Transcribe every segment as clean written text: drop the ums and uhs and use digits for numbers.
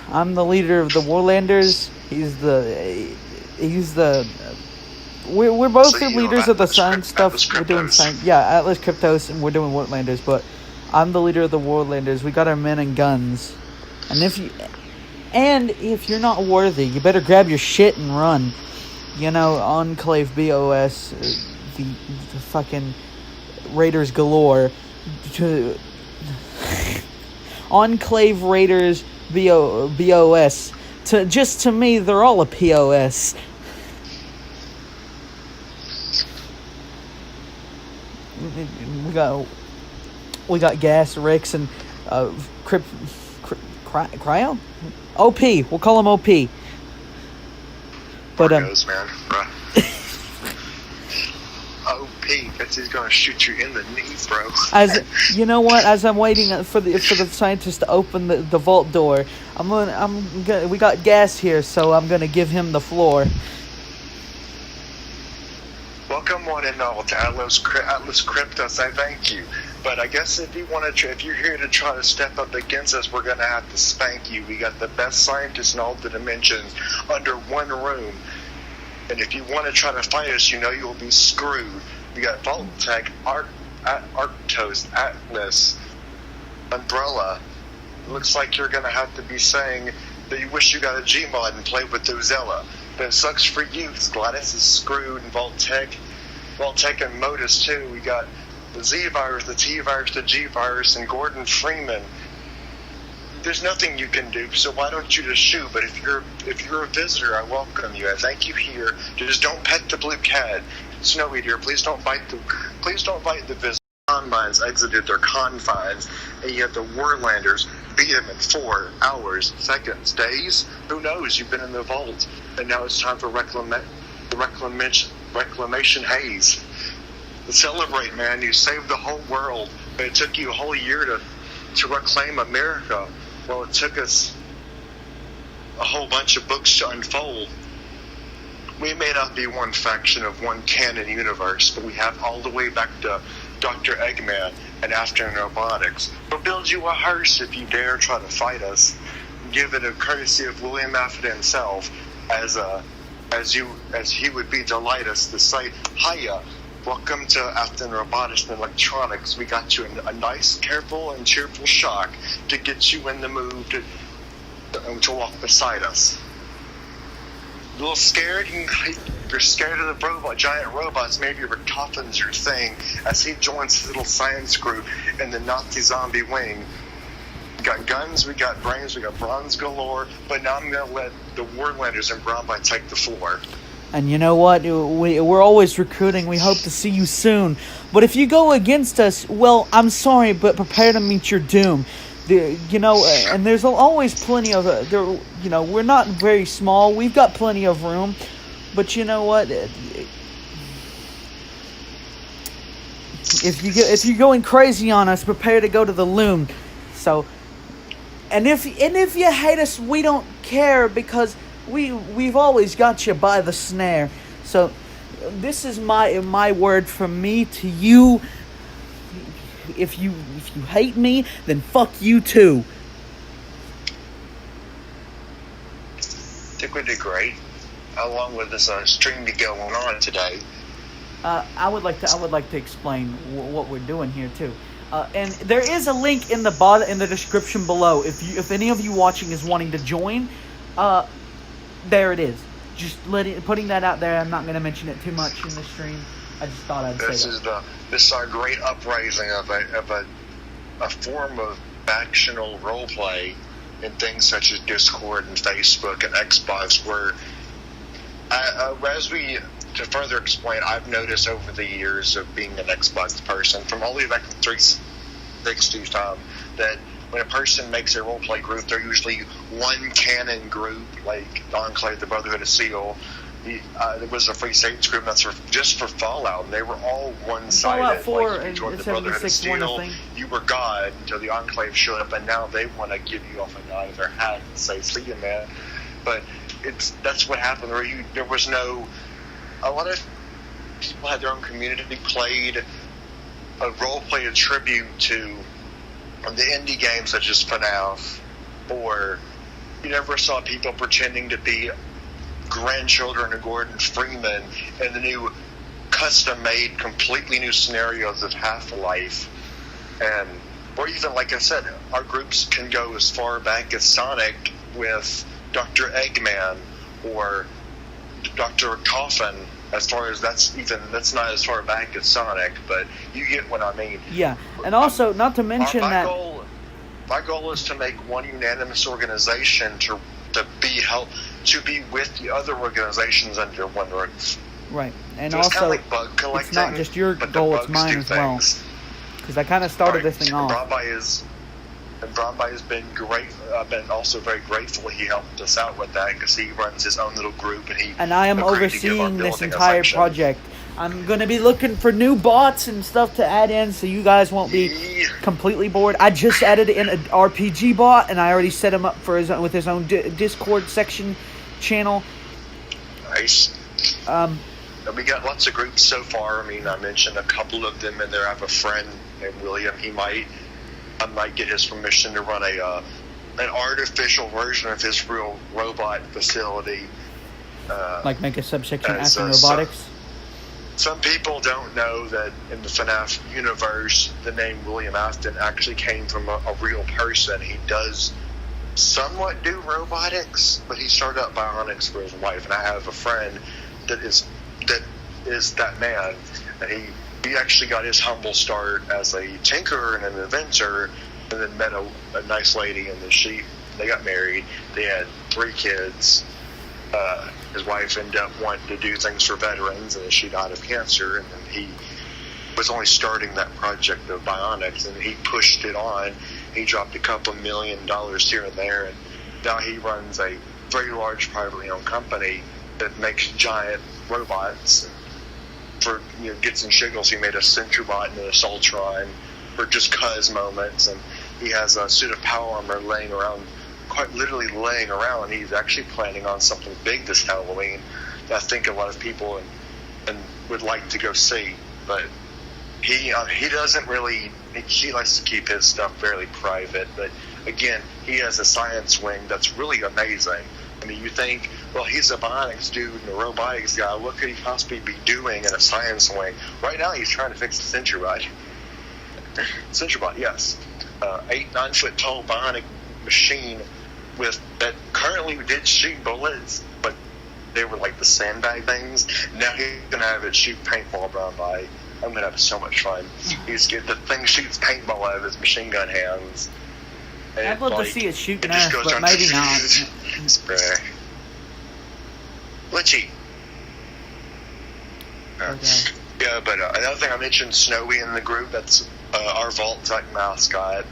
I'm the leader of the Warlanders. We're both So the you leaders know, of the Atlas science stuff. Atlas We're doing Cryptos. science. Yeah, Atlas Cryptos, and we're doing Warlanders. But I'm the leader of the Warlanders. We got our men and guns. And if you're not worthy, you better grab your shit and run. You know, Enclave BOS, the fucking Raiders galore. Enclave Raiders BOS. To me, they're all a POS. We got Gas, Rex, and Cryo? OP. We'll call him OP. But Goes, man. OP, because he's gonna shoot you in the knee, bro. As you know what? As I'm waiting for the scientist to open the vault door, we got Gas here, so I'm gonna give him the floor. Welcome one and all to Atlas Cryptos. I thank you. But I guess if you're here to try to step up against us, we're gonna have to spank you. We got the best scientists in all the dimensions under one room. And if you want to try to fight us, you know you'll be screwed. We got Vault-Tec, Arctos, Atlas, Umbrella. It looks like you're gonna have to be saying that you wish you got a Gmod and play with Ozella. But it sucks for you, because Gladys is screwed, and Vault-Tec and Modus too. We got the Z-Virus, the T-Virus, the G-Virus, and Gordon Freeman. There's nothing you can do, so why don't you just shoot? But if you're a visitor, I welcome you. I thank you here. Just don't pet the blue cat. Snow Eater, please don't bite the visitor. Combines exited their confines, and yet the Warlanders beat them in 4 hours, seconds, days. Who knows? You've been in the vault, and now it's time for reclamation haze. To celebrate, man. You saved the whole world, but it took you a whole year to reclaim America. Well, it took us a whole bunch of books to unfold. We may not be one faction of one canon universe, but we have all the way back to Dr. Eggman and Afternoon Robotics. We'll build you a hearse if you dare try to fight us. Give it a courtesy of William Afton himself, as he would be delight us to say, "Hiya, welcome to Afton Robotics and Electronics. We got you a nice, careful, and cheerful shock to get you in the mood to walk beside us." A little scared? You're scared of the giant robots. Maybe Richthofen's your thing, as he joins his little science group in the Nazi zombie wing. We got guns, we got brains, we got bronze galore, but now I'm going to let the Warlanders and Bromby take the floor. And you know what? We're always recruiting. We hope to see you soon. But if you go against us, well, I'm sorry, but prepare to meet your doom. And there's always plenty of we're not very small. We've got plenty of room. But you know what? If you're going crazy on us, prepare to go to the loom. So, and if you hate us, we don't care, because we've always got you by the snare. So, this is my word from me to you. If you hate me, then fuck you too. I think we did great. How long will this stream be going on today? I would like to explain what we're doing here too. And there is a link in the description below. If any of you watching is wanting to join, there it is. Just putting that out there. I'm not going to mention it too much in the stream. I just thought I'd say that. This is our great uprising of a form of factional roleplay in things such as Discord and Facebook and Xbox, where to further explain, I've noticed over the years of being an Xbox person, from all the way back in 360 time, that when a person makes a roleplay group, they're usually one canon group, like the Enclave, the Brotherhood of Steel. There was a Free States group that's just for Fallout, and they were all one-sided. Fallout 4 like, if you joined the Brotherhood of Steel, you were God until the Enclave showed up, and now they want to give you off a nod of their hat and say, "See you, man." But that's what happened. There was no. A lot of people had their own community, played a role-play, a tribute to the indie games such as FNAF, or You never saw people pretending to be grandchildren of Gordon Freeman in the new custom-made, completely new scenarios of Half-Life. And, or even, like I said, our groups can go as far back as Sonic with Dr. Eggman or Dr. Coffin. As far as that's not as far back as Sonic, but you get what I mean. Yeah, and also, not to mention my that... My goal is to make one unanimous organization to be with the other organizations under one roof. Right, and so it's also, kind of like bug collecting, it's not just your goal, it's mine as well. Because I kind of started this thing off. Bromby has been great. I've been also very grateful he helped us out with that because he runs his own little group and I am overseeing this entire project. I'm going to be looking for new bots and stuff to add in so you guys won't be completely bored. I just added in an RPG bot and I already set him up for with his own Discord section channel. Nice. We got lots of groups so far. I mean, I mentioned a couple of them in there. I have a friend named William. I might get his permission to run an artificial version of his real robot facility. Like make a subsection Aston Robotics? Some people don't know that in the FNAF universe, the name William Afton actually came from a real person. He does somewhat do robotics, but he started out bionics for his wife. And I have a friend that is that man, and he actually got his humble start as a tinkerer and an inventor, and then met a nice lady, and then they got married. They had 3 kids. His wife ended up wanting to do things for veterans, and then she died of cancer, and then he was only starting that project of bionics, and he pushed it on. He dropped a couple $1 million here and there, and now he runs a very large privately owned company that makes giant robots. For gets and shiggles, he made a Centrobot and an Assaultron for just cuz moments, and he has a suit of power armor laying around, quite literally laying around. He's actually planning on something big this Halloween that I think a lot of people and would like to go see, but he doesn't really. He likes to keep his stuff fairly private, but again, he has a science wing that's really amazing. I mean, you think, well, he's a bionics dude and a robotics guy. What could he possibly be doing in a science wing? Right now, he's trying to fix the Centrobot. Centrobot, yes. 8-9 foot tall bionic machine that currently did shoot bullets, but they were like the sandbag things. Now he's going to have it shoot paintball around by. I'm going to have so much fun. The thing shoots paintball out of his machine gun hands. I'd love to see it shoot Nerf, but maybe not. Glitchy. Okay. Yeah, but another thing I mentioned, Snowy in the group, that's our Vault-Tec mascot.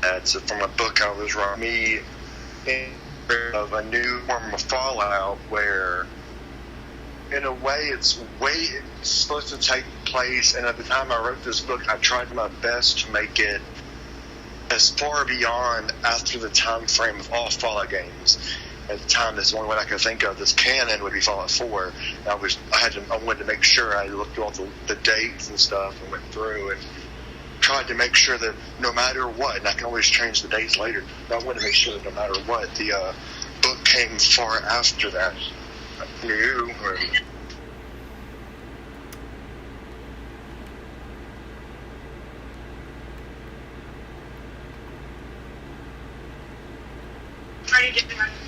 That's from a book I was writing. Of a new form of Fallout where, in a way, it's supposed to take place, and at the time I wrote this book, I tried my best to make it as far beyond after the time frame of all Fallout games. At the time, that's the only one I could think of. This canon would be Fallout 4. I wanted to make sure I looked at all the dates and stuff and went through and tried to make sure that no matter what, and I can always change the dates later, but I wanted to make sure that no matter what, the book came far after that.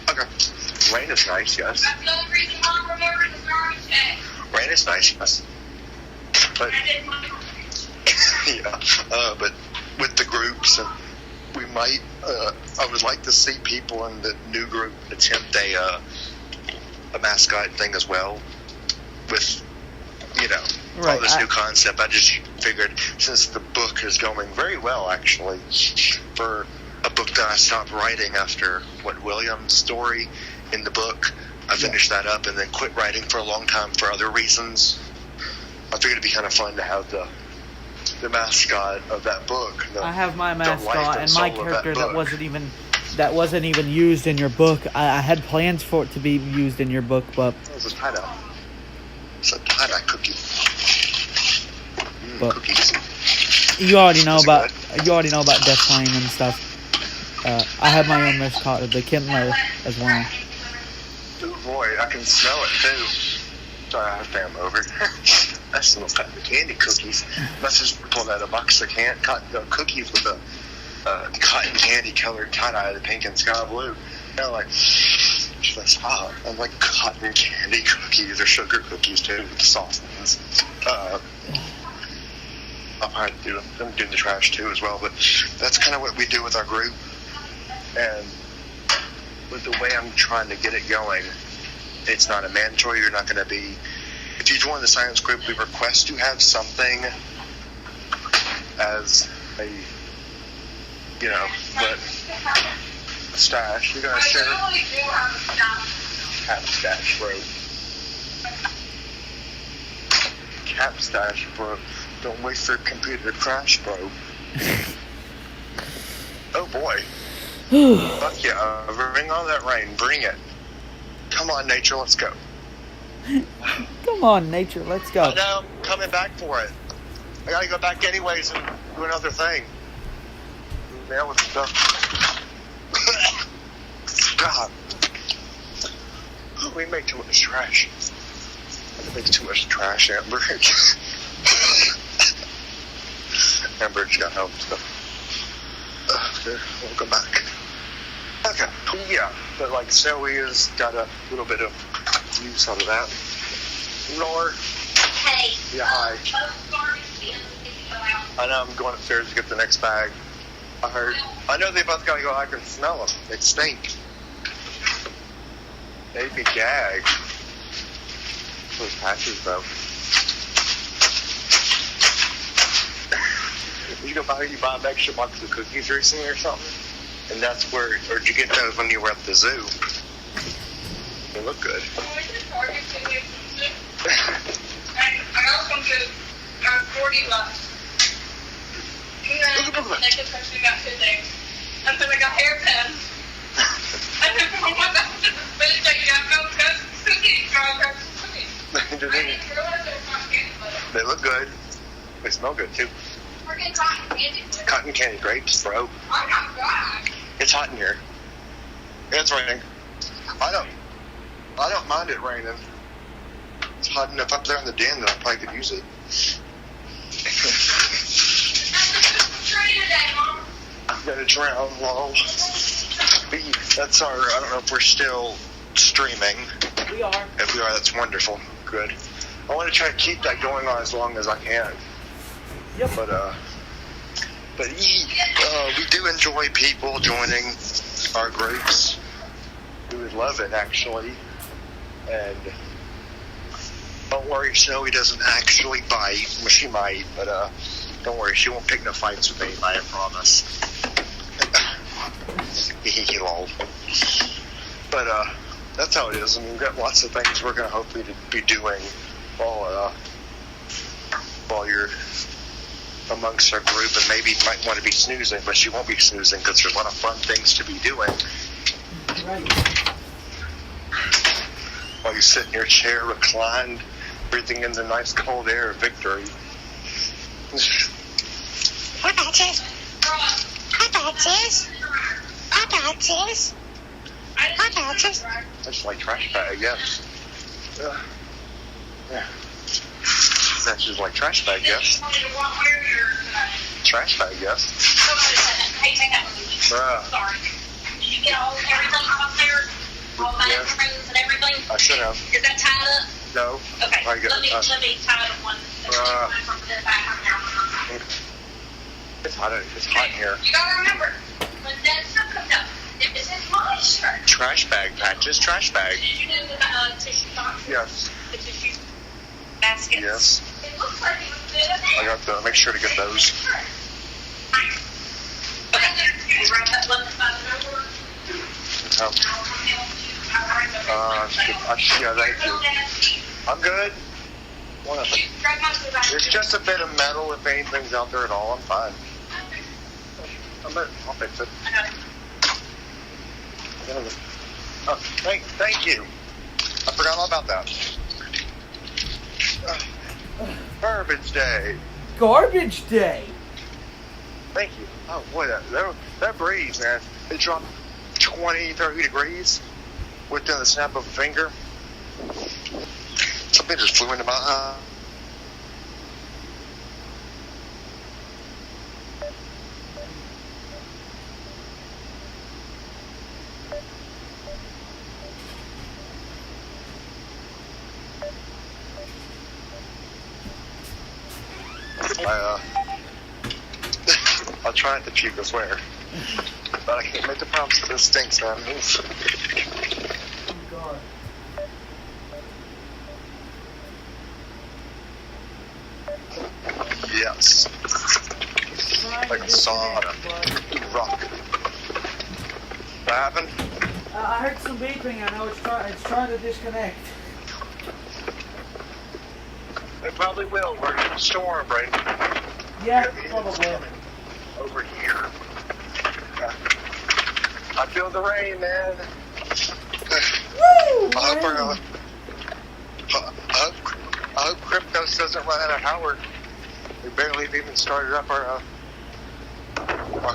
Okay. Rain is nice, yes. That's the only reason Mom remembered the garbage day. Rain is nice, yes. But yeah, but with the groups, and we might. I would like to see people in the new group attempt a mascot thing as well. With all this new concept, I just figured since the book is going very well, actually, for a book that I stopped writing after William's story in the book. I finished that up and then quit writing for a long time for other reasons. I figured it'd be kind of fun to have the mascot of that book. I have my mascot and my character that wasn't even used in your book. I had plans for it to be used in your book, but it's a tie-dye cookie. But cookies. You already know about Death Flame and stuff. I have my own mascot, the Kintler, as well. Oh boy, I can smell it too. Sorry, I have fam over. I smell cotton candy cookies. Let's just pull out a box of cookies with a cotton candy colored tie-dye, the pink and sky blue. Like, that's hot. I like cotton candy cookies or sugar cookies too, with the soft ones. I'll probably do the trash too as well, but that's kind of what we do with our group. And with the way I'm trying to get it going, it's not a mandatory. You're not going to be. If you join the science group, we request you have something as a, but a stash. You're going to share. Cap stash, bro. Cap stash, bro. Don't waste your computer crash, bro. Oh boy. Fuck yeah. Bring on that rain. Bring it. Come on, nature, let's go. Come on, nature, let's go. I know, I'm coming back for it. I gotta go back anyways and do another thing. Now with stuff. God. We make too much trash. We make too much trash, Amber. Amber's got help stuff. Okay, we'll go back. Okay, yeah, but like Zoe has got a little bit of use out of that. Nor. Hey. Yeah, hi. I know I'm going upstairs to get the next bag. I heard. I know they both gotta go. I can smell them. They stink. They'd be gagged. Those patches, though. You buy an extra box of cookies recently or something? And that's where, or did you get those when you were at the zoo? They look good. I also did 40 left. And then I got 2 things. And then I got hairpins. And then I went back to the village and got no cookies. I didn't realize they were cotton candy, but They look good. They smell good too. we're getting cotton candy. Cotton candy grapes, bro. Oh my god. It's hot in here. It's raining. I don't mind it raining. It's hot enough up there in the den that I probably could use it. I'm gonna drown, lol. That's our, I don't know if we're still streaming. We are. If we are, that's wonderful. Good. I want to try to keep that going on as long as I can. Yep. But we do enjoy people joining our groups. We would love it, actually. And don't worry, Snowy doesn't actually bite. Well, she might, but don't worry, she won't pick no fights with anybody, I promise. Lol. But that's how it is. I mean, we've got lots of things we're going to hopefully be doing while you're amongst our group, and maybe you might want to be snoozing, but you won't be snoozing because there's a lot of fun things to be doing. Right. While you sit in your chair, reclined, breathing in the nice cold air of victory. Hi, Patches. Hi, Patches. Hi, Patches. Hi, Patches. That's like trash bag, yes. Yeah. That's just like trash bag, yes. Trash bag, yes. Hey, take that with me. Sorry. Did you get everything up there? All my rooms and everything? I should have. Is that tied up? No. Okay. I got Let me tie it up one. It's hot in here. You gotta remember, when that stuff comes up, if it's in my shirt. Trash bag, Patches, trash bag. Did you do the tissue boxes? Yes. The tissue baskets? Yes. It looks like it was good in I there. got to make sure to get those. Okay. You write that left side over. Yeah, thank you. I'm good. There's just a bit of metal if anything's out there at all. I'm fine. I'll fix it. Oh, thank you. I forgot all about that. Garbage day. Garbage day. Thank you. Oh boy, that breeze, man. It dropped 20, 30 degrees within the snap of a finger. Something just flew into my eye. I'll try not to puke, I swear. But I can't make the promise that this stinks, man. Oh God. Yes. Like a sauna. Rock. What happened? I heard some beeping. I know it's trying to disconnect. It probably will. We're in a storm, right? Yeah, probably. Over here. I feel the rain, man. Woo! I hope Kryptos doesn't run out of power. We barely even started up our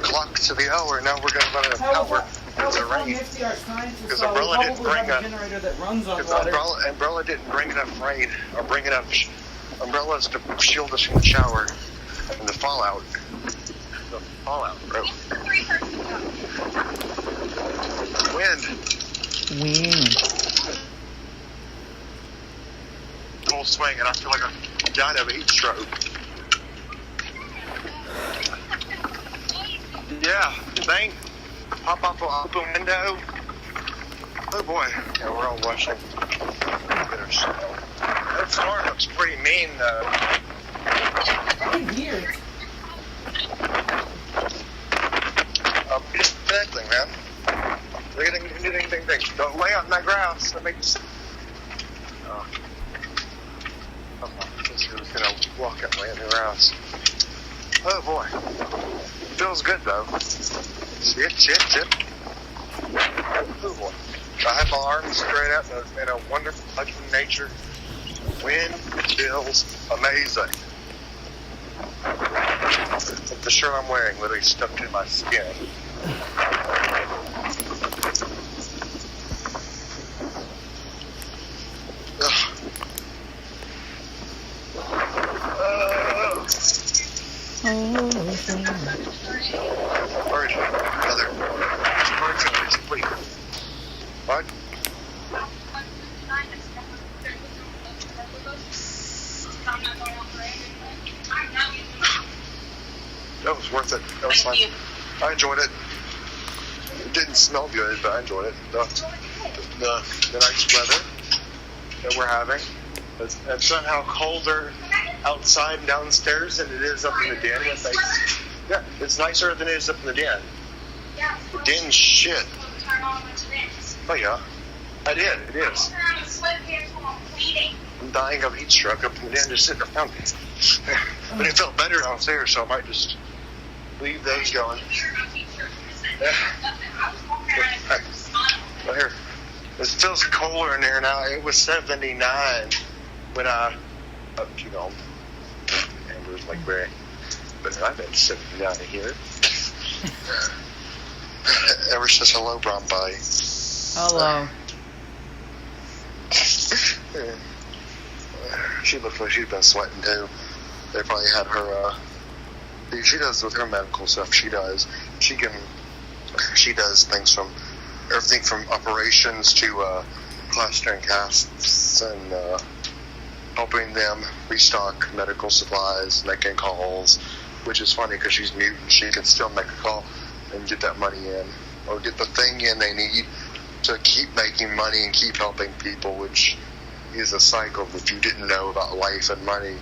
clock to the hour. Now we're going to run out of power because of rain. Because Umbrella didn't bring a generator that runs on water. Umbrella didn't bring enough rain or bring enough umbrellas to shield us from the shower and the fallout. The fallout, bro. Wind. Full swing, and I feel like I'm dying of heat stroke. Yeah, thing. Pop up an open window. Oh boy. Yeah, we're all rushing. That storm looks pretty mean, though. I can hear it. Just connecting, man. Ding. Don't lay on that grass. That makes. This was gonna walk and lay on the grass. Oh boy. Feels good though. Shit. Oh boy. I have my arms straight out in a wonderful touch of nature. Wind feels amazing. The shirt I'm wearing literally stuck to my skin. What? That was worth it. That was fun. I enjoyed it. It didn't smell good, but I enjoyed it. The nice weather that we're having. It's somehow colder outside and downstairs than it is up in the den. Yeah, it's nicer than it is up in the den. The den's shit. Oh yeah, I did. It is. I'm dying of heat stroke up in the den, just sitting around. But it felt better downstairs, so I might just leave those going. Well, here, it feels colder in there now. It was 79 when I keep on. Amber's like very, but I've been 79 here. Ever since hello, brown body. Hello. She looked like she'd been sweating too. They probably had her. She does with her medical stuff. She does things from everything from operations to plastering casts and helping them restock medical supplies, making calls. Which is funny because she's mute and she can still make a call and get that money in or get the thing in they need to keep making money and keep helping people, which is a cycle that you didn't know about life and money.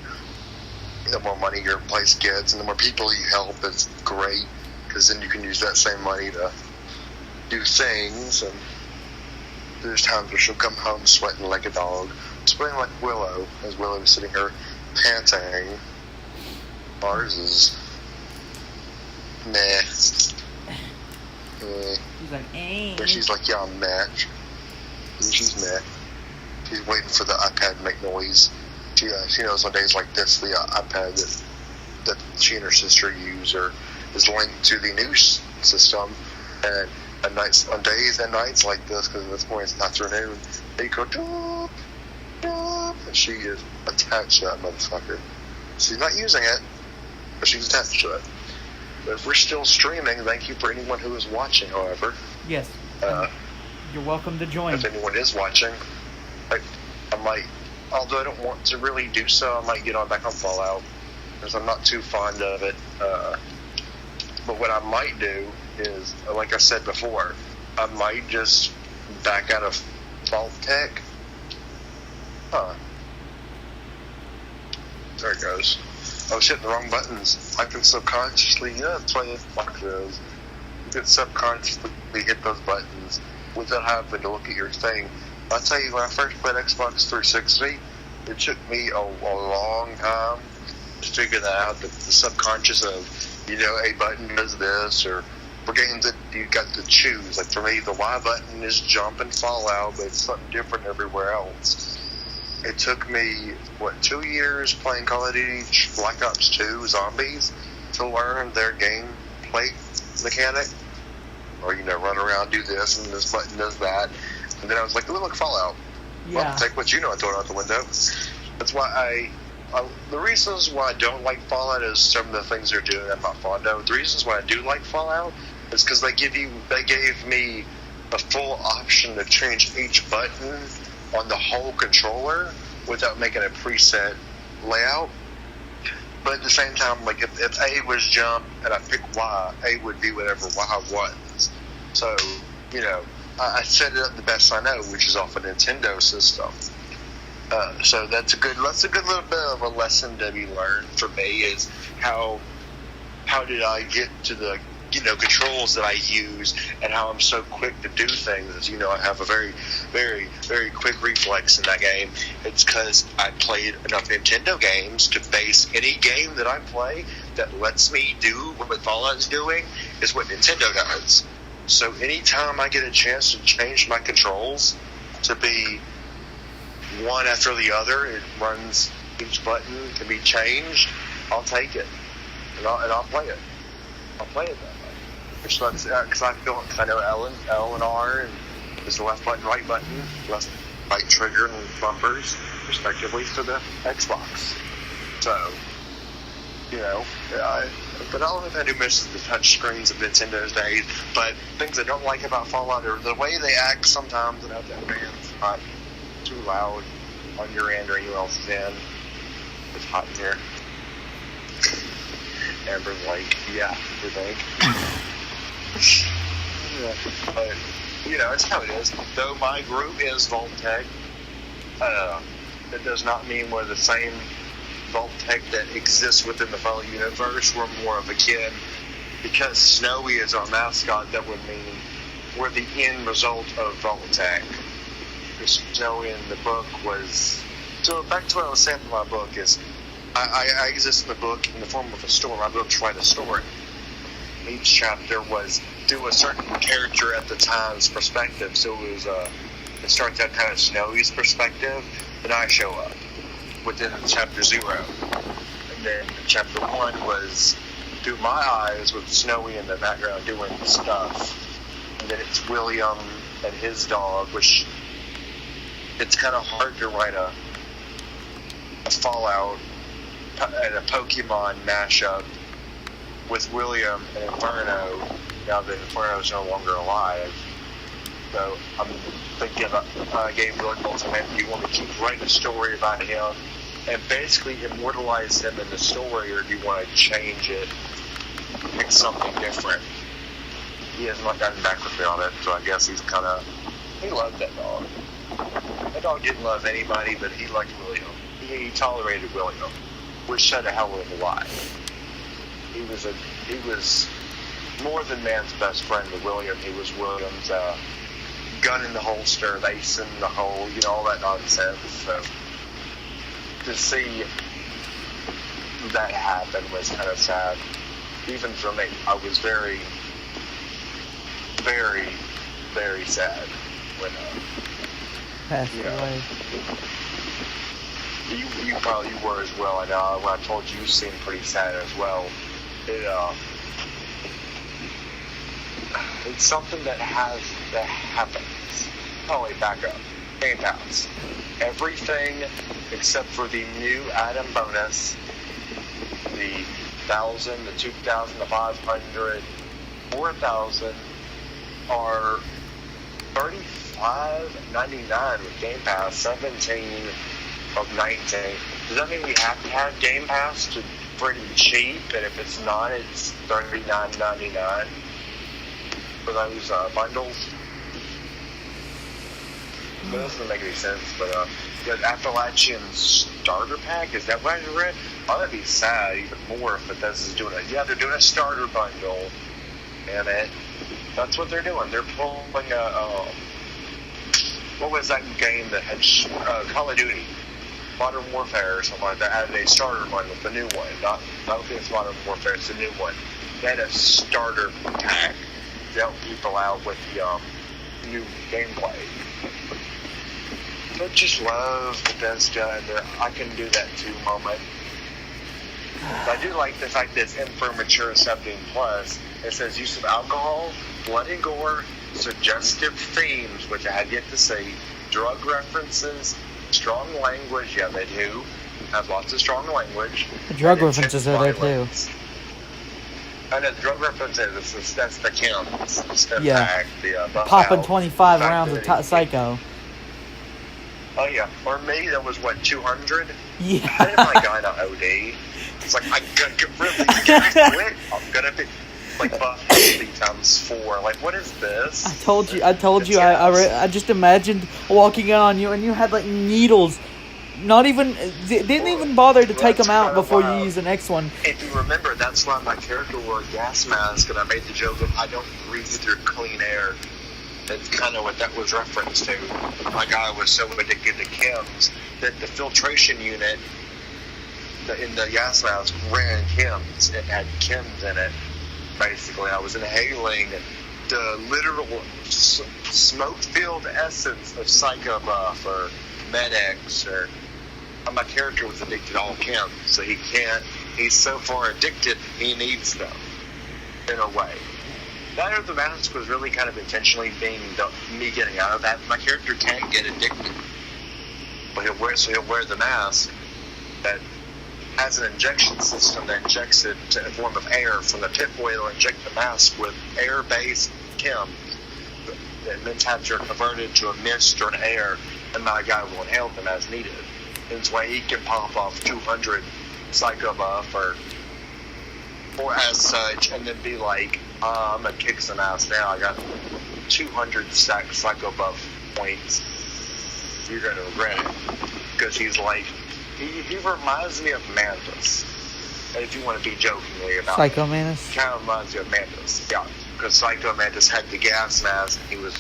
The more money your place gets and the more people you help is great, because then you can use that same money to do things. And there's times where she'll come home sweating like a dog, sweating like Willow, as Willow is sitting here panting. Ours is meh. She's like, eh. But she's like, yeah, I'm meh. She's meh. She's waiting for the iPad to make noise. She knows on days like this, the iPad that she and her sister use, or is linked to the news system, and on days and nights like this, because at this point it's afternoon, they go doop, doop, and she is attached to that motherfucker. She's not using it, but she's attached to it. But if we're still streaming, thank you for anyone who is watching, however. Yes. You're welcome to join. If anyone is watching, I might, although I don't want to really do so, I might get on back on Fallout, because I'm not too fond of it. But what I might do is, like I said before, I might just back out of Vault-Tec. There it goes. I was hitting the wrong buttons. I can subconsciously, that's why it like this. You can subconsciously hit those buttons without having to look at your thing. I'll tell you, when I first played Xbox 360, it took me a long time to figure that out, the subconscious of, a button does this, or for games that you got to choose. Like for me, the Y button is jump and Fallout, but it's something different everywhere else. It took me, 2 years playing Call of Duty Black Ops 2 Zombies to learn their gameplay mechanic. Or, run around, do this, and this button does that. And then I was like, look, Fallout. Yeah. Well, take what and throw it out the window. That's why the reasons why I don't like Fallout is some of the things they're doing I'm not fond of. The reasons why I do like Fallout is because they gave me a full option to change each button on the whole controller without making a preset layout. But at the same time, like if A was jump and I picked Y, A would be whatever Y was. So, I set it up the best I know, which is off a Nintendo system. So that's a good little bit of a lesson to be learned for me, is how did I get to the controls that I use, and how I'm so quick to do things. I have a very, very, very quick reflex in that game. It's because I played enough Nintendo games to base any game that I play that lets me do what Fallout is doing is what Nintendo does. So anytime I get a chance to change my controls to be one after the other, it runs, each button can be changed, I'll take it. And I'll play it. I'll play it that way. Because I know L and R is the left button, right button, left, right trigger and bumpers, respectively, for the Xbox. So, but I don't know if I do miss the touch screens of Nintendo's days, but things I don't like about Fallout are the way they act sometimes, and have that fans not too loud on your end or anyone else's end. It's hot in here. Amber's like, yeah, you think? But, it's how it is. Though my group is Vault-Tec, that does not mean we're the same Vault-Tec that exists within the Fallout universe. We're more of a kin. Because Snowy is our mascot, that would mean we're the end result of Vault-Tec. Snowy in the book was... So back to what I was saying in my book is, I exist in the book in the form of a story. My books write a story. Each chapter was through a certain character at the time's perspective. So it starts out kind of Snowy's perspective, and I show up within chapter 0. And then chapter 1 was through my eyes with Snowy in the background doing stuff. And then it's William and his dog, which it's kind of hard to write a Fallout and a Pokemon mashup with William and Inferno, now that Inferno's no longer alive. So I'm thinking about Game William Ultimate. Do you want to keep writing a story about him and basically immortalize him in the story, or do you want to change it, pick something different? He has not gotten back with me on it, so I guess he loved that dog. That dog didn't love anybody, but he liked William. He tolerated William, which said a hell of a lot. He was more than man's best friend to William. He was William's gun in the holster, ace in the hole, all that nonsense. So to see that happen was kind of sad. Even for me, I was very, very, very sad when Passed away. You probably were as well. I know when I told you seemed pretty sad as well. It's something that happens. Oh wait, back up. Game Pass. Everything except for the new Atom bonus, the 1,000, the 2,000, the 500, 4,000 are $35.99 with Game Pass, 17 of 19. Does that mean we have to have Game Pass for it to be cheap? And if it's not, it's $39.99 for those bundles? That doesn't make any sense, but the Appalachian starter pack, is that what I read? Oh, that'd be sad even more if Bethesda's doing it. Yeah, they're doing a starter bundle, and that's what they're doing. They're pulling what was that game that had Call of Duty, Modern Warfare or something like that, added a starter bundle, the new one. I don't think it's Modern Warfare, it's the new one. They had a starter pack to help people out with the new gameplay. I just love Bethesda and their I can do that too moment. I do like the fact that it's in for mature 17+. It says use of alcohol, blood and gore, suggestive themes, which I had yet to see, drug references, strong language. Yeah, they do have lots of strong language. The drug references are there too. I know the drug references. That's the Kim's. Yeah. Pack, the popping 25 rounds of Psycho. Oh yeah, or maybe that was what 200. Yeah. I didn't my guy to OD. It's like I'm gonna quit. I'm gonna be like Buffy times 4. Like what is this? I told you. I just imagined walking in on you and you had like needles. Not even didn't even bother to take them out before you use the next one. If you remember, that's why my character wore a gas mask, and I made the joke of I don't breathe through clean air. That's kind of what that was referenced to. My guy was so addicted to chems that the filtration unit in the gas mask ran chems. It had chems in it. Basically, I was inhaling the literal smoke-filled essence of Psycho Buff or Med-X, or my character was addicted to all chems, so he's so far addicted, he needs them, in a way. That or the mask was really kind of intentionally being me getting out of that. My character can't get addicted, but he'll wear the mask that has an injection system that injects it in a form of air from the pit boy. It'll inject the mask with air-based chems that then have are converted to a mist or an air, and my guy will inhale them as needed. This way he can pop off 200 Psycho Buff or as such, and then be like, I'm gonna kick some ass now. I got 200 stacked Psycho Buff points. You're gonna regret it. Because he's like, he reminds me of Mantis. If you want to be jokingly about Psycho Mantis? He kind of reminds me of Mantis. Yeah, because Psycho Mantis had the gas mask. He was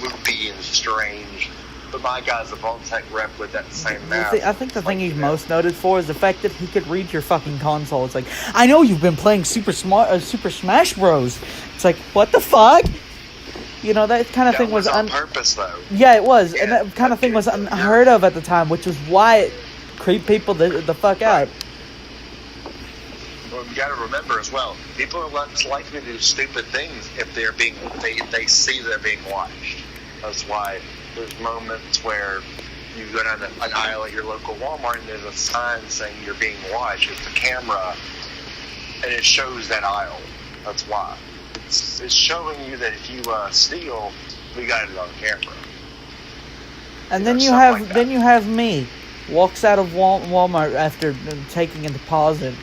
loopy and strange. But my guy's a Vault-Tec rep with that same mask. I think the thing he's most noted for is the fact that he could read your fucking console. It's like, I know you've been playing Super Smash Bros. It's like, what the fuck? You know, that kind of thing was on purpose, though. Yeah, it was, and that kind of thing was unheard of at the time, which was why it creeped people the fuck out. Well, you got to remember as well, people are less likely to do stupid things if they're being they see they're being watched. That's why there's moments where you go down an aisle at your local Walmart and there's a sign saying you're being watched. It's a camera, and it shows that aisle. That's why. It's showing you that if you steal, we got it on camera. And then you have me, walks out of Walmart after taking a deposit,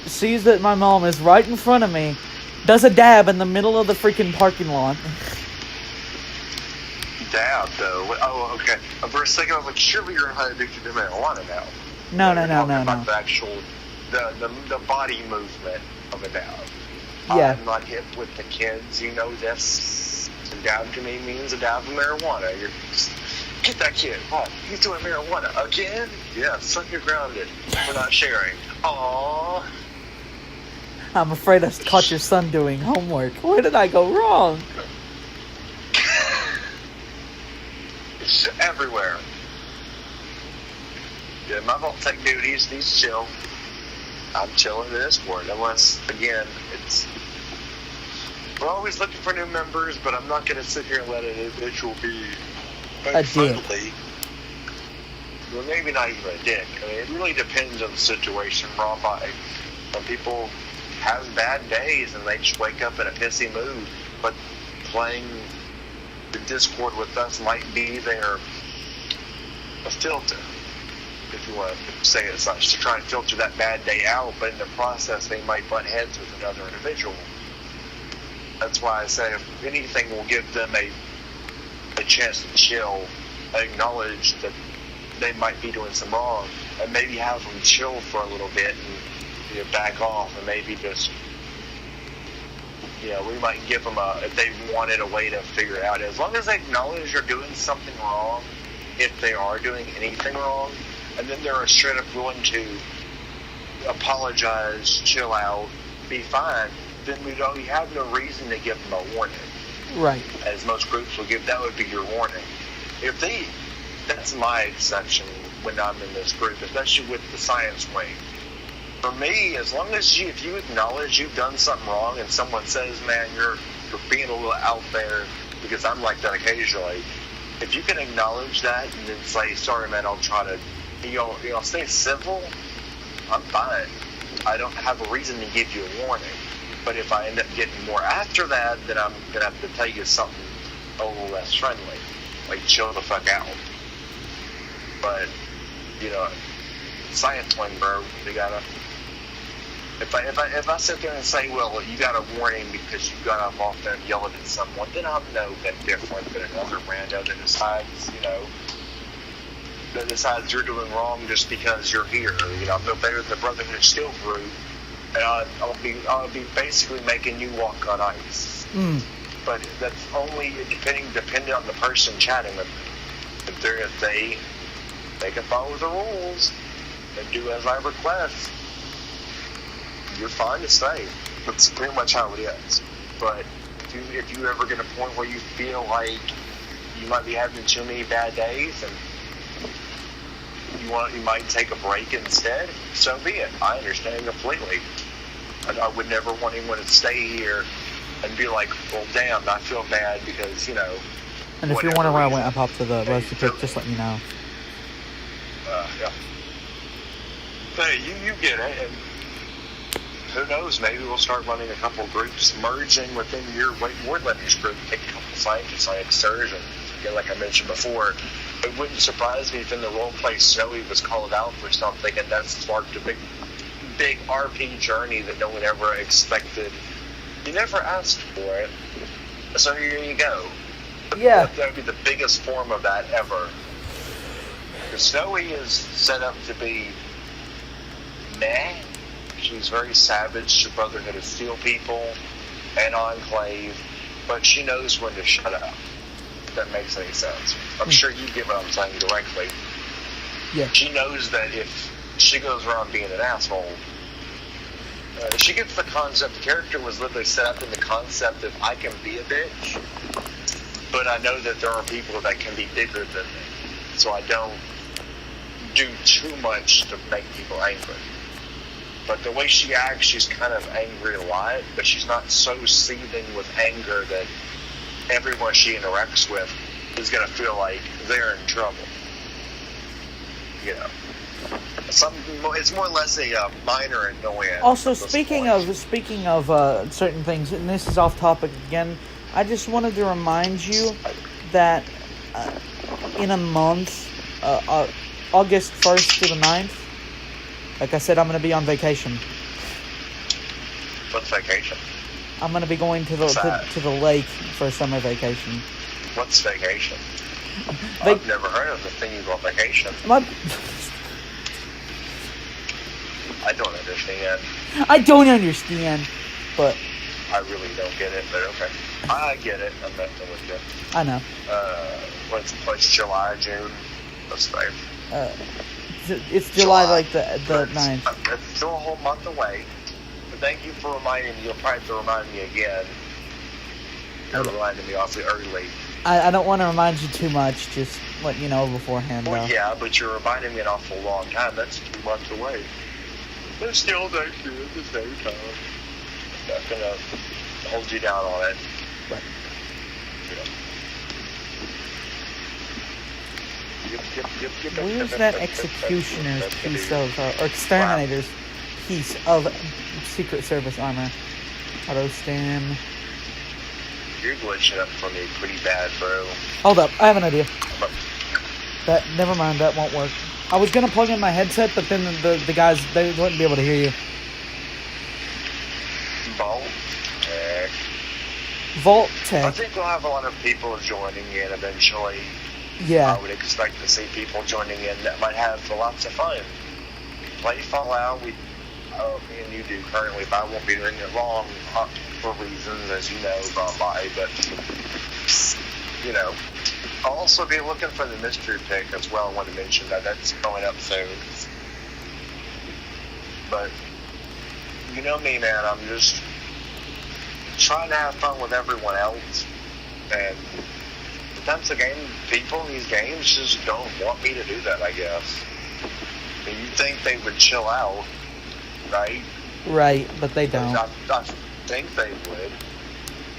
sees that my mom is right in front of me, does a dab in the middle of the freaking parking lot. Dab, though? Oh, okay. For a second, I was like, surely you're not addicted to marijuana now. No. About the actual, the body movement of a dab. Yeah. I'm not hip with the kids, you know this. A dab to me means a dab of marijuana. You're get that kid. Oh, he's doing marijuana again? Yeah, suck you're grounded for not sharing. Aww. I'm afraid I caught your son doing homework. Where did I go wrong? It's everywhere. Yeah, my Vault-Tec dude, he's chill. I'm chilling in this word, unless, again, it's We're always looking for new members, but I'm not going to sit here and let an individual be A dick. unfriendly. Well, maybe not even a dick. I mean, it really depends on the situation we're all by. Some people have bad days and they just wake up in a pissy mood, but playing the Discord with us might be their a filter, if you want to say it as such, to try and filter that bad day out, but in the process they might butt heads with another individual. That's why I say if anything will give them a chance to chill, acknowledge that they might be doing some wrong, and maybe have them chill for a little bit and back off, and maybe just, we might give them if they wanted a way to figure it out. As long as they acknowledge they're doing something wrong, if they are doing anything wrong, and then they're straight up willing to apologize, chill out, be fine, then we have no reason to give them a warning. Right. As most groups will give, that would be your warning. That's my exception when I'm in this group, especially with the science wing. For me, as long as if you acknowledge you've done something wrong and someone says, man, you're being a little out there, because I'm like that occasionally, if you can acknowledge that and then say, sorry man, I'll try to, stay civil, I'm fine. I don't have a reason to give you a warning. But if I end up getting more after that, then I'm going to have to tell you something a little less friendly. Like, chill the fuck out. But, science wing, bro, you gotta... If I sit there and say, well, you got a warning because you got up off there and yelling at someone, then I'm no bit different than another rando that decides you're doing wrong just because you're here. I'm no better than the Brotherhood of Steel group, and I'll be basically making you walk on ice. But that's only depending on the person chatting with me. If they can follow the rules and do as I request, you're fine to stay. That's pretty much how it is. But if you ever get a point where you feel like you might be having too many bad days and you might take a break instead, so be it. I understand completely. I would never want anyone to stay here and be like, well, damn, I feel bad because, And if you're wondering why I went up to the roasted pig, just let me know. Yeah. But you get it, and who knows, maybe we'll start running a couple groups, merging within your Wardlanders group, take a couple scientists on excursion. Again, like I mentioned before, it wouldn't surprise me if in the roleplay Snowy was called out for something, and that sparked a big RP journey that no one ever expected. You never asked for it, so here you go. Yeah. That would be the biggest form of that ever. Because Snowy is set up to be meh. She's very savage to Brotherhood of Steel people and Enclave, but she knows when to shut up. If that makes any sense. I'm sure you get what I'm saying directly. Yeah. She knows that if she goes around being an asshole, she gets the concept. The character was literally set up in the concept of I can be a bitch, but I know that there are people that can be bigger than me, so I don't do too much to make people angry. But the way she acts, she's kind of angry a lot, but she's not so seething with anger that everyone she interacts with is going to feel like they're in trouble. It's more or less a minor annoyance. Also, speaking of certain things, and this is off topic again, I just wanted to remind you that in a month, August 1st to the 9th, like I said, I'm going to be on vacation. What's vacation? I'm going to be going to the lake for a summer vacation. What's vacation? I've never heard of the thing you call vacation. I don't understand. I don't understand, but... I really don't get it, but okay. I get it. I'm messing with you. I know. What's July, June? Let's say. It's July like the 9th. It's still a whole month away. But thank you for reminding me. You'll probably have to remind me again. You're reminding me awfully early. I don't want to remind you too much. Just let you know beforehand. Well, yeah, but you're reminding me an awful long time. That's 2 months away. But still, thank you at the same time. I'm not gonna hold you down on it. Right. Yep. Where's that executioner's piece of, or exterminator's piece of Secret Service armor? Auto stim. You're glitching up for me pretty bad, bro. Hold up, I have an idea. Never mind, that won't work. I was gonna plug in my headset, but then the guys, they wouldn't be able to hear you. Vault I Tech. think we'll have a lot of people joining in eventually. Yeah. I would expect to see people joining in that might have lots of fun. Play Fallout, me and you do currently, but I won't be doing it long for reasons, as you know, gone by. But, you know, I'll also be looking for the mystery pick as well. I want to mention that that's going up soon. But, you know me, man, I'm just trying to have fun with everyone else. And sometimes people in these games just don't want me to do that, I guess. And you think they would chill out, right? Right, but they don't. I think they would.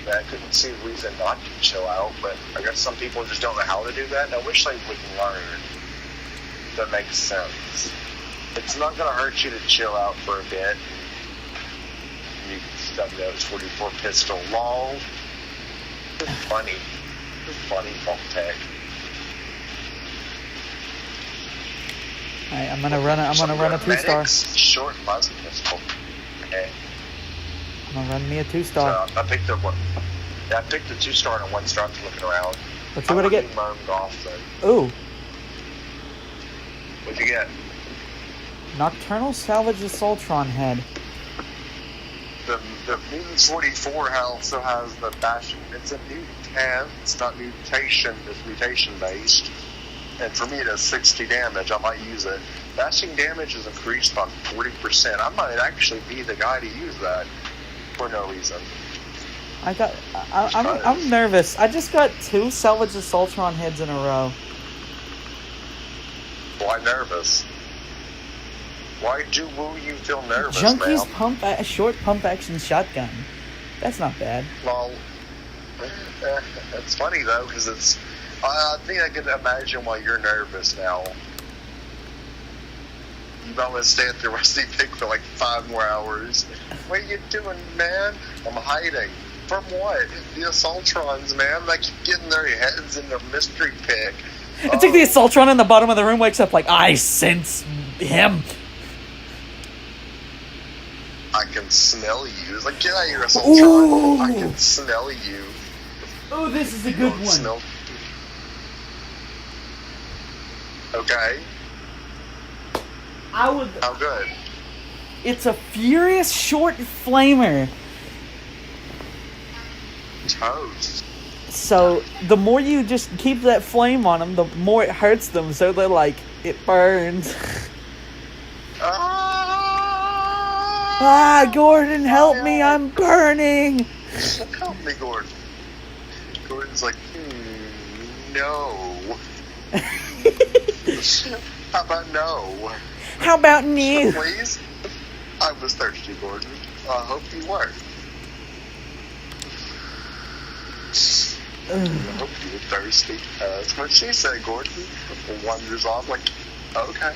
I couldn't see a reason not to chill out, but I guess some people just don't know how to do that, and I wish they would learn. That makes sense. It's not going to hurt you to chill out for a bit. You can stub those 44 pistol lol. It's funny. It's funny, Vault Tech. Alright, I'm gonna run a 2-star. Short muzzle pistol. Okay. I'm gonna run me a 2-star. So I picked the 2-star and a 1-star after looking around. Let's see what I get. Ooh. What'd you get? Nocturnal Salvage Assaultron head. The Mutant 44 also has the bashing. It's a mutant. It's not mutation. It's mutation based. And for me, it does 60 damage. I might use it. Bashing damage is increased by 40%. I might actually be the guy to use that for no reason. I'm nervous. I just got 2 Salvage Assaultron heads in a row. Why nervous? Why do you feel nervous, Junkie's man? short pump action shotgun. That's not bad. Well, it's funny though, because it's. I think I can imagine why you're nervous now. You might want to stay at the Rusty Pig for like 5 more hours. What are you doing, man? I'm hiding. From what? The Assaultrons, man. They keep getting their heads in the mystery pig. It's like the Assaultron in the bottom of the room wakes up like, I sense him. I can smell you. It's like, get out of here, Assaultron. I can smell you. Oh, this is a good one. Smell. Okay. How good? It's a Furious Short Flamer. Toast. So, the more you just keep that flame on them, the more it hurts them. So they're like, it burns. Gordon, help me, I'm burning. Help me, Gordon. Gordon's like, no. How about no? How about you? Please? I was thirsty, Gordon. I hope you were. I hope you were thirsty. That's what she said, Gordon. Wanders off like, okay.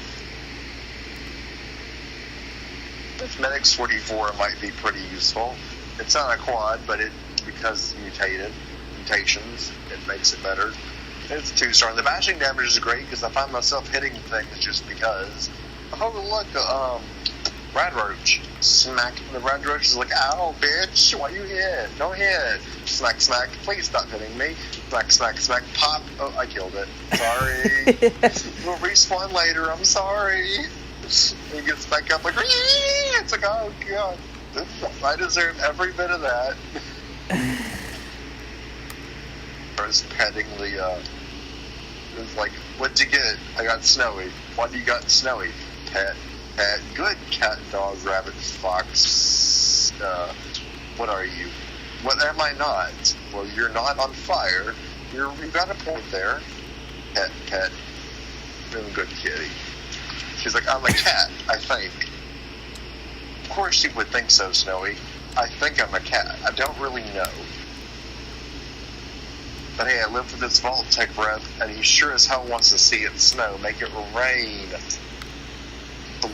This Medics 44 might be pretty useful. It's not a quad, but because it's mutations, it makes it better. It's a 2-star. And the bashing damage is great because I find myself hitting things just because. Oh, look, Rad Roach. Smack. The Rad Roach is like, ow, bitch, why you hit? Don't hit. Smack, smack. Please stop hitting me. Smack, smack, smack. Pop. Oh, I killed it. Sorry. We'll respawn later. I'm sorry. He gets back up like, it's like, oh, God. I deserve every bit of that. I was petting the, it was like, what'd you get? I got Snowy. What do you got Snowy? Pet. Good cat, dog, rabbit, fox. What are you? What am I not? Well, you're not on fire. You got a point there. Pet. Doing good, kitty. She's like, I'm a cat, I think. Of course you would think so, Snowy. I think I'm a cat. I don't really know. But hey, I live with this Vault-Tec rep, and he sure as hell wants to see it snow. Make it rain.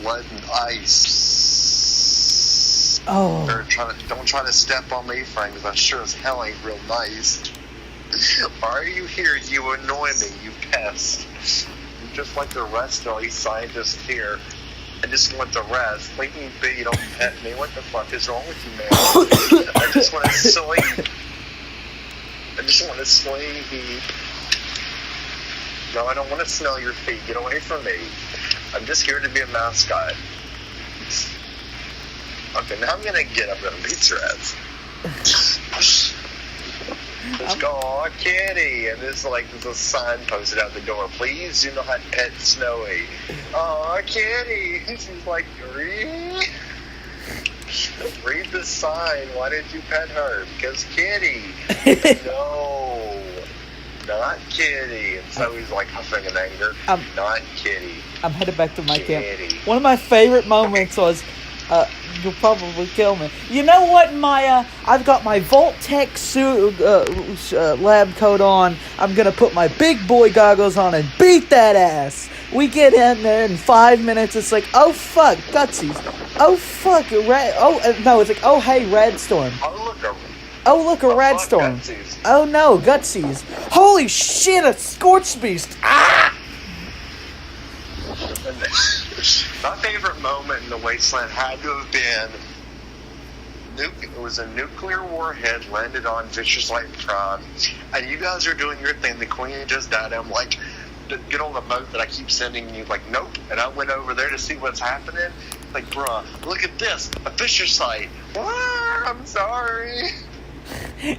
Blood and ice. Oh. Don't try to step on me, Frank, because I sure as hell ain't real nice. Why are you here? You annoy me, you pest. You're just like the rest of these scientists here. I just want the rest. Leave me be, don't pet me. What the fuck is wrong with you, man? I just want to sleep. I just want to sleep. No, I don't want to smell your feet. Get away from me. I'm just here to be a mascot. Okay, now I'm gonna get up and beat your ass. Let's go, aw, kitty. And there's a sign posted out the door. Please do not pet Snowy. Aw, kitty. And she's like, read the sign. Why did you pet her? Because kitty. No, not kitty. And so he's like huffing in anger. Not kitty. I'm headed back to my Kitty. camp. One of my favorite moments was, you'll probably kill me. You know what, I've got my Vault-Tec suit, lab coat on. I'm gonna put my big boy goggles on and beat that ass. We get in there in 5 minutes. It's like, oh fuck, Gutsies. Oh fuck, no, it's like, oh hey, Redstorm. Oh look, a Redstorm. Gutsies. Oh no, Gutsies. Holy shit, a Scorch Beast. Ah! My favorite moment in the Wasteland had to have been it was a nuclear warhead landed on Vicious Light Prime, and you guys are doing your thing. The Queen just died. I'm like, get on the boat that I keep sending you. Like, nope. And I went over there to see what's happening. Like, bruh, look at this, a Fisher site. I'm sorry.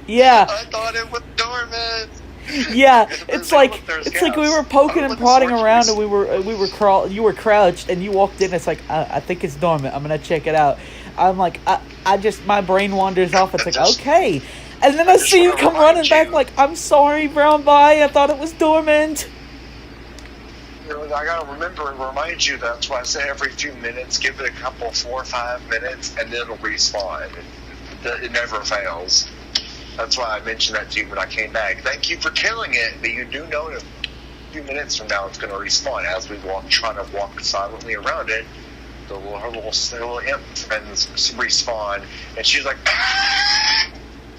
Yeah. I thought it was dormant. Yeah, it's like we were poking and prodding around, and we were you were crouched, and you walked in. It's like, I think it's dormant. I'm gonna check it out. I'm like, I just, my brain wanders off. It's like, okay, and then I see you come running back. Like, I'm sorry, Brown Boy. I thought it was dormant. I gotta remember and remind you. That's why I say every few minutes, give it a couple, 4 or 5 minutes, and then it'll respawn. It never fails. That's why I mentioned that to you when I came back. Thank you for killing it, but you do know that a few minutes from now it's going to respawn. As we try to walk silently around it, her little imp friends respawn, and she's like, ah!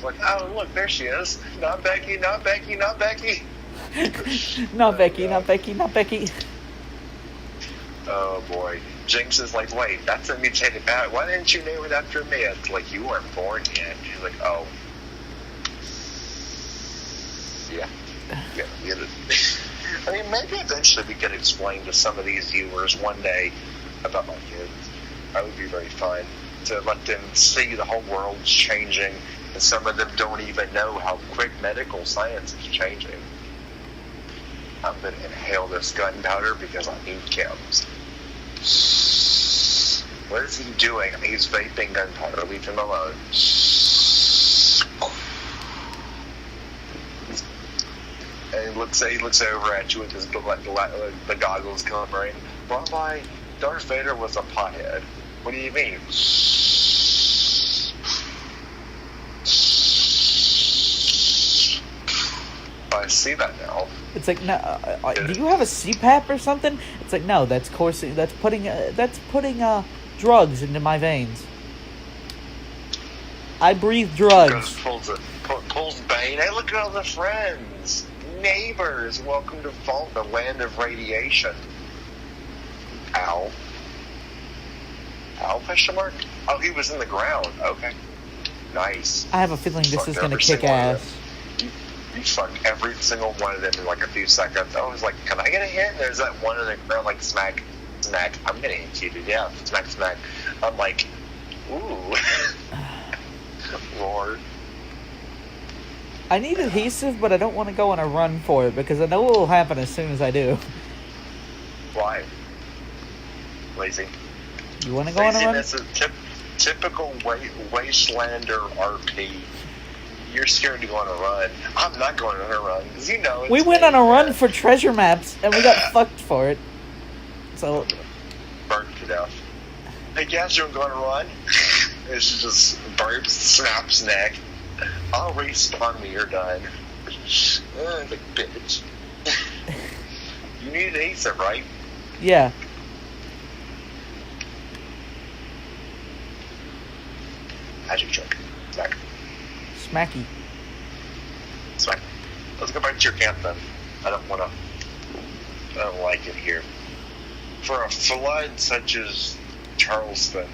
Like, oh look, there she is. Not Becky, not Becky, not Becky. Not Becky, not Becky, not Becky. Oh boy. Jinx is like, wait, that's a mutated bat. Why didn't you name it after me? It's like, you weren't born yet. She's like, oh. Yeah. I mean, maybe eventually we could explain to some of these viewers one day about my kids. That would be very fun to let them see the whole world's changing, and some of them don't even know how quick medical science is changing. I'm going to inhale this gunpowder because I need chems. What is he doing? He's vaping gunpowder. Leave him alone. And he looks over at you with his the goggles glimmering. Rabbi, Darth Vader was a pothead. What do you mean? I see that now. It's like, no, do you have a CPAP or something? It's like, no, that's coursing. That's putting drugs into my veins. I breathe drugs. Pulls Bane. Hey, look at all the friends. Neighbors, welcome to Vault, the land of radiation. Ow. Ow, question mark? Oh, he was in the ground. Okay. Nice. I have a feeling this is going to kick ass. You fucked every single one of them in like a few seconds. I was like, can I get a hit? And there's that one in the ground, like, smack. I'm going to hit you to death. Smack. I'm like, ooh. Lord. I need adhesive, but I don't want to go on a run for it because I know what will happen as soon as I do. Why? Lazy. You want to go on a run? Laziness is typical Wastelander RP. You're scared to go on a run. I'm not going on a run because you know. We went on a run for treasure maps and we got fucked for it. So. Burnt to death. Hey, guys, you want to go on a run? It's just burps, snaps neck. I'll respawn when you're done. Like, bitch. You need to ace it, right? Yeah. Magic trick. Smack. Smacky. Smack. Let's go back to your camp then. I don't like it here. For a flood such as Charleston,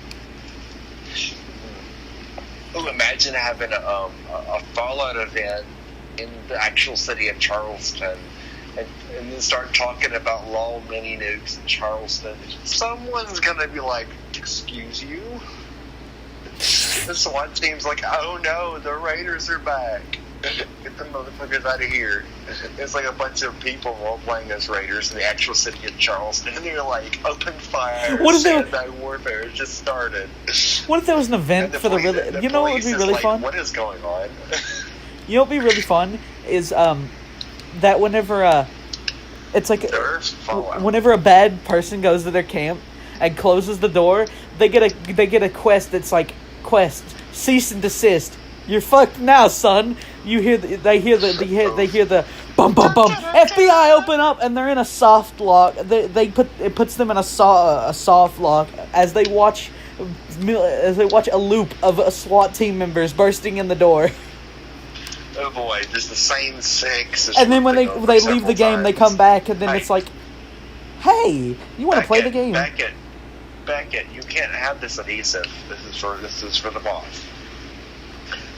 imagine having a fallout event in the actual city of Charleston, and then start talking about LOL mini nukes in Charleston. Someone's gonna be like, "Excuse you?" The SWAT team's like, "Oh no, the Raiders are back. Get the motherfuckers out of here." It's like a bunch of people role-playing as Raiders in the actual city of Charleston, and they're like, "Open fire, What if sandbag warfare has just started." What if there was an event And for the really? You know what would police be is really like, fun? What is going on? You know what would be really fun is that whenever it's like There's fallout. whenever a bad person goes to their camp and closes the door, they get a quest that's like quest cease and desist. You're fucked now, son. They hear the bum bum bum. FBI open up, and they're in a soft lock. It puts them in a soft lock as they watch a loop of SWAT team members bursting in the door. Oh boy, there's the same six. And then when they leave the game, they come back, and then Hey. it's like, hey, you want to play the game? Beckett, you can't have this adhesive. This is for the boss.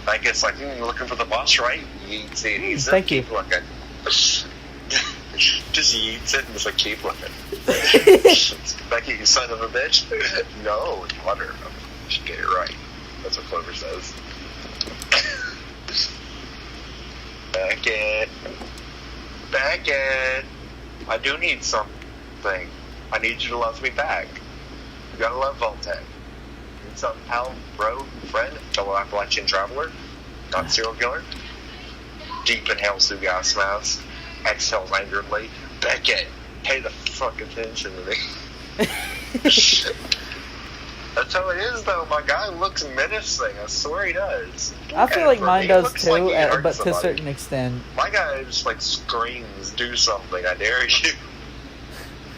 Beckett's like, looking for the boss, right? Yeets the adhesive. Thank you. Keep looking. Just yeets it and just like keep looking. Beckett, you son of a bitch. No, it's water. You should get it right. That's what Clover says. Beckett, I do need something. I need you to love me back. You gotta love Voltec. Need something, pal, bro, friend, fellow Appalachian traveler, not serial killer. Deep inhales through gas mask, exhales angrily. Beckett, pay the fuck attention to me. That's how it is, though. My guy looks menacing. I swear he does. I feel like For mine me, does looks too, like he hurt but to a somebody. certain extent. My guy just like screams, "Do something! I dare you!"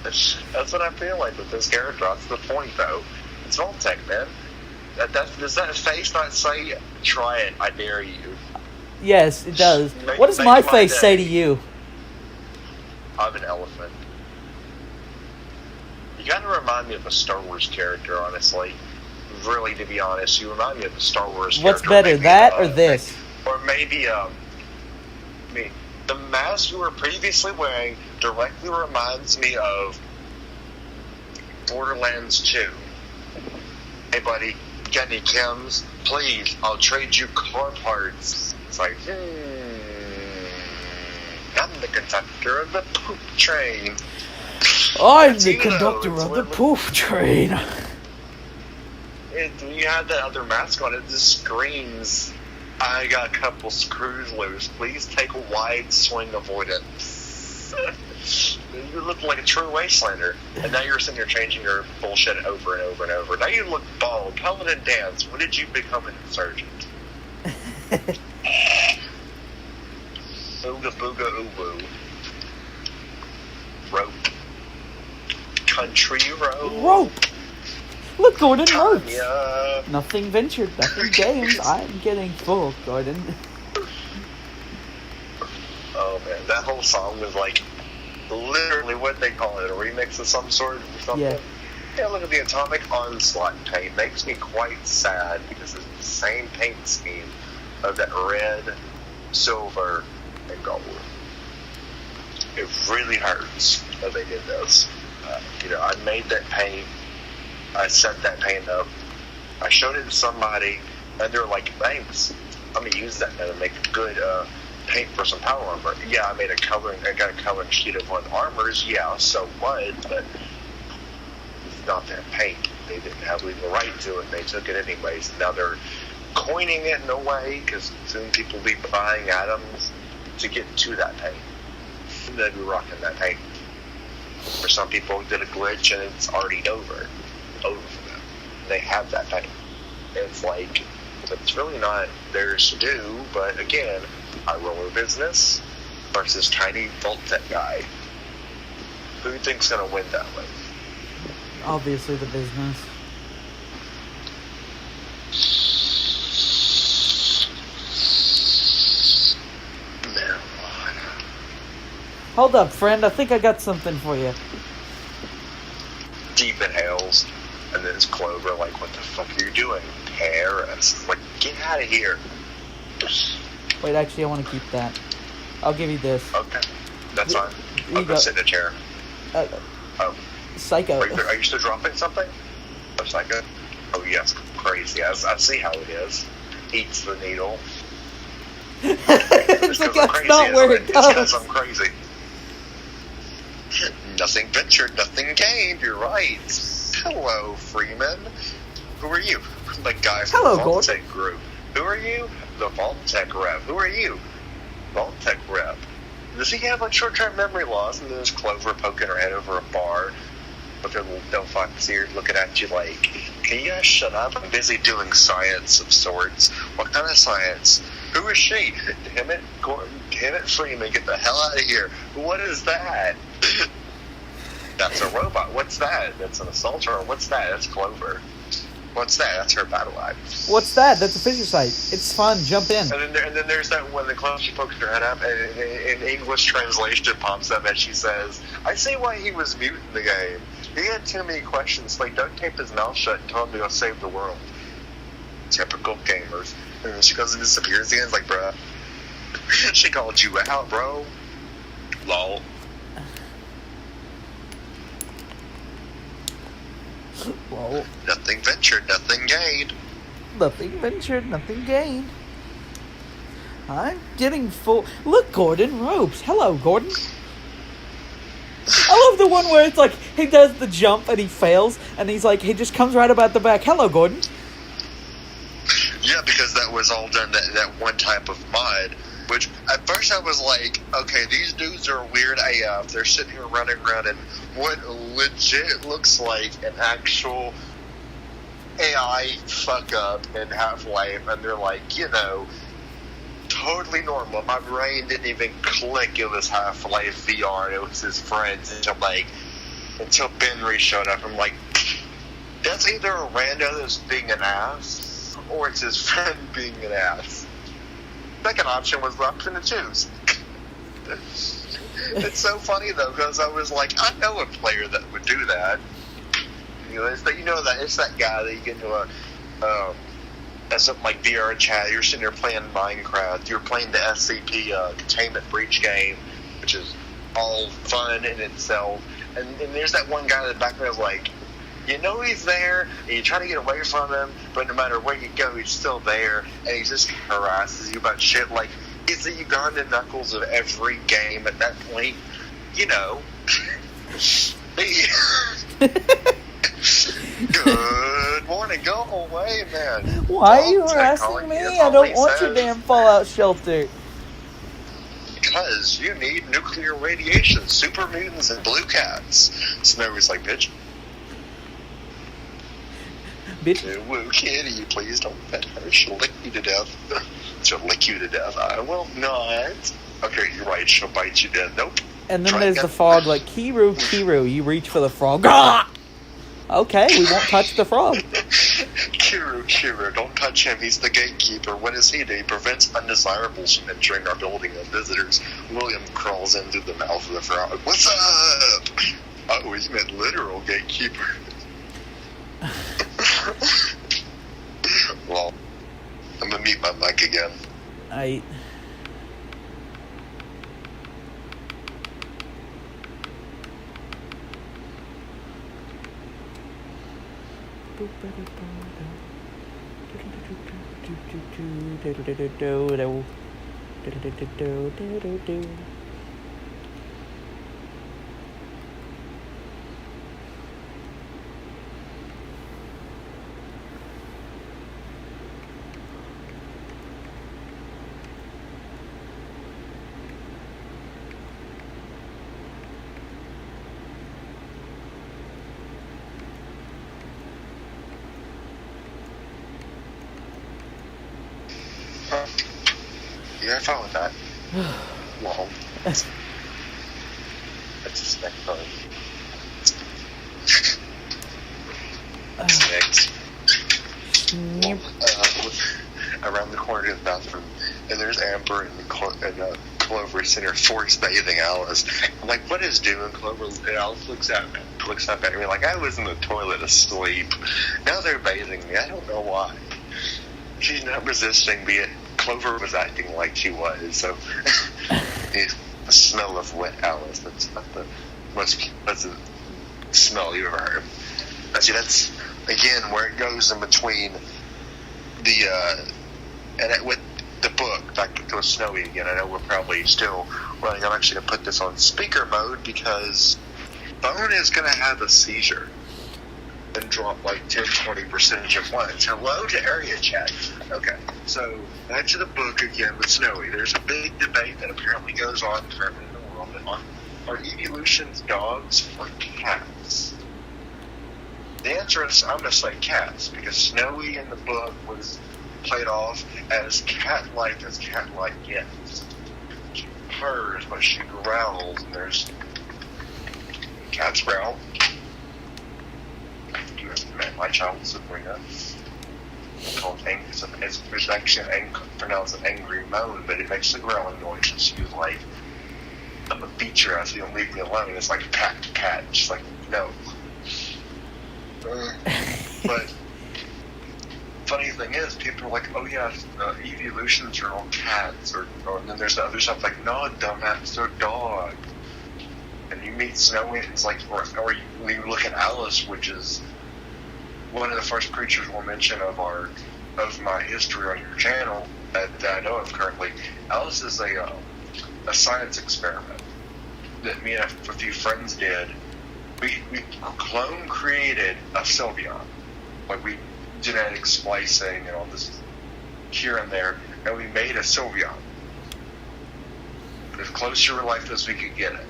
That's what I feel like with this character. That's the point, though. It's Voltec, man. Does that face not say, "Try it, I dare you"? Yes, it does. Make- What does make my my face day. say to you? I'm an elephant. You gotta remind me of a Star Wars character, honestly. Really, to be honest, you remind me of a Star Wars What's character. better, Maybe, that or this? Or maybe, me. The mask you were previously wearing directly reminds me of Borderlands 2. Hey, buddy, got any chems? Please, I'll trade you car parts. It's like, I'm the conductor of the poop train. I'm It's, the you know, conductor it's of the what- poof train. When you have that other mask on, it just screams, I got a couple screws loose. Please take a wide swing avoidance. You look like a true wastelander. And now you're sitting here changing your bullshit over and over and over. Now you look bald. Paladin Dance, when did you become an insurgent? Ooga booga oo-woo. Rope. Country road. Rope. Look, Gordon ropes. Yeah. Nothing ventured, nothing gained. I'm getting full, Gordon. Oh man, that whole song was like literally what they call it, a remix of some sort or something. Yeah. Look at the Atomic Onslaught paint. Makes me quite sad because it's the same paint scheme of that red, silver, and gold. It really hurts that they did this. I made that paint. I set that paint up. I showed it to somebody, and they were like, "Thanks. I'm gonna use that and make a good paint for some power armor." Yeah, I got a coloring sheet of one of the armors. Yeah, so what? But it's not their paint. They didn't have legal right to it. They took it anyways. Now they're coining it in a way because soon people will be buying items to get to that paint. They'll be rocking that paint. For some people, did a glitch and it's already over for them. They have that paint. It's like, it's really not theirs to do, but again, high roller business versus tiny vault tech guy. Who do you think's going to win that way? Obviously, the business. Marijuana. Hold up, friend. I think I got something for you. Deep inhales, and then it's Clover like, what the fuck are you doing? Paris. Like, get out of here. Wait, actually, I want to keep that. I'll give you this. Okay, that's fine. You I'll go. go sit in a chair. Oh, Psycho. are you still dropping something? Oh, Psycho? Oh, yes, crazy. I see how it is. Eats the needle. It's like that's not where it It's because goes. I'm crazy. Nothing ventured, nothing gained. You're right. Hello, Freeman. Who are you? The guy from Hello, the Gordon. Vault-Tec group. Who are you? The Vault-Tec rep. Who are you? Vault-Tec rep. Does he have like short-term memory loss? And there's Clover poking her head over a bar with her little Delphi ears looking at you like, can you guys shut up? I'm busy doing science of sorts. What kind of science? Who is she? Damn it, Gordon. Damn it, Freeman. Get the hell out of here. What is that? That's a robot. What's that? That's an assaulter. What's that? That's Clover. What's that? That's her battle axe. What's that? That's a fissure site. It's fun. Jump in. And then there's that when the Clover, she pokes her head up, and in English translation it pops up, and she says, I see why he was mute in the game. He had too many questions, like duct tape his mouth shut and told him to go save the world. Typical gamers. And then she goes and disappears again. It's like, bruh, she called you out, bro. Lol. Well, Nothing ventured, nothing gained. nothing ventured, nothing gained. I'm getting full. Look, Gordon, ropes. Hello, Gordon. I love the one where it's like he does the jump and he fails, and he's like, he just comes right about the back. Hello, Gordon. Yeah, because that was all done that one type of mod, which at first I was like, okay, these dudes are weird AF. They're sitting here running around in what legit looks like an actual AI fuck up in Half-Life, and they're like, you know, totally normal. My brain didn't even click it was Half-Life VR and it was his friends until Benry showed up. I'm like, that's either a rando that's being an ass or it's his friend being an ass. Second option was the option to choose. It's so funny though, because I was like, I know a player that would do that. You know, it's that guy that you get into something like VR chat. You're sitting there playing Minecraft. You're playing the SCP Containment Breach game, which is all fun in itself. And there's that one guy in the background is like, you know he's there, and you try to get away from him, but no matter where you go, he's still there, and he just harasses you about shit. Like, he's the Ugandan Knuckles of every game at that point. You know. Good morning. Go away, man. Why are you Vault-Tec harassing calling me? you. I All don't he want your says, damn Fallout shelter. Because you need nuclear radiation, super mutants, and blue cats. Snowy's like, bitch. Bitch. Woo, kitty, please don't pet her. She'll lick you to death. She'll lick you to death. I will not. Okay, you're right. She'll bite you dead. Nope. And then Try there's again. the frog, like, Kiru, you reach for the frog. Ah! Okay, we won't touch the frog. Kiru, don't touch him. He's the gatekeeper. What does he do? He prevents undesirables from entering our building as visitors. William crawls in through the mouth of the frog. What's up? Oh, he meant literal gatekeeper. Well, I'm gonna mute my mic again. I... Yeah, I follow that. Well, that's just next time. Next. Yep. Around the corner to the bathroom, and there's Amber and Clover sitting there force bathing Alice. I'm like, what is doing, Clover? And Alice looks up at me like, I was in the toilet asleep. Now they're bathing me. I don't know why. She's not resisting, be it Clover was acting like she was. So the smell of wet Alice, that's not the most pleasant smell you've ever heard. See, that's again where it goes in between the with the book. Back to Snowy again. I know we're probably still running. I'm actually gonna put this on speaker mode because Bone is gonna have a seizure and drop like 10-20% at once. Hello to area chat. Okay, so back to the book again with Snowy. There's a big debate that apparently goes on currently in the world. Are evolutions dogs or cats? The answer is I'm going to say cats, because Snowy in the book was played off as cat-like gets. She purrs, but she growls, and there's cats growl. You have met my child, Sabrina. It's called it's actually pronounced an angry moan, but it makes the growling noise, and she was like, I'm a feature, so you don't leave me alone. It's like cat to cat. She's like, no. But funny thing is, people are like, "Oh yeah, evolutions are all cats," or and then there's the other stuff like, "No, dumbass, they're dog." And you meet Snowy, it's like, or you look at Alice, which is one of the first creatures we'll mention of my history on your channel that I know of currently. Alice is a science experiment that me and a few friends did. We clone created a Sylveon. Like, we genetic splicing and all this here and there, and we made a Sylveon. As close to real life as we could get it.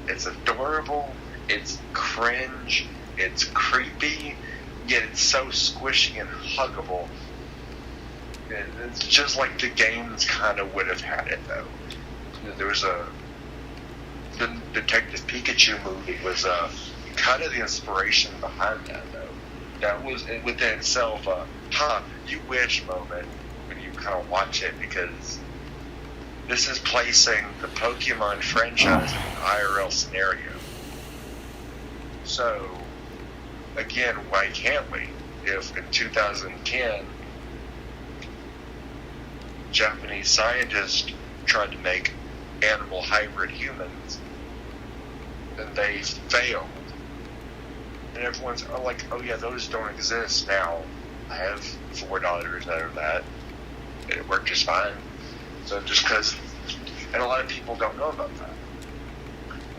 It's adorable, it's cringe, it's creepy, yet it's so squishy and huggable. It's just like the games kind of would have had it, though. There was the Detective Pikachu movie was kind of the inspiration behind that, though. That was within itself a you wish moment when you kind of watch it, because this is placing the Pokemon franchise in an IRL scenario. So, again, why can't we? If in 2010, Japanese scientists tried to make animal hybrid humans, and they failed. And everyone's like, oh yeah, those don't exist now. I have $4 out of that. And it worked just fine. So just because, and a lot of people don't know about that.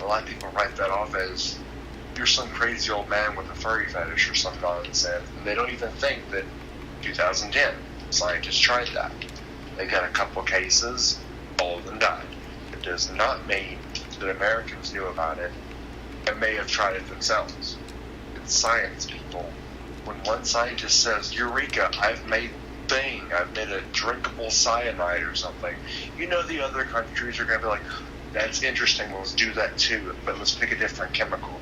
A lot of people write that off as, you're some crazy old man with a furry fetish or some nonsense. And they don't even think that 2010, scientists tried that. They got a couple cases, all of them died. It does not mean that Americans knew about it and may have tried it themselves. It's science, people. When one scientist says, Eureka, I've made a drinkable cyanide or something, you know the other countries are going to be like, that's interesting, let's do that too, but let's pick a different chemical.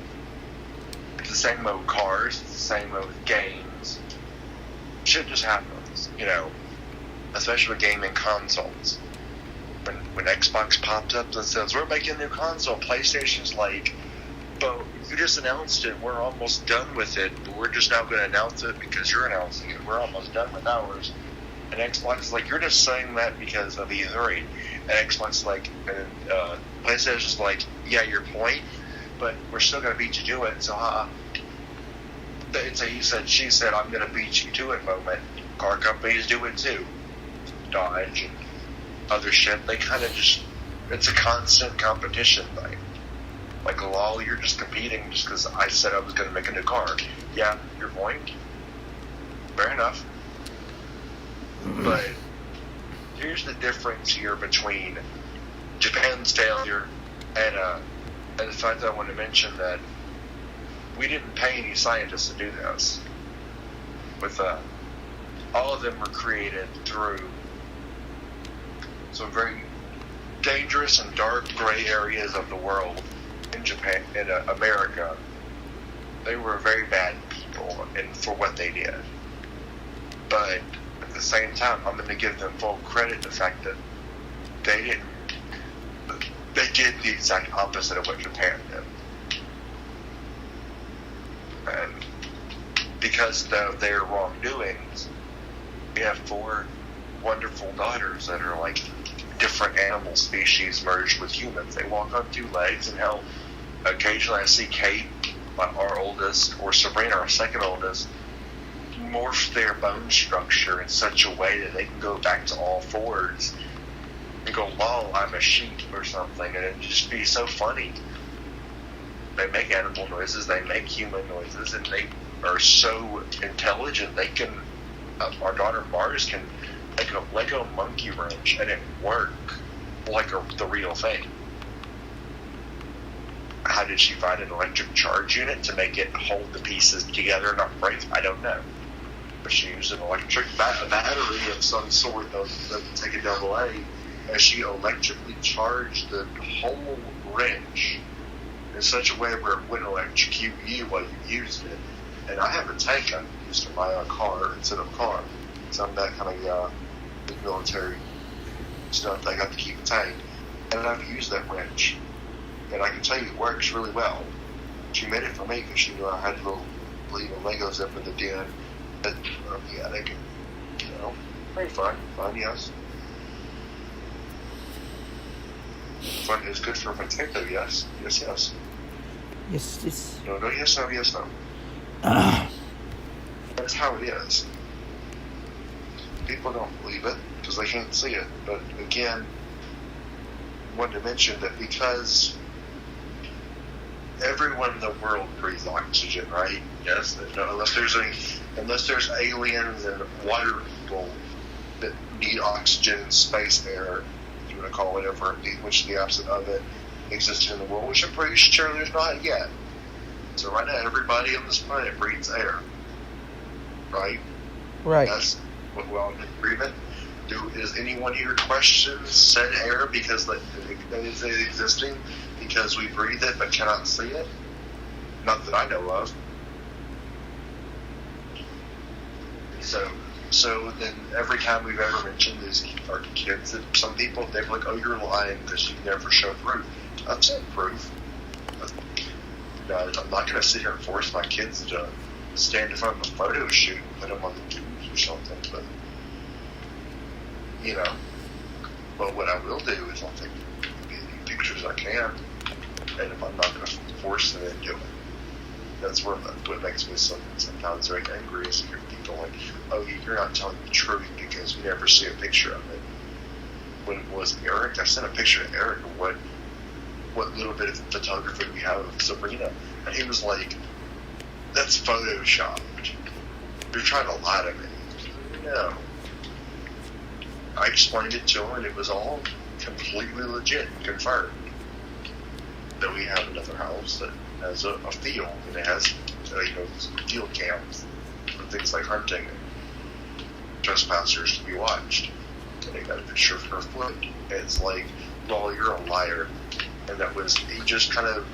It's the same with cars, it's the same with games. Shit just happens, you know, especially with gaming consoles. When Xbox pops up and says, we're making a new console, PlayStation's like, but you just announced it, we're almost done with it, but we're just now going to announce it because you're announcing it, we're almost done with ours. And Xbox is like, you're just saying that because of E3. And Xbox is like, and PlayStation's like, yeah, your point, but we're still going to beat you to it, so it's a he said, she said, I'm going to beat you to it moment. Car companies do it too. Dodge and other shit, they kind of just, it's a constant competition thing. Like, lol, you're just competing just because I said I was going to make a new car. Yeah, your point. Fair enough. But here's the difference here between Japan's failure and the fact that I want to mention that we didn't pay any scientists to do this. With all of them were created through some very dangerous and dark gray areas of the world in Japan, in America. They were very bad people, and for what they did. But at the same time, I'm going to give them full credit the fact that they didn't. They did the exact opposite of what Japan did, and because of their wrongdoings, we have 4 wonderful daughters that are like different animal species merged with humans. They walk on 2 legs, and hell, occasionally I see Kate, our oldest, or Sabrina, our second oldest, morph their bone structure in such a way that they can go back to all 4s and go, lol, I'm a sheep or something, and it'd just be so funny. They make animal noises, they make human noises, and they are so intelligent. They can, our daughter Mars can make a Lego monkey wrench and it work like the real thing. How did she find an electric charge unit to make it hold the pieces together and not break? I don't know. But she used an electric battery of some sort, take a AA, and she electrically charged the whole wrench in such a way where it wouldn't electrocute you while you used it. And I have a tank I used to buy a car instead of a car. So I'm that kind of military stuff. I got to keep a tank. And I've used that wrench. And I can tell you it works really well. She made it for me because she knew I had little Legos up in the den. But, yeah, they can, very fun. Fun, yes. Fun is good for a potato, yes. Yes, yes. Yes, yes. No, yes, no, yes, no. That's how it is. People don't believe it because they can't see it. But again, I wanted to mention that because everyone in the world breathes oxygen, right? Yes. Unless there's aliens and water people that need oxygen, space, air, if you want to call it whatever, which the opposite of it exists in the world, which I'm pretty sure there's not yet. So right now, everybody on this planet breathes air, right? Right. That's what we're all in agreement. Is anyone here questions said air because that is existing because we breathe it but cannot see it? Not that I know of. So then every time we've ever mentioned these our kids, that some people they're like, "Oh, you're lying because you never show proof." I've seen proof. I'm not going to sit here and force my kids to stand in front of a photo shoot and put them on the news or something, but But what I will do is I'll take as many pictures I can, and if I'm not going to force them into it, that's what makes me sometimes very angry is to hear people like, "Oh, you're not telling the truth because we never see a picture of it." When it was Eric, I sent a picture to Eric of what little bit of photography we have of Sabrina, and he was like, "That's photoshopped. You're trying to lie to me." No. I explained it to him, and it was all completely legit and confirmed. That we have another house that has a field, and it has field cams for things like hunting and trespassers to be watched. And they got a picture of her foot. And it's like, well, you're a liar. And he just kind of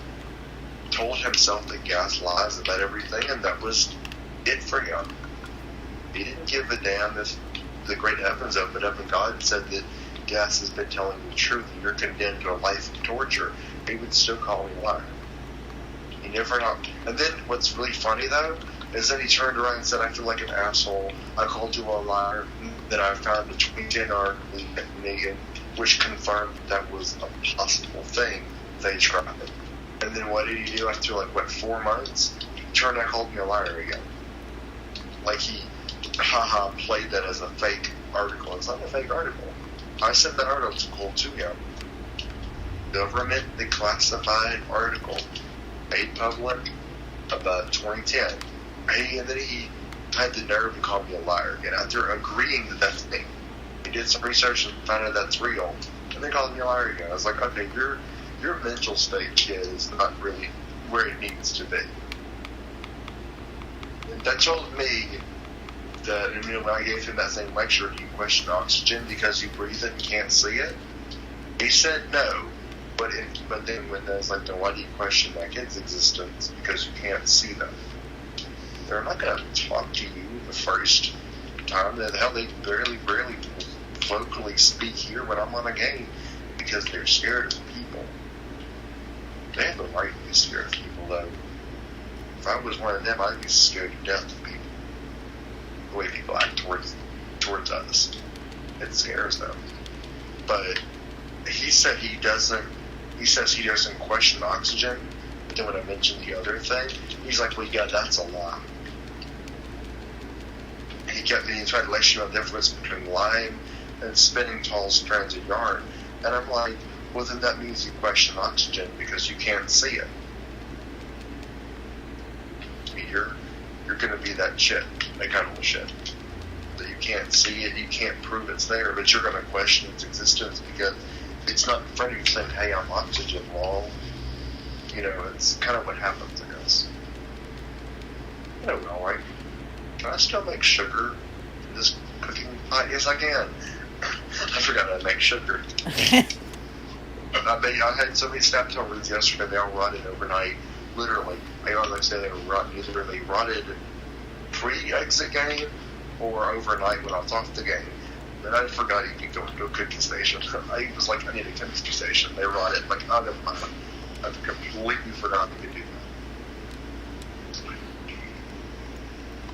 told himself that gas lies about everything, and that was it for him. He didn't give a damn if the great heavens opened up and God said that gas has been telling the truth and you're condemned to a life of torture. He would still call me a liar. He never not. And then what's really funny though is that he turned around and said, "I feel like an asshole. I called you a liar." That I found a tweet in our meeting which confirmed that was a possible thing they tried. And then what did he do after 4 months? He turned and called me a liar again. Like he played that as a fake article. It's not a fake article. I sent that article to him. Government declassified article made public about 2010. And then he had the nerve to call me a liar again after agreeing that that's me. He did some research and found out that's real, and then called me a liar again. I was like, okay, your mental state, kid, is not really where it needs to be. And that told me And when I gave him that same lecture, he questioned oxygen because you breathe it and can't see it. He said no, but then when I was like, then why do you question that kid's existence? Because you can't see them. They're not going to talk to you the first time. Hell, they barely vocally speak here when I'm on a game because they're scared of people. They have the right to be scared of people, though. If I was one of them, I'd be scared to death of people. The way people act towards us. It scares them. But he said he says he doesn't question oxygen. But then when I mentioned the other thing, he's like, well, yeah, that's a lie. He tried to lecture on the difference between lying and spinning tall strands of yarn. And I'm like, well, then that means you question oxygen because you can't see it. You're going to be that shit, that kind of shit. That you can't see it, you can't prove it's there, but you're going to question its existence because it's not in front of you saying, hey, I'm oxygen, lol. You know, it's kind of what happens, I guess. I don't know, like, can I still make sugar in this cooking pot? Yes, I can. I forgot how to make sugar. I had so many snap turtles yesterday, they all rotted overnight. Literally. I always say they were rotten. Either they rotted pre-exit game or overnight when I was off the game. Then I forgot you could go to a cooking station. I was like, I need a chemistry station. They rotted. Like, oh, never mind. I completely forgot we could do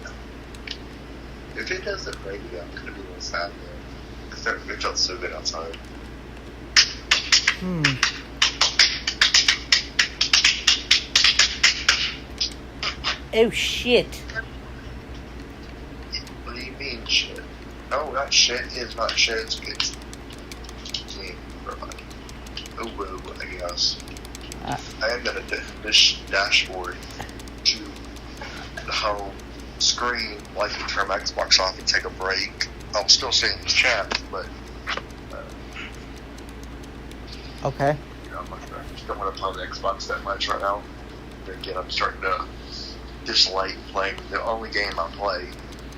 that. If it doesn't rain, I'm going to be a little sad though. Because it felt so good outside. Oh, shit. What do you mean, shit? No, not shit. It's not shit. It's good. Oh, whoa, I guess. I am going to this dashboard to the home screen, like to turn my Xbox off and take a break. I'm still seeing the chat, but Okay. you know, I just don't want to play the Xbox that much right now. And again, I'm starting to dislike playing the only game I play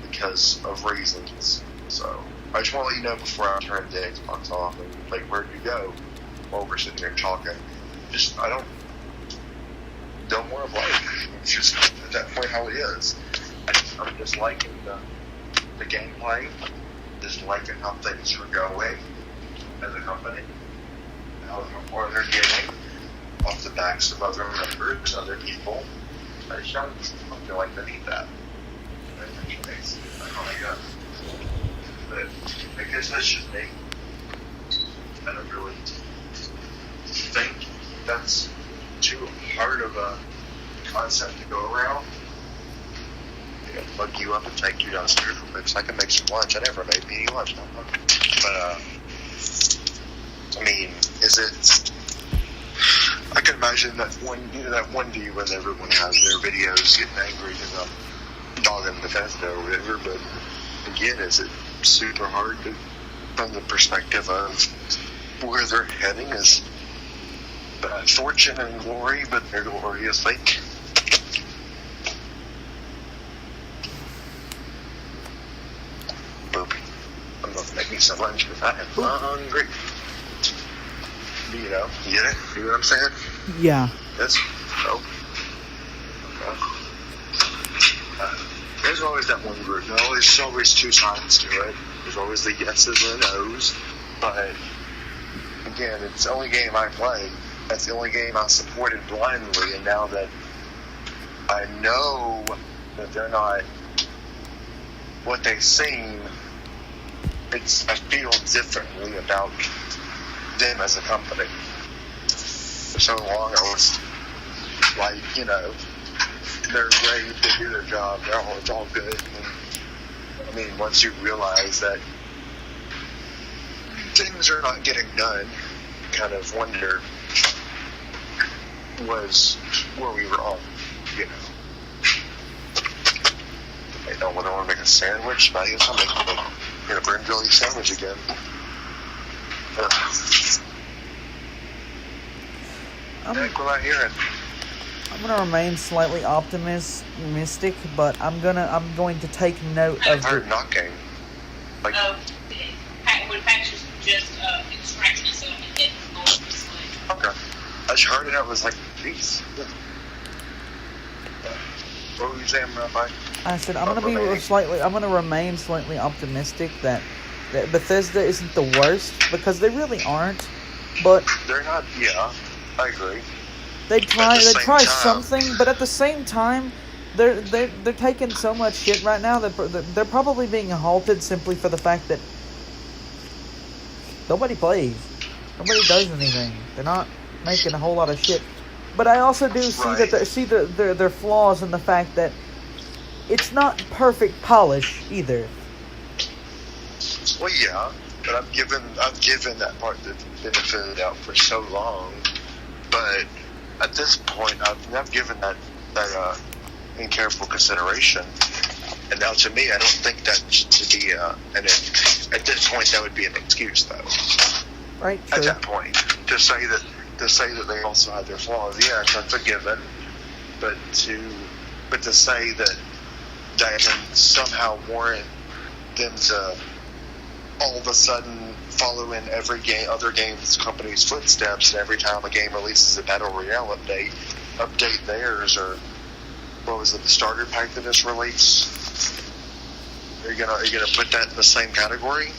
because of reasons. So I just want to let you know before I turn the Xbox off and like, where'd you go? While we're sitting here talking, I don't want to play. It's just at that point how it is. I'm just liking the gameplay, just liking how things are going as a company, how more they're getting off the backs of other members, other people. I just don't feel like they need that. But I guess that's just me. I don't really think that's too hard of a concept to go around. I can plug you up and take you downstairs real quick so I can make some lunch. I never made me any lunch. But, I mean, is it... I can imagine that one view when everyone has their videos getting angry because I'm dogging Bethesda or whatever, but again, is it super hard to, from the perspective of where they're heading is fortune and glory, but their glory is fake. Boop. I'm gonna make me some lunch because I am hungry. You know, you get it? You know what I'm saying? Yeah. Yes? No? Okay. There's always that one group. There's always two sides to it. There's always the yeses and the nos. But, again, it's the only game I play. That's the only game I supported blindly. And now that I know that they're not what they seem, I feel differently about them as a company. For so long I was like, you know, they're great, they do their job, it's all good. And, I mean, once you realize that things are not getting done, you kind of wonder was where we were on, you know. I don't want to make a sandwich, but I guess I'll make a burnt jelly sandwich again. Heck, what am I hearing? I'm gonna remain slightly optimistic, but I'm going to take note I've of heard knocking. Like, When Patches just extracted himself and hit the door of the slave. okay. I just heard it. I was like, jeez. What were you saying, Rabbi? I said I'm gonna remain slightly optimistic that Bethesda isn't the worst, because they really aren't. But They're not. Yeah, I agree. they try same time- something, but at the same time, they're taking so much shit right now that they're probably being halted simply for the fact that nobody plays, nobody does anything. They're not making a whole lot of shit. But I also do see Right. their flaws in the fact that it's not perfect polish either. Well, yeah, but I've given that part the benefit of the doubt for so long. But at this point, I've given that in careful consideration. And now, to me, I don't think that should be at this point that would be an excuse, though. Right? True. At that point, to say that they also had their flaws, yes, that's a given. But to say that can somehow warrant them to all of a sudden follow in other games company's footsteps, and every time a game releases a Battle Royale update theirs, or what was it, the starter pack that is released? Are you gonna put that in the same category?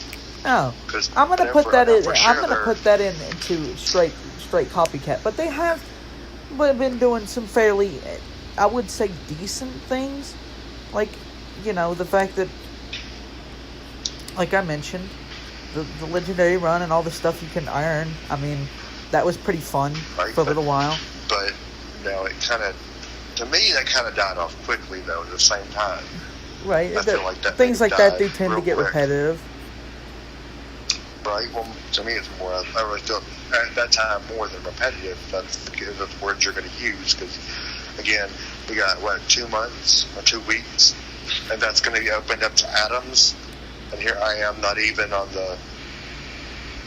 No, 'Cause I'm gonna put that in. I'm gonna they're- put that into straight copycat. But they have been doing some fairly, I would say, decent things, like the fact that, like I mentioned, the legendary run and all the stuff you can earn. I mean, that was pretty fun Right, for a little while. But to me, that kind of died off quickly, though. At the same time, Right. I feel like that things like that died do tend to real get quick. repetitive. right? Well, to me, it's more. I really feel at that time more than repetitive. That's the words you're going to use, because again, we got 2 months or 2 weeks, and that's going to be opened up to atoms. And here I am, not even on the.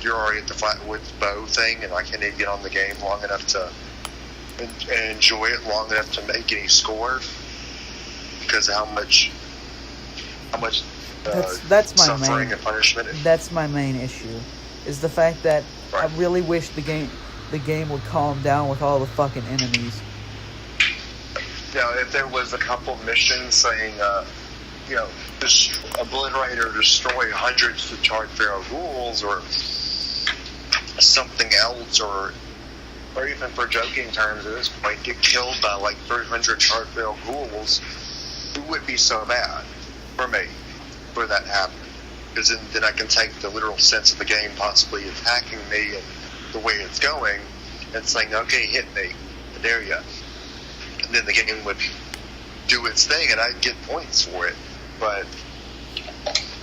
You're already at the Flatwoods Bow thing, and I can't even get on the game long enough to enjoy it long enough to make any score, because of how much that's my suffering main. and punishment. That's my main issue, is the fact that Right. I really wish the game would calm down with all the fucking enemies. Now, if there was a couple missions saying, just obliterate or destroy hundreds of charred feral ghouls, or something else, or even for joking terms at this point, get killed by like 300 charred feral ghouls, it would be so bad for me for that to happen. Because then I can take the literal sense of the game possibly attacking me and the way it's going, and saying, okay, hit me, I dare you. And then the game would do its thing, and I'd get points for it. But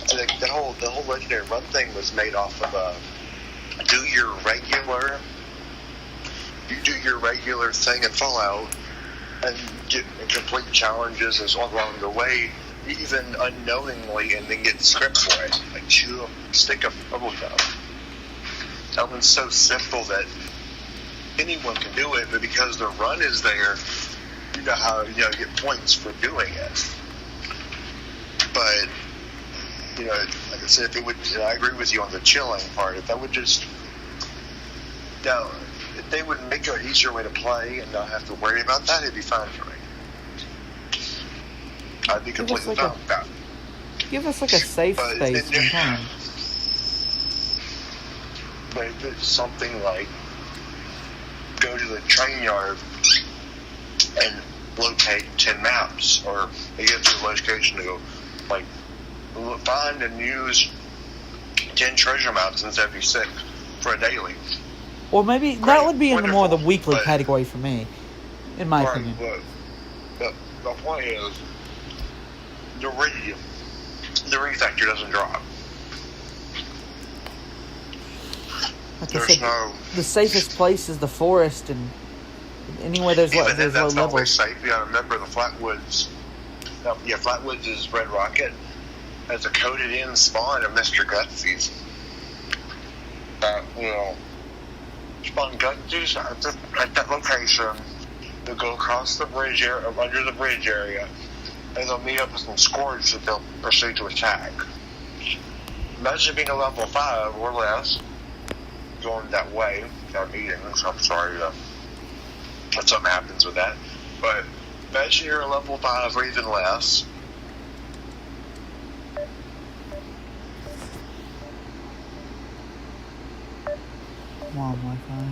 the whole legendary run thing was made off of you do your regular thing in Fallout, and complete challenges as along the way, even unknowingly, and then get script for it, like chew a stick of bubble gum. That one's so simple that anyone can do it, but because the run is there, you know how get points for doing it. But like I said, if it would, I agree with you on the chilling part. If that would just if they would make an easier way to play and not have to worry about that, it'd be fine for me. I'd be completely fine with that. Give us like a safe But space and time. But if it's something like go to the train yard and locate 10 maps, or you get to a location to go, like, find and use 10 treasure maps in 76 for a daily. Or maybe that Great, would be in the more the wonderful, weekly but- category for me, in my Right, opinion. but the point is, the refactor doesn't drop. Like I There's said, no. the safest place is the forest, and anywhere there's Even then, low that's always levels. safe. You gotta remember the Flatwoods. Flatwoods is Red Rocket. As a coded-in spawn of Mr. Gutsy's. Spawn Gutsy's at that location. They'll go across the bridge area, under the bridge area, and they'll meet up with some scourge that they'll proceed to attack. Imagine being a level 5 or less, going that way, that meeting. I'm sorry that something happens with that. But imagine you're a level 5 or even less. Come on, Wi-Fi.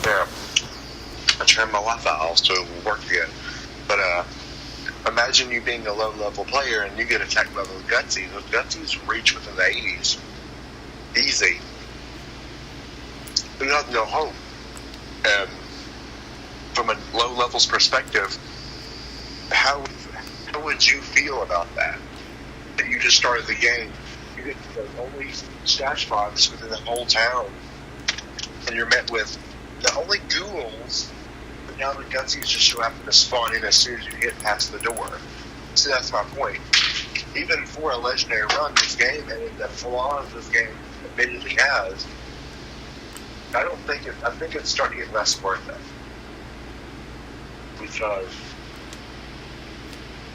Yeah. I turned my Wi-Fi off so it will work again. But imagine you being a low-level player and you get attacked by those Gutsies. Those Gutsies reach within the 80s. Easy. You have no hope. From a low levels perspective, how would you feel about that? That you just started the game, you get the only stash box within the whole town, and you're met with the only ghouls, but now the Gutsies just so happen to spawn in as soon as you get past the door. See, that's my point. Even for a legendary run, this game, and the flaws this game admittedly has, I think it's starting to get less worth it. Because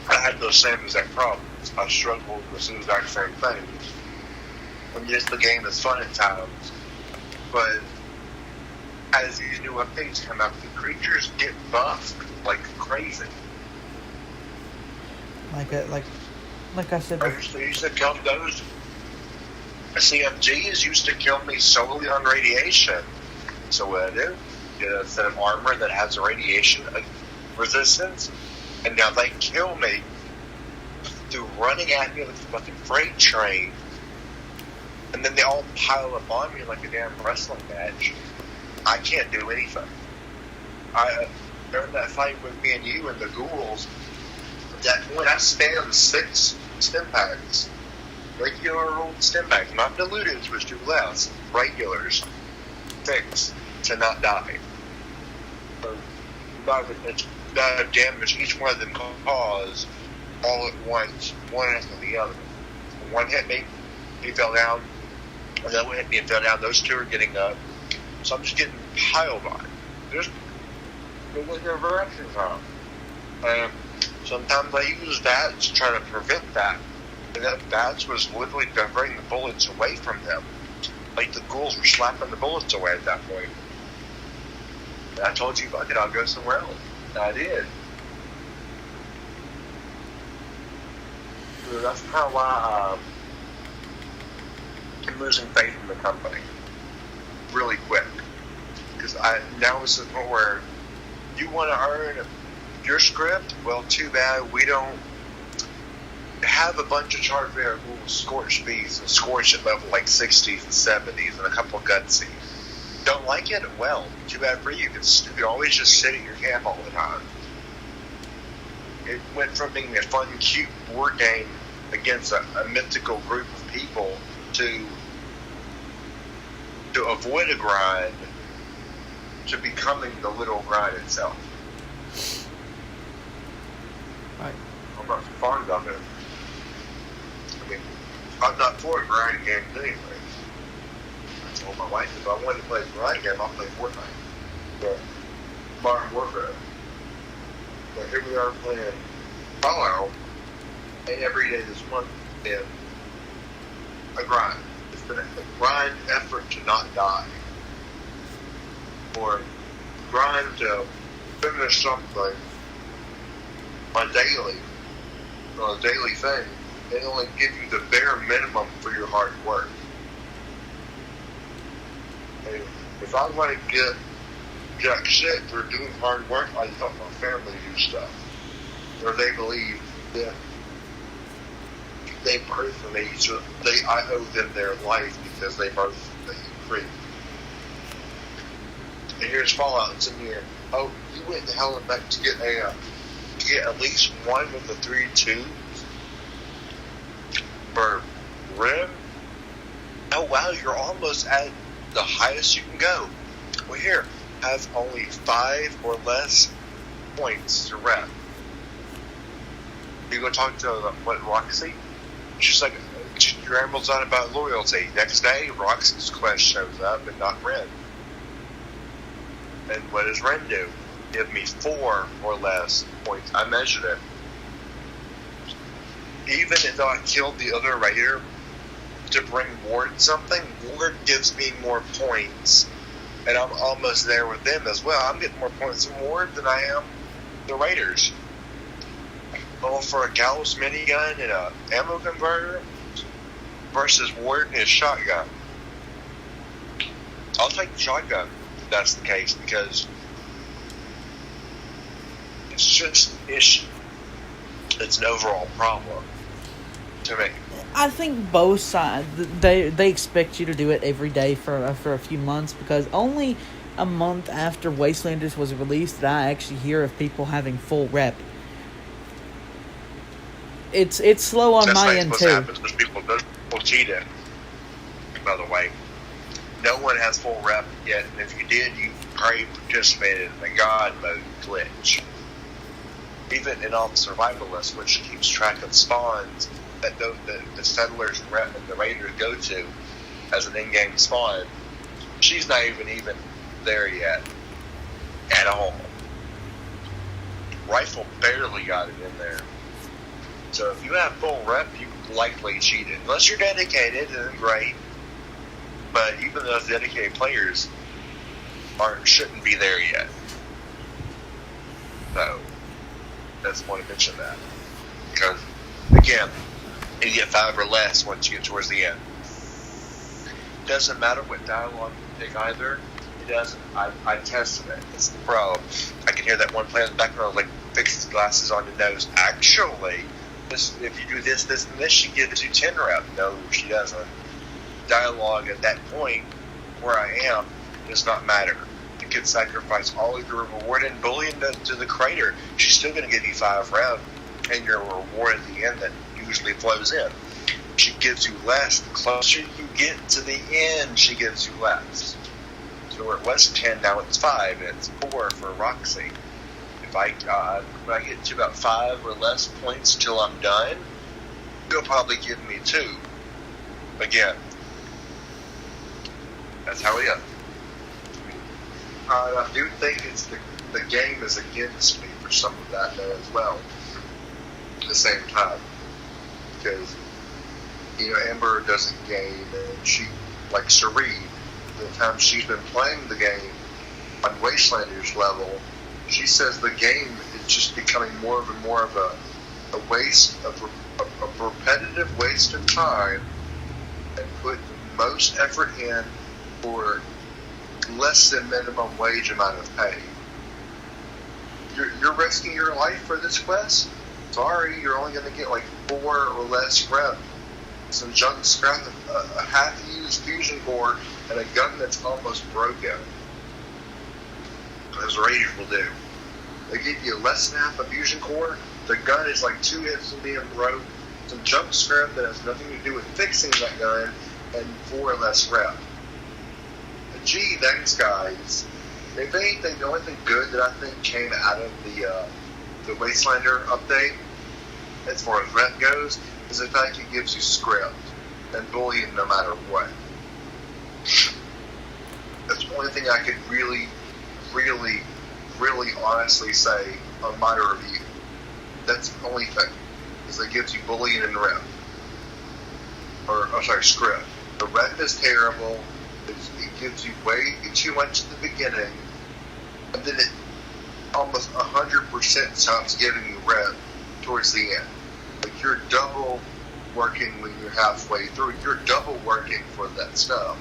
I had those same exact problems. I struggled with the exact same things. And yes, the game is fun at times, but as these new updates come out, the creatures get buffed like crazy. Like I said I before. used to kill those CFGs used to kill me solely on radiation. So what I do, get a set of armor that has a radiation resistance, and now they kill me through running at me like a fucking freight train, and then they all pile up on me like a damn wrestling match. I can't do anything. During that fight with me and you and the ghouls, at that point I spammed 6 stim packs. Regular old stim packs, not dilutives, which do less. Regulars. 6 to not die. So, damage each one of them cause all at once, one after the other. One hit me, he fell down. Another one hit me and fell down. Those 2 are getting up. So I'm just getting piled on. There's no directions on. Sometimes I use that to try to prevent that. And that was literally diverting the bullets away from them. Like the ghouls were slapping the bullets away at that point. And I told you, fuck it, I'll go somewhere else. And I did. So that's kind of why I'm losing faith in the company. Really quick. Because now it's the point where you want to earn your script, well, too bad we don't have a bunch of charge variables, scorch bees, and scorch at level like 60s and 70s, and a couple of gutsy. Don't like it? Well, too bad for you, because you can always just sit at your camp all the time. It went from being a fun, cute board game against a mythical group of people to avoid a grind to becoming the little grind itself. Right. I'm not fond of it. I mean, I'm not for a grind game anyway. I told my wife if I wanted to play a grind game, I'll play Fortnite. But Modern Warfare. But here we are playing Fallout, and every day this month been a grind. It's been a grind effort to not die. Or grind to finish something on a daily thing. They only give you the bare minimum for your hard work. And if I want to get jack shit for doing hard work, I help my family do stuff. Or they believe that they birthed me, so I owe them their life because they birthed me free. And here's Fallout. It's in here. Oh, you went to hell and back to get at least one of the 3 tubes for rim. Oh wow, you're almost at the highest you can go. Well, here, have only 5 or less points to rep. You go talk to Roxy. She's like, she rambles on about loyalty. Next day, Roxy's quest shows up and not Ren. And what does Ren do? Give me 4 or less points. I measured it. Even if I killed the other Raider to bring Ward something, Ward gives me more points. And I'm almost there with them as well. I'm getting more points from Ward than I am the Raiders. Going for a Gallows minigun and a ammo converter versus Ward and his shotgun. I'll take the shotgun if that's the case, because it's just it's an overall problem to me. I think both sides, they expect you to do it every day for a few months, because only a month after Wastelanders was released did I actually hear of people having full rep. It's slow on my end too. Happens when people cheat it. By the way, no one has full rep yet, and if you did, you probably participated in the God mode glitch. Even in all the survivalists, which keeps track of spawns that the settlers and the raiders go to as an in-game spawn, she's not even there yet at all. Rifle barely got it in there. So if you have full rep, you likely cheated. Unless you're dedicated, then great. But even those dedicated players shouldn't be there yet. So I just want to mention that. Because, again, you get 5 or less once you get towards the end. Doesn't matter what dialogue you pick either. It doesn't. I tested it. It's the pro. I can hear that one player in the background like, fix his glasses on your nose. Actually, if you do this, this, and this, she gives you 10 rep. No, she doesn't. Dialogue at that point, where I am, does not matter. You can sacrifice all of your reward and bullion to the crater. She's still going to give you 5 rep, and your reward at the end that usually flows in. She gives you less. The closer you get to the end, she gives you less. So where it was 10, now it's 5, and it's 4 for Roxy. If when I get to about 5 or less points till I'm done, you'll probably give me 2. Again, that's how it is. I do think it's the game is against me for some of that though as well. At the same time, because Amber doesn't game, and she, like Cherie, the time she's been playing the game on Wastelanders level, she says the game is just becoming more of a waste of a repetitive waste of time, and put the most effort in for less than minimum wage amount of pay. You're risking your life for this quest? Sorry, you're only going to get like 4 or less rep, some junk scrap, a half-used fusion core, and a gun that's almost broken. As Raiders will do. They give you less than half a fusion core, the gun is like 2 hits from being broke, some junk scrap that has nothing to do with fixing that gun, and 4 or less rep. Gee, thanks guys. If anything, the only thing good that I think came out of the Wastelander update, as far as rep goes, is the fact it gives you script and bullion no matter what. That's the only thing I could really honestly say on my review. That's the only thing, is it gives you bullion and rep. Script. The rep is terrible. It gives you way too much at the beginning, and then it almost 100% stops giving you rep towards the end. Like, you're double working when you're halfway through. You're double working for that stuff.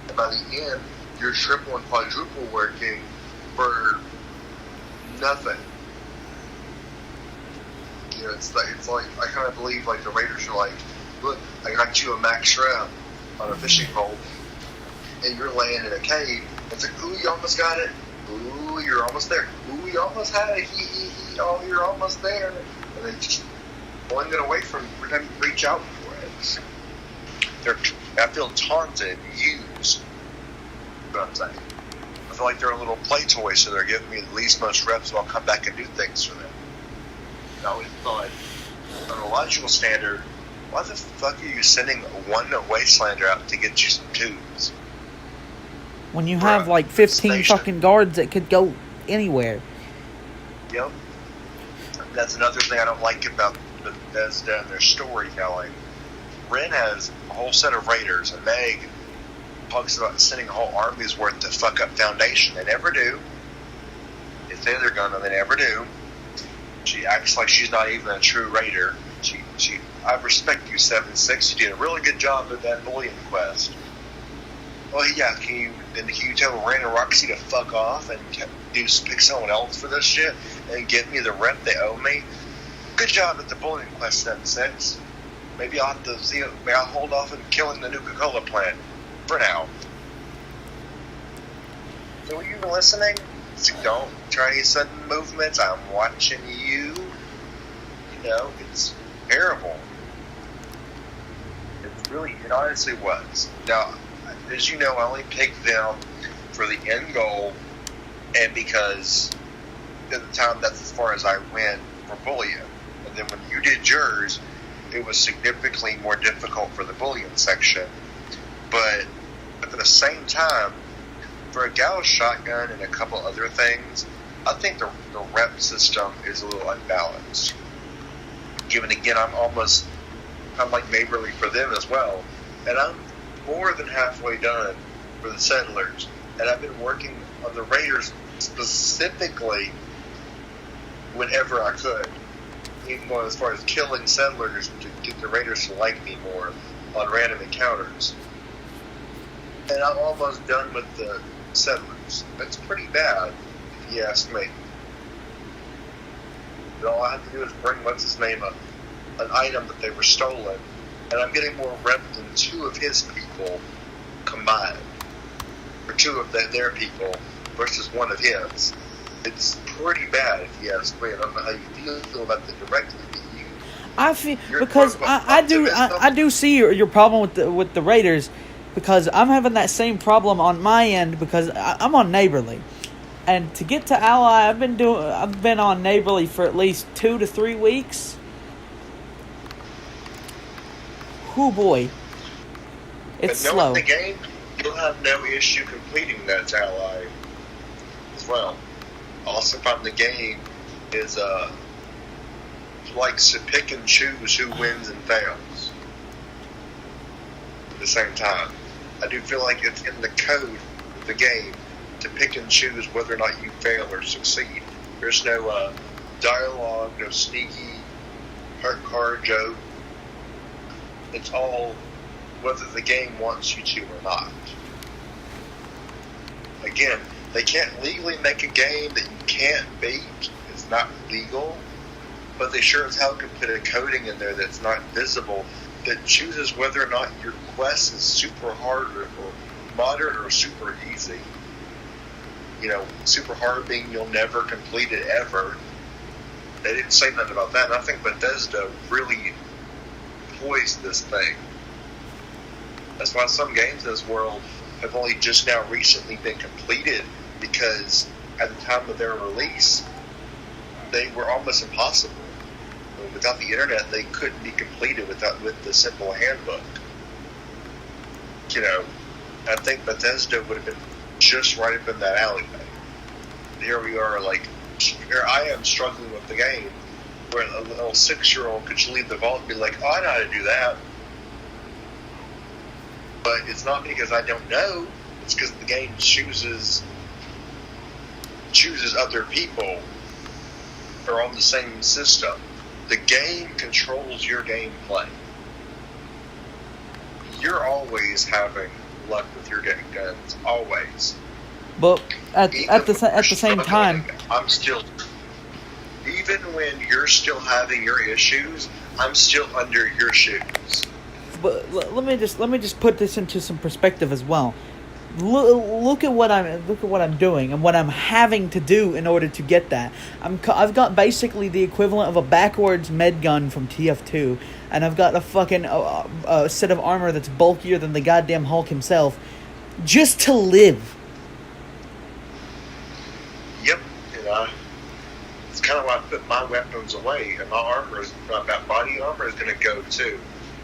And by the end, you're triple and quadruple working for nothing. It's like I kind of believe like the Raiders are like, look, I got you a max rep on a fishing pole, and you're laying in a cave. It's like, ooh, you almost got it. Ooh, you're almost there. Ooh, you almost had it. Oh, you're almost there. And they just one get away from them to reach out for it. I feel taunted, used. That's what I'm saying. feel like they're a little play toy, so they're giving me the least most reps, so I'll come back and do things for them. I always thought, on a logical standard, why the fuck are you sending one wastelander out to get you some tubes? When you have like 15 station. fucking guards that could go anywhere. Yep. That's another thing I don't like about Bethesda and their storytelling. Ren has a whole set of raiders, and Meg talks about sending a whole army's worth to fuck up Foundation. They never do. They say they're gonna, they never do. She acts like she's not even a true raider. I respect you, 7-6. You did a really good job with that bullion quest. Well, yeah, can you tell Ren and Roxy to fuck off and pick someone else for this shit and give me the rep they owe me? Good job at the bullion quest, 7-6. Maybe I'll have to see. Maybe I'll hold off on killing the Nuka-Cola plant for now. So are you listening? So don't try any sudden movements. I'm watching you. You know, it's terrible. It honestly was. Now, as you know, I only picked them for the end goal, and because at the time that's as far as I went for bullion. And then when you did yours, it was significantly more difficult for the bullion section. But at the same time, for a Gauss shotgun and a couple other things, I think the rep system is a little unbalanced. Given again, I'm like neighborly for them as well, and I'm more than halfway done for the settlers, and I've been working on the raiders specifically whenever I could, even going as far as killing settlers to get the raiders to like me more on random encounters. And I'm almost done with the settlers. That's pretty bad, if you ask me. But all I have to do is bring, an item that they were stolen, and I'm getting more rep than 2 of his people combined. Or 2 of their people versus 1 of his. It's pretty bad, if you ask me. I don't know how you feel about the directly, but I feel because I do see your problem with the Raiders, because I'm having that same problem on my end because I'm on Neighborly, and to get to Ally, I've been on Neighborly for at least 2 to 3 weeks. Oh boy, it's but slow. The game, you'll have no issue completing that Ally as well. Also, from the game is likes to pick and choose who wins and fails at the same time. I do feel like it's in the code of the game to pick and choose whether or not you fail or succeed. There's no dialogue, no sneaky hurt card joke. It's all whether the game wants you to or not. Again, they can't legally make a game that you can't beat. It's not legal. But they sure as hell can put a coding in there that's not visible that chooses whether or not your quest is super hard or moderate or super easy. You know, super hard being you'll never complete it ever. They didn't say nothing about that, and I think Bethesda really poised this thing. That's why some games in this world have only just now recently been completed, because at the time of their release, they were almost impossible. Without the internet, they couldn't be completed with the simple handbook. You know, I think Bethesda would have been just right up in that alleyway. Here we are, here I am struggling with the game, where a little 6-year-old could just leave the vault and be like, oh, I know how to do that. But it's not because I don't know, it's because the game chooses other people who are on the same system. The game controls your gameplay. You're always having luck with your guns, always. But at the same time, I'm still, even when you're still having your issues, I'm still under your shoes. But let me just put this into some perspective as well. Look at what I'm doing and what I'm having to do in order to get that. I've got basically the equivalent of a backwards med gun from TF2, and I've got a fucking set of armor that's bulkier than the goddamn Hulk himself, just to live. Yep, and it's kind of why I put my weapons away, and my armor, that body armor is going to go too,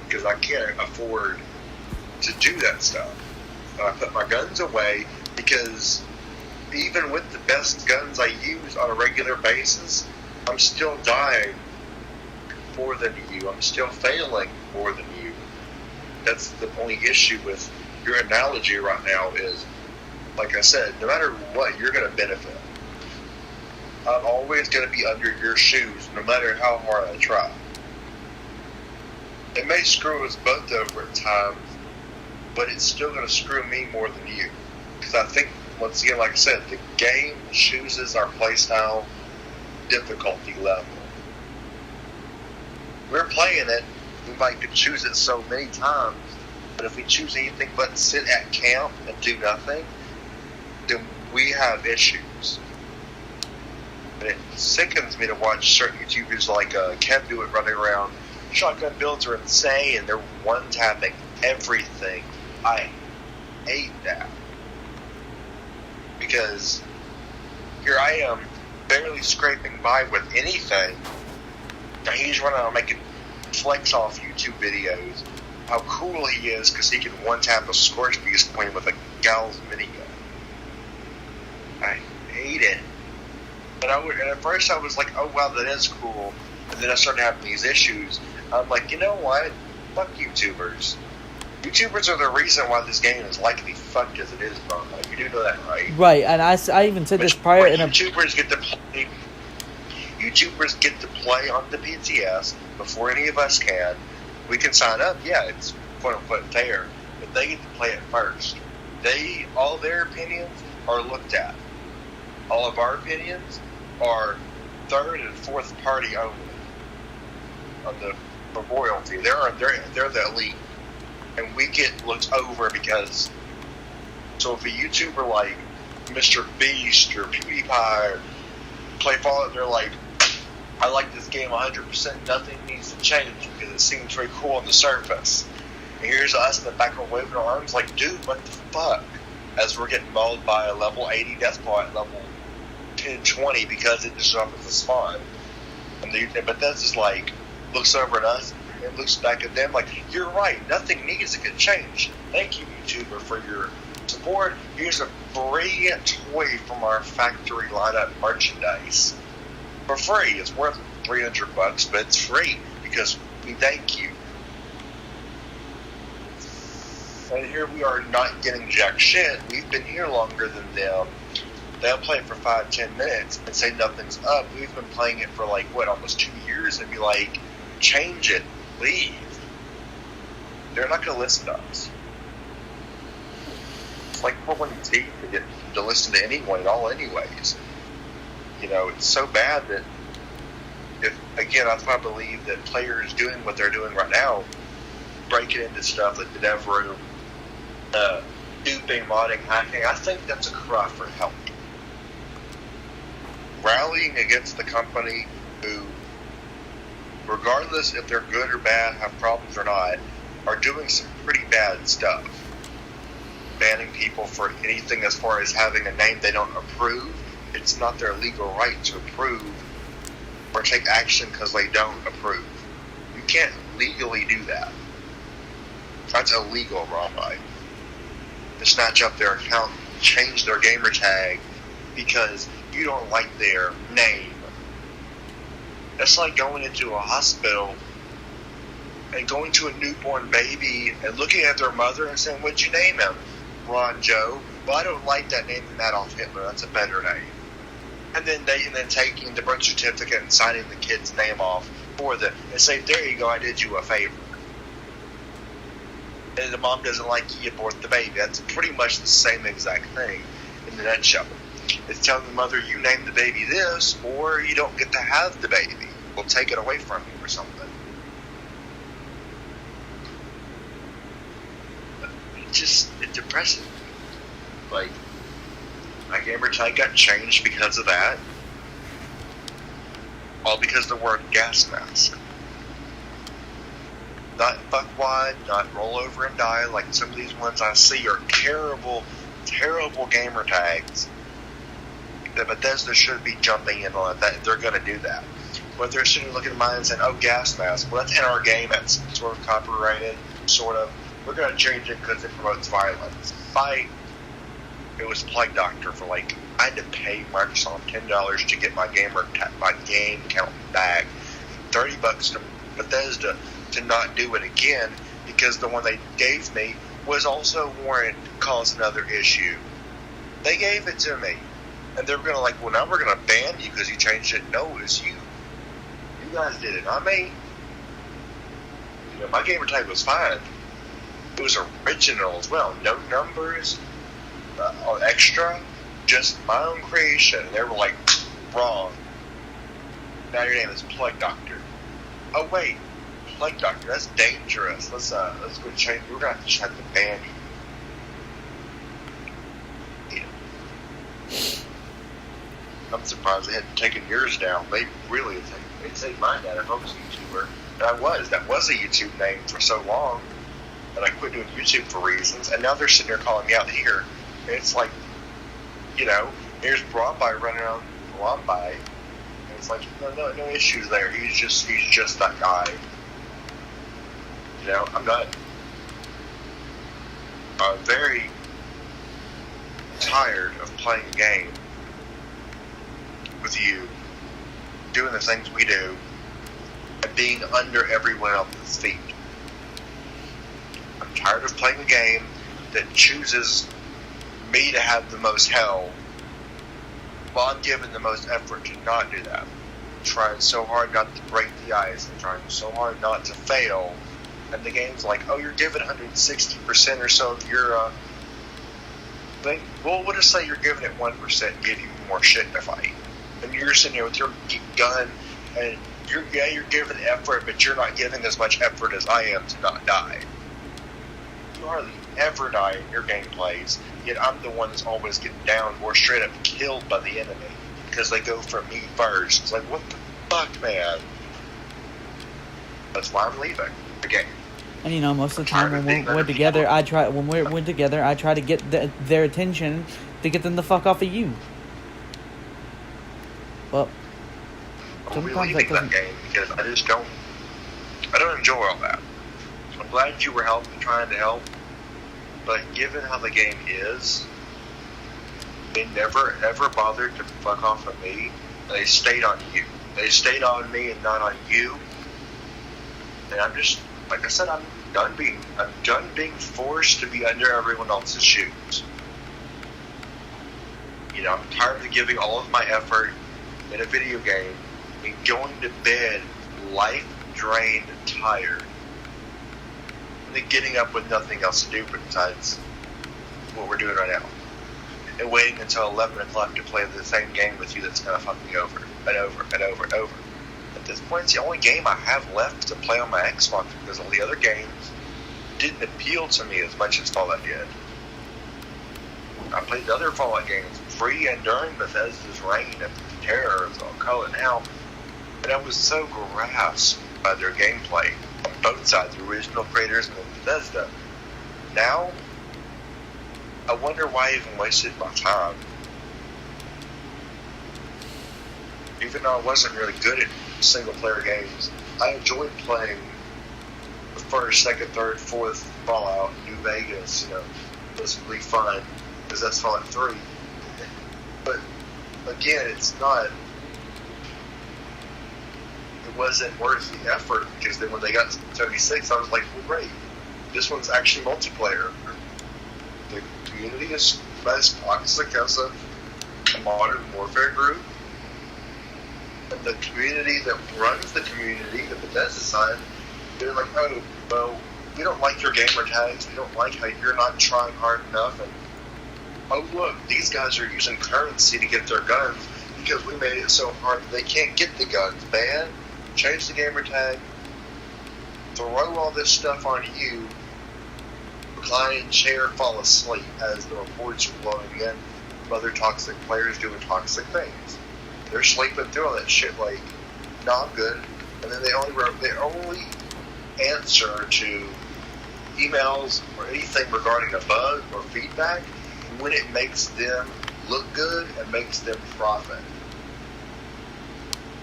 because I can't afford to do that stuff. I put my guns away because even with the best guns I use on a regular basis, I'm still dying more than you. I'm still failing more than you. That's the only issue with your analogy right now is, like I said, no matter what, you're going to benefit. I'm always going to be under your shoes, no matter how hard I try. It may screw us both over at times, but it's still going to screw me more than you. Because I think, once again, like I said, the game chooses our playstyle difficulty level. We're playing it, we might could choose it so many times, but if we choose anything but sit at camp and do nothing, then we have issues. And it sickens me to watch certain YouTubers like Kev do it running around. Shotgun builds are insane, and they're one-tapping everything. I hate that. Because here I am, barely scraping by with anything, and he's running around making flex off YouTube videos how cool he is because he can one-tap a Scorch Beast point with a Gal's minigun. I hate it. And at first I was like, oh wow, that is cool. And then I started having these issues. I'm like, you know what? Fuck YouTubers. YouTubers are the reason why this game is likely fucked as it is, bro. Like, you do know that, right? Right, and I even said this prior in a... YouTubers get to play on the PTS before any of us can. We can sign up, yeah, it's quote-unquote fair, but they get to play it first. All their opinions are looked at. All of our opinions are third and fourth party only on the royalty. They're the elite, and we get looked over because. So if a YouTuber like Mr. Beast or PewDiePie play Fallout, they're like, I like this game 100%. Nothing needs to change because it seems very cool on the surface. And here's us in the background waving our arms like, dude, what the fuck? As we're getting mauled by a level 80 death ball at level 10, 20 because it disrupted the spawn. And Bethesda's like, looks over at us and looks back at them like, you're right, nothing needs to get changed. Thank you, YouTuber, for your support. Here's a free toy from our factory lineup merchandise. For free. It's worth $300, but it's free because we thank you. And here we are not getting jack shit. We've been here longer than them. They'll play it for 5-10 minutes and say nothing's up. We've been playing it for almost 2 years and be like, change it, leave. They're not going to listen to us. It's like pulling teeth to get to listen to anyone at all anyways. You know, it's so bad that that's why I believe that players doing what they're doing right now, breaking into stuff like the dev room, duping, modding, hacking, I think that's a cry for help. Rallying against the company who, regardless if they're good or bad, have problems or not, are doing some pretty bad stuff. Banning people for anything as far as having a name they don't approve. It's not their legal right to approve or take action because they don't approve. You can't legally do that. That's illegal, Rabbi. To snatch up their account, change their gamer tag because you don't like their name. That's like going into a hospital and going to a newborn baby and looking at their mother and saying, what'd you name him? Ron Joe. Well, I don't like that name and Adolf Hitler. That's a better name. And then taking the birth certificate and signing the kid's name off for them and say, there you go, I did you a favor. And the mom doesn't like you, abort the baby. That's pretty much the same exact thing in the nutshell. It's telling the mother, you name the baby this, or you don't get to have the baby. We'll take it away from you or something. It depresses me. Like, my gamer tag got changed because of that. All because the word gas mask. Not fuckwad, not roll over and die like some of these ones I see are terrible, terrible gamer tags. that Bethesda should be jumping in on that. They're going to do that. But they're sitting looking at mine and saying, oh, gas mask. Well, that's in our game. That's sort of copyrighted, sort of. We're going to change it because it promotes violence. It was Plague Doctor for I had to pay Microsoft $10 to get my game count back. $30 to Bethesda to not do it again because the one they gave me was also warranted to cause another issue. They gave it to me. And they were going to well, now we're going to ban you because you changed it. No, it was you. You guys did it, not me. My gamer tag was fine. It was original as well. No numbers, extra, just my own creation. And they were wrong. Now your name is Plague Doctor. Oh wait, Plague Doctor, that's dangerous. Let's go change. We're gonna have to ban you. I'm surprised they hadn't taken yours down. They really they'd take mine down if I was a YouTuber. And that was a YouTube name for so long. And I quit doing YouTube for reasons, and now they're sitting there calling me out here. And it's here's Bromby running on Bromby, and it's no issues there. He's just that guy. I'm not. I'm very tired of playing a game with you, doing the things we do, and being under everyone else's feet. I'm tired of playing a game that chooses me to have the most hell while I'm given the most effort to not do that. I'm trying so hard not to break the ice. I'm trying so hard not to fail. And the game's oh, you're giving 160% or so of your thing. Well, we'll just say you're giving it 1% and give you more shit to fight. And you're sitting here with your gun and you're giving effort, but you're not giving as much effort as I am to not die. You hardly ever die in your gameplays, yet I'm the one that's always getting down or straight up killed by the enemy because they go for me first. It's what the fuck, man? That's why I'm leaving the game. And most of the time when we're together, I try to get their attention to get them the fuck off of you. Well, I'm leaving that game because I don't enjoy all that. I'm glad you were trying to help, but given how the game is, they never ever bothered to fuck off of me. They stayed on you. They stayed on me and not on you. And I'm just, like I said, I'm done being forced to be under everyone else's shoes. I'm tired of giving all of my effort in a video game and going to bed life drained and tired. And then getting up with nothing else to do besides what we're doing right now. And waiting until 11 o'clock to play the same game with you that's going to fuck me over and over and over and over. At this point, it's the only game I have left to play on my Xbox because all the other games didn't appeal to me as much as Fallout did. I played the other Fallout games free and during Bethesda's reign of terror, as I'll call it now, and I was so grasped by their gameplay on both sides, the original creators and Bethesda. Now, I wonder why I even wasted my time. Even though I wasn't really good at single-player games, I enjoyed playing the first, second, third, fourth Fallout, New Vegas. It was really fun because that's Fallout 3. But again, it wasn't worth the effort because then when they got to 76, I was like, well, great, this one's actually multiplayer. The community is as toxic as a modern warfare group. And the community that runs the community, the Bethesda side, they're like, oh, well, we don't like your gamer tags. We don't like how you're not trying hard enough. And oh, look, these guys are using currency to get their guns because we made it so hard that they can't get the guns. Ban, change the gamer tag, throw all this stuff on you, recline, chair, fall asleep as the reports are blowing in of other toxic players doing toxic things. They're sleeping through all that shit not good. And then they only answer to emails or anything regarding a bug or feedback when it makes them look good and makes them profit.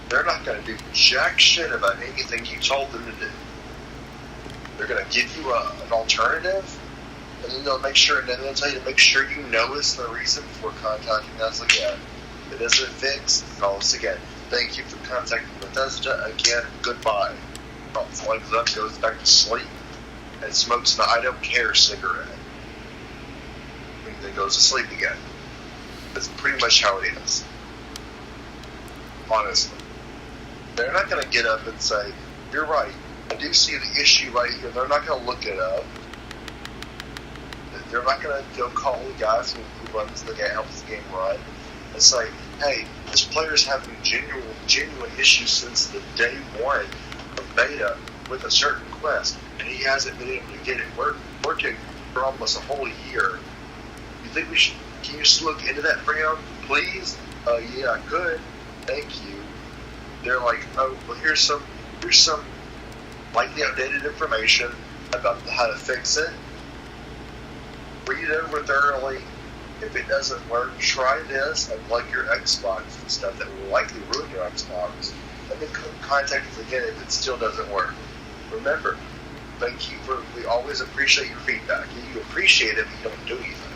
They're not going to do jack shit about anything you told them to do. They're going to give you an alternative, and then they'll make sure, and then they'll tell you to make sure you know it's the reason for contacting us again. If it isn't fixed, call us again. Thank you for contacting Bethesda again. Goodbye. Flags up, goes back to sleep, and smokes an I don't care cigarette. And then goes to sleep again. That's pretty much how it is. Honestly. They're not going to get up and say, you're right, I do see the issue right here. They're not going to look it up. They're not going to go call the guys who runs the game, helps the game run, and say, hey, this player's having genuine issues since the day one of beta with a certain quest, and he hasn't been able to get it working for almost a whole year. You think we should? Can you just look into that for him, please? Yeah, I could. Thank you. They're like, oh, well, here's some lightly outdated information about how to fix it. Read it over thoroughly. If it doesn't work, try this and plug your Xbox and stuff that will likely ruin your Xbox. And then contact us again if it still doesn't work. Remember, thank you for. We always appreciate your feedback. You appreciate it, but you don't do anything.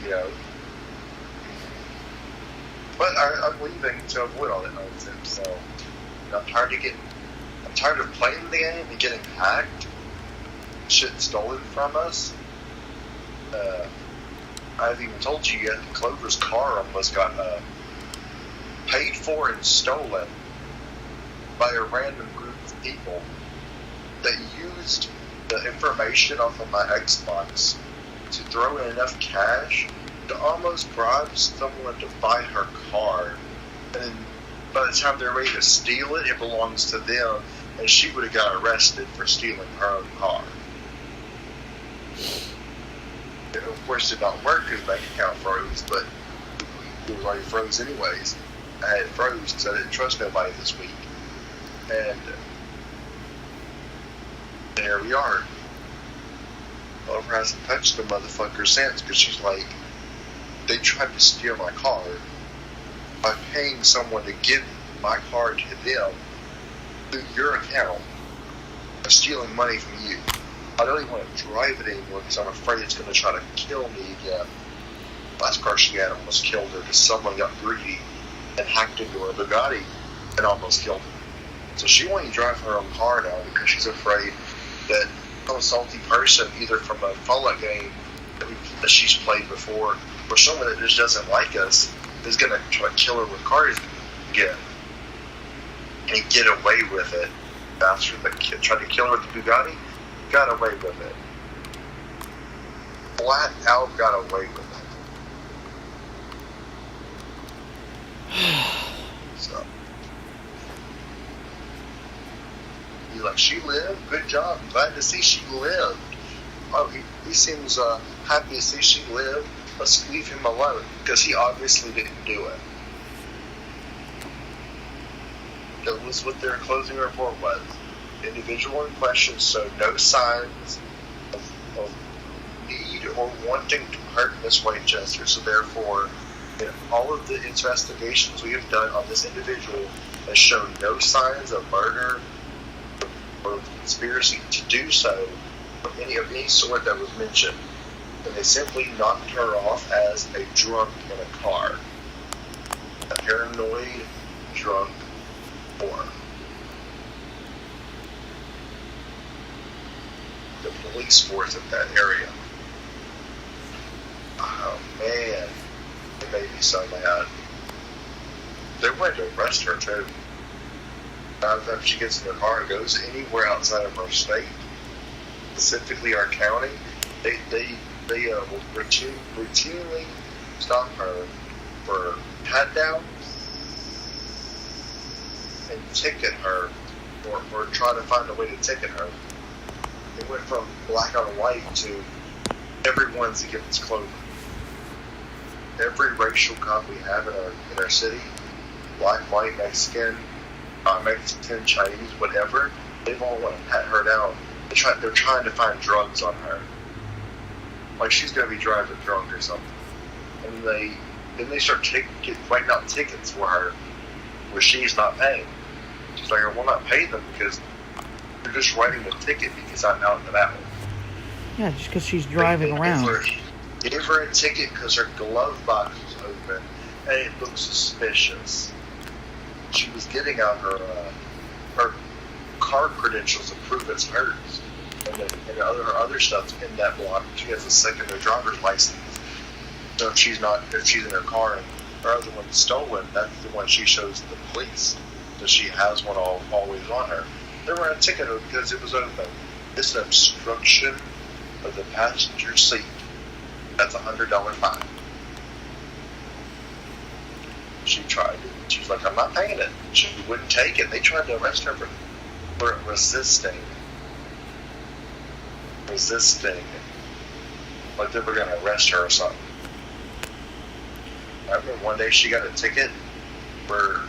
You know. But I'm leaving to avoid all that nonsense. So I'm tired of playing the game and getting hacked, shit stolen from us. I haven't even told you yet. Clover's car almost got paid for and stolen by a random group of people that used the information off of my Xbox to throw in enough cash to almost bribe someone to buy her car. And then by the time they're ready to steal it, it belongs to them, and she would have got arrested for stealing her own car. It, of course, did not work because bank account froze, but it was already froze anyways. I had it froze because I didn't trust nobody this week. And there we are. Oliver hasn't touched the motherfucker since because she's like, they tried to steal my car by paying someone to give my car to them through your account and stealing money from you. I don't even want to drive it anymore because I'm afraid it's going to try to kill me again. Last car she had almost killed her because someone got greedy and hacked into her Bugatti and almost killed her. So she won't even drive her own car now because she's afraid that some salty person, either from a Fallout game that she's played before, or someone that just doesn't like us, is going to try to kill her with cars again and get away with it. Bastard that tried to kill her with the Bugatti got away with it. Flat out got away with it. So he's like, she lived? Good job. I'm glad to see she lived. Oh, he seems happy to see she lived. Let's leave him alone, because he obviously didn't do it. That was what their closing report was. The individual in question showed no signs of need or wanting to hurt Miss Whitechester, so therefore, in all of the investigations we have done on this individual has shown no signs of murder or conspiracy to do so of any sort that was mentioned. And they simply knocked her off as a drunk in a car. A paranoid, drunk whore. The police force of that area. Oh man, it made me so mad. They wanted to arrest her too. After she gets in her car and goes anywhere outside of our state, specifically our county, they will routinely stop her for pat down and ticket her, or try to find a way to ticket her. It went from black on white to everyone's against Clover. Every racial cop we have in our city, black, white, Mexican, Chinese, whatever, they all want to pat her down. They're trying to find drugs on her. Like she's going to be driving drunk or something. and then they start writing out tickets for her where she's not paying. She's like, I will not pay them because they're just writing the ticket because I'm out and about. Yeah, just because she's driving around. Gave her a ticket because her glove box was open and it looked suspicious. She was getting out her car credentials to prove it's hers, and her other stuff's in that block. She has a secondary driver's license. So if she's in her car and her other one's stolen, that's the one she shows to the police. So she has one always on her. They were on a ticket because it was open. It's an obstruction of the passenger seat. That's $100 fine. She tried it. She was like, I'm not paying it. She wouldn't take it. They tried to arrest her for resisting. Like they were going to arrest her or something. I remember one day she got a ticket where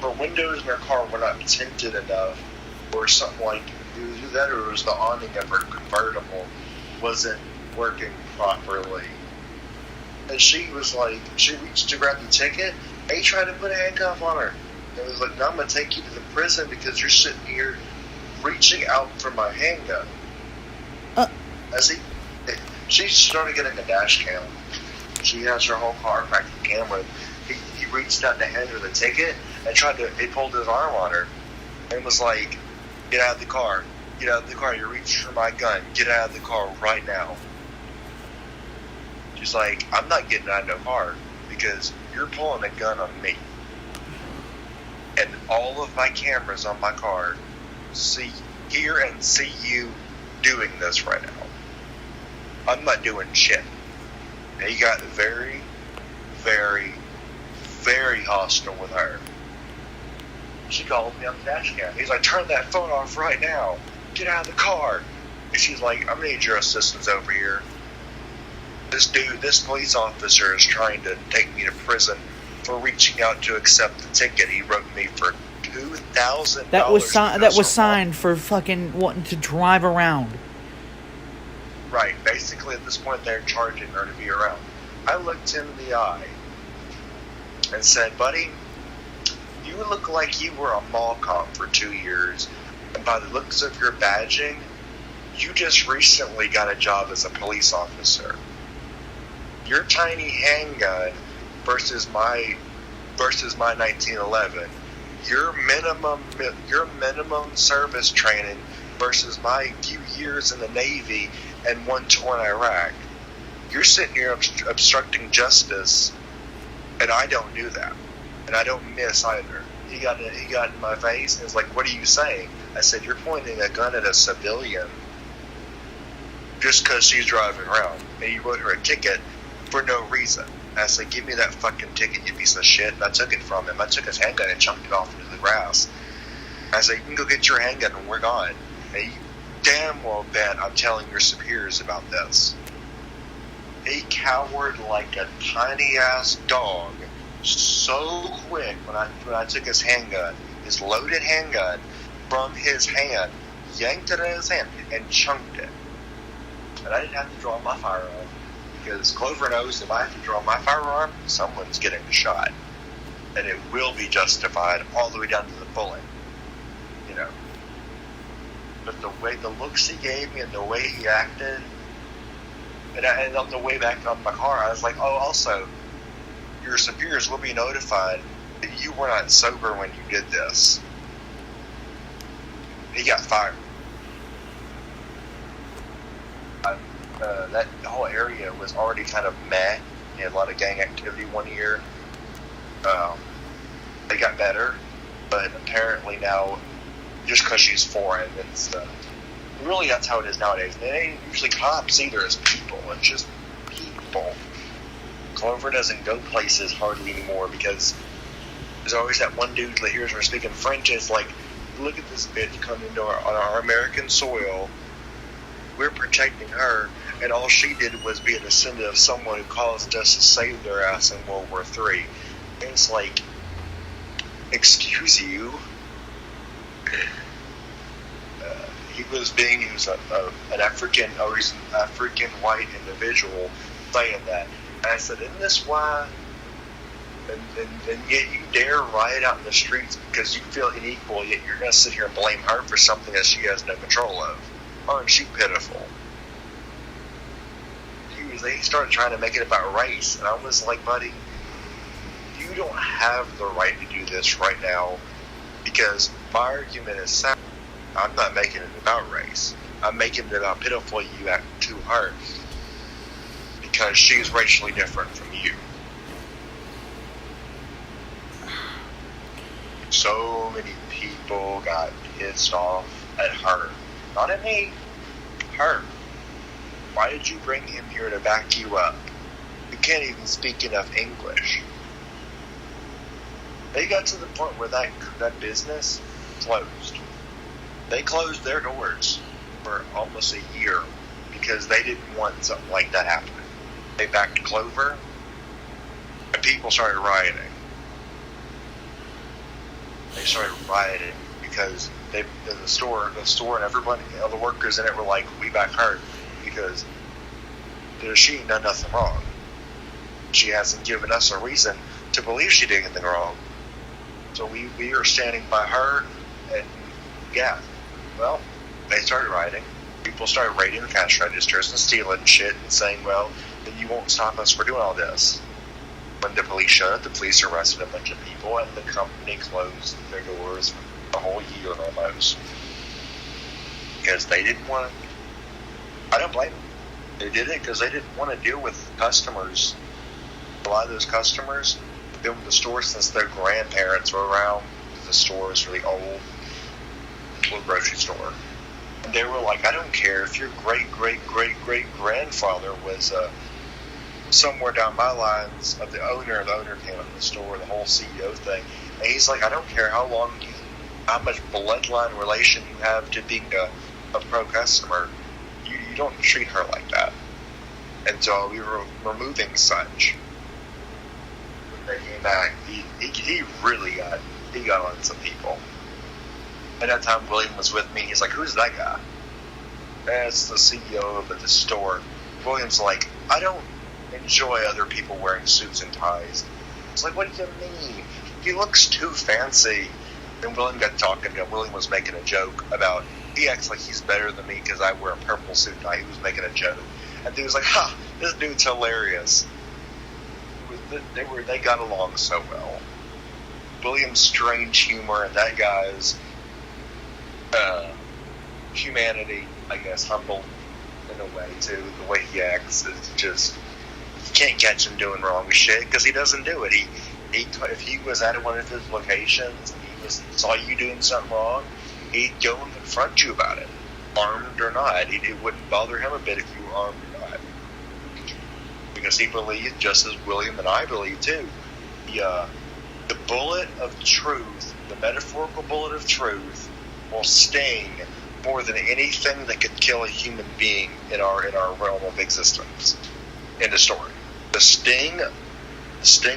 her windows in her car were not tinted enough, or something like either that, or it was the awning of her convertible wasn't working properly. And she was like, she reached to grab the ticket, and he tried to put a handcuff on her. And was like, no, I'm going to take you to the prison because you're sitting here reaching out for my handgun. She started getting a dash cam. She has her whole car practice camera. He reached out to hand her the ticket and he pulled his arm on her and was like, get out of the car. Get out of the car. You're reaching for my gun. Get out of the car right now. She's like, I'm not getting out of the car because you're pulling a gun on me. And all of my cameras on my car hear and see you doing this right now. I'm not doing shit. And he got very, very, very hostile with her. She called me on the dash cam. He's like, turn that phone off right now. Get out of the car. And she's like, I'm going to need your assistance over here. This police officer is trying to take me to prison for reaching out to accept the ticket he wrote me for $2,000. That was signed for fucking wanting to drive around. Right. Basically, at this point, they're charging her to be around. I looked him in the eye and said, buddy, you look like you were a mall cop for 2 years, and by the looks of your badging, you just recently got a job as a police officer. Your tiny handgun versus my 1911, your minimum service training versus my few years in the Navy and one tour in Iraq. You're sitting here obstructing justice, and I don't do that, and I don't miss either. He got in my face and was like, "What are you saying?" I said, "You're pointing a gun at a civilian just because she's driving around, and you wrote her a ticket for no reason." I said, "Give me that fucking ticket, you piece of shit." And I took it from him. I took his handgun and chucked it off into the grass. I said, "You can go get your handgun and we're gone. And you damn well bet I'm telling your superiors about this." He cowered like a tiny ass dog so quick when I took his handgun, his loaded handgun, from his hand, yanked it in his hand, and chunked it. And I didn't have to draw my firearm, because Clover knows if I have to draw my firearm, someone's getting shot. And it will be justified all the way down to the bullet. You know. But the looks he gave me and the way he acted, and on the way back on my car, I was like, oh, also, your superiors will be notified that you were not sober when you did this. He got fired. That whole area was already kind of meh. He had a lot of gang activity one year. They got better, but apparently now, just because she's foreign and stuff, really that's how it is nowadays. They ain't usually cops either, as people. It's just people. Clover doesn't go places hardly anymore because there's always that one dude that hears her speaking French and is like, look at this bitch coming into on our American soil. We're protecting her, and all she did was be a descendant of someone who caused us to save their ass in World War III. And it's like, excuse you. He was an African white individual saying that. And I said, isn't this why? And yet you dare riot out in the streets because you feel unequal, yet you're going to sit here and blame her for something that she has no control of. Aren't she pitiful? They started trying to make it about race, and I was like, buddy, you don't have the right to do this right now, because my argument is sound. I'm not making it about race. I'm making it about pitiful you act to her, because she's racially different from you. So many people got pissed off at her. Not at me. Her. Why did you bring him here to back you up? You can't even speak enough English. They got to the point where that business closed. They closed their doors for almost a year because they didn't want something like that happening. They backed Clover, and people started rioting. They started rioting because the store and everybody, all the workers in it were like, we back her. Because she ain't done nothing wrong. She hasn't given us a reason to believe she did anything wrong. So we are standing by her, and yeah, well, they started rioting. People started raiding the cash registers and stealing shit and saying, well, then you won't stop us for doing all this. When the police showed up, the police arrested a bunch of people, and the company closed their doors for a whole year almost. Because they didn't want to. I don't blame them. They did it because they didn't want to deal with customers. A lot of those customers have been with the store since their grandparents were around. The store is really old, little grocery store. And they were like, I don't care if your great-great-great-great-grandfather was somewhere down my lines of the owner came up to the store, the whole CEO thing. And he's like, I don't care how much bloodline relation you have to being a pro customer. You don't treat her like that. And so we were removing such. When they came back, he really got on some people. At that time, William was with me. He's like, who's that guy? That's the CEO of the store. William's like, I don't enjoy other people wearing suits and ties. I was like, what do you mean? He looks too fancy. And William got talking to him. William was making a joke about, he acts like he's better than me because I wear a purple suit and tie. He was making a joke. And he was like, ha, this dude's hilarious. They got along so well. William's strange humor and that guy's humanity, I guess, humble in a way too. The way he acts is just, you can't catch him doing wrong shit because he doesn't do it. If he was at one of his locations and he saw you doing something wrong, he'd go and confront you about it, armed or not. It wouldn't bother him a bit if you were armed or not. Because he believed, just as William and I believe too, the bullet of truth, the metaphorical bullet of truth, will sting more than anything that could kill a human being in our realm of existence. End of story. The sting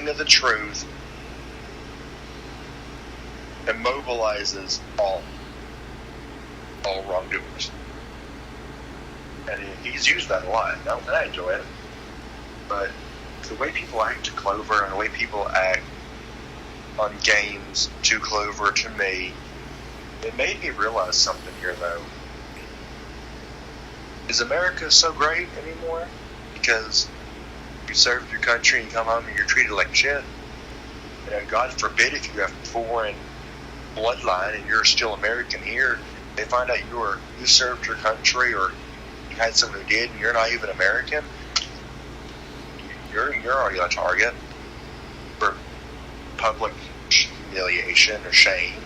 of the truth immobilizes all wrongdoers. And he's used that a lot, and I enjoy it. But the way people act to Clover and the way people act on games to Clover, to me, it made me realize something here, though. Is America so great anymore? Because you served your country and you come home and you're treated like shit. And God forbid if you have foreign bloodline and you're still American here, they find out you served your country or you had someone who did and you're not even American, you're already a target for public humiliation or shame.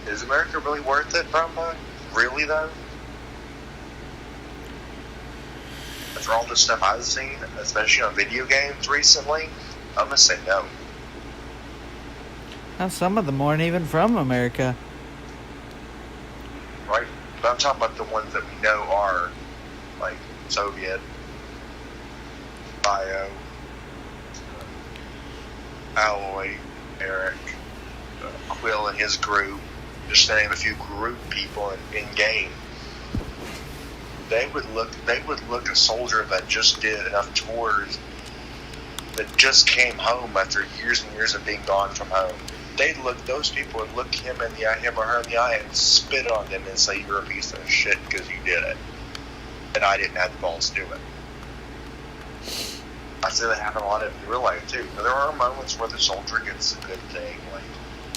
Is America really worth it, Brahma? Really, though? After all the stuff I've seen, especially on video games recently, I'm going to say no. Now, some of them aren't even from America. Right? But I'm talking about the ones that we know are, like, Soviet, Bio, Alloy, Eric, Quill and his group, just to name a few group people in game. they would look a soldier that just did enough tours, that just came home after years and years of being gone from home. Those people would look him or her in the eye and spit on them and say, "You're a piece of shit because you did it, and I didn't have the balls to do it." I say that happen a lot in real life too. But there are moments where the soldier gets a good thing, like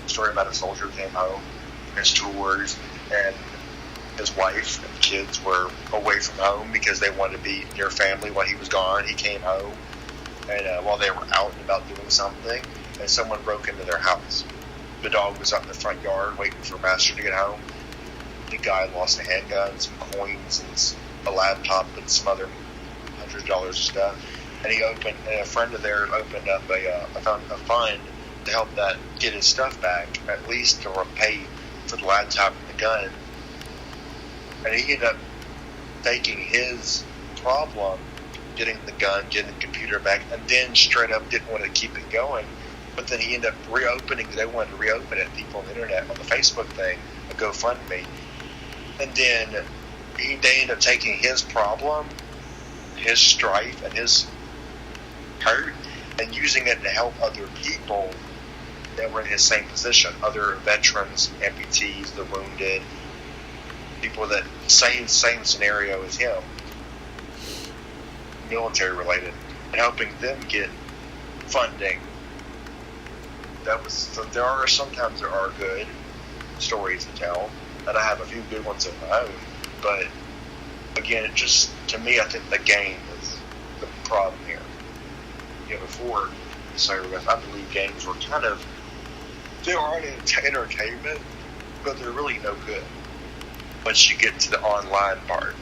a story about a soldier who came home, his tours, and his wife and kids were away from home because they wanted to be near family while he was gone. He came home, and while they were out and about doing something, and someone broke into their house. The dog was out in the front yard waiting for master to get home. The guy lost a handgun, some coins, and a laptop, and some other $100 of stuff. And a friend of theirs opened up a fund to help that get his stuff back, at least to repay for the laptop and the gun. And he ended up taking his problem, getting the gun, getting the computer back, and then straight up didn't want to keep it going. But then he ended up they wanted to reopen it, people on the internet, on the Facebook thing, a GoFundMe. And then they ended up taking his problem, his strife, and his hurt, and using it to help other people that were in his same position, other veterans, amputees, the wounded, people that same scenario as him, military related, and helping them get funding. Sometimes there are good stories to tell, and I have a few good ones of my own, but again, to me, I think the game is the problem here. Before the service, I believe games were they are entertainment, but they're really no good. Once you get to the online part,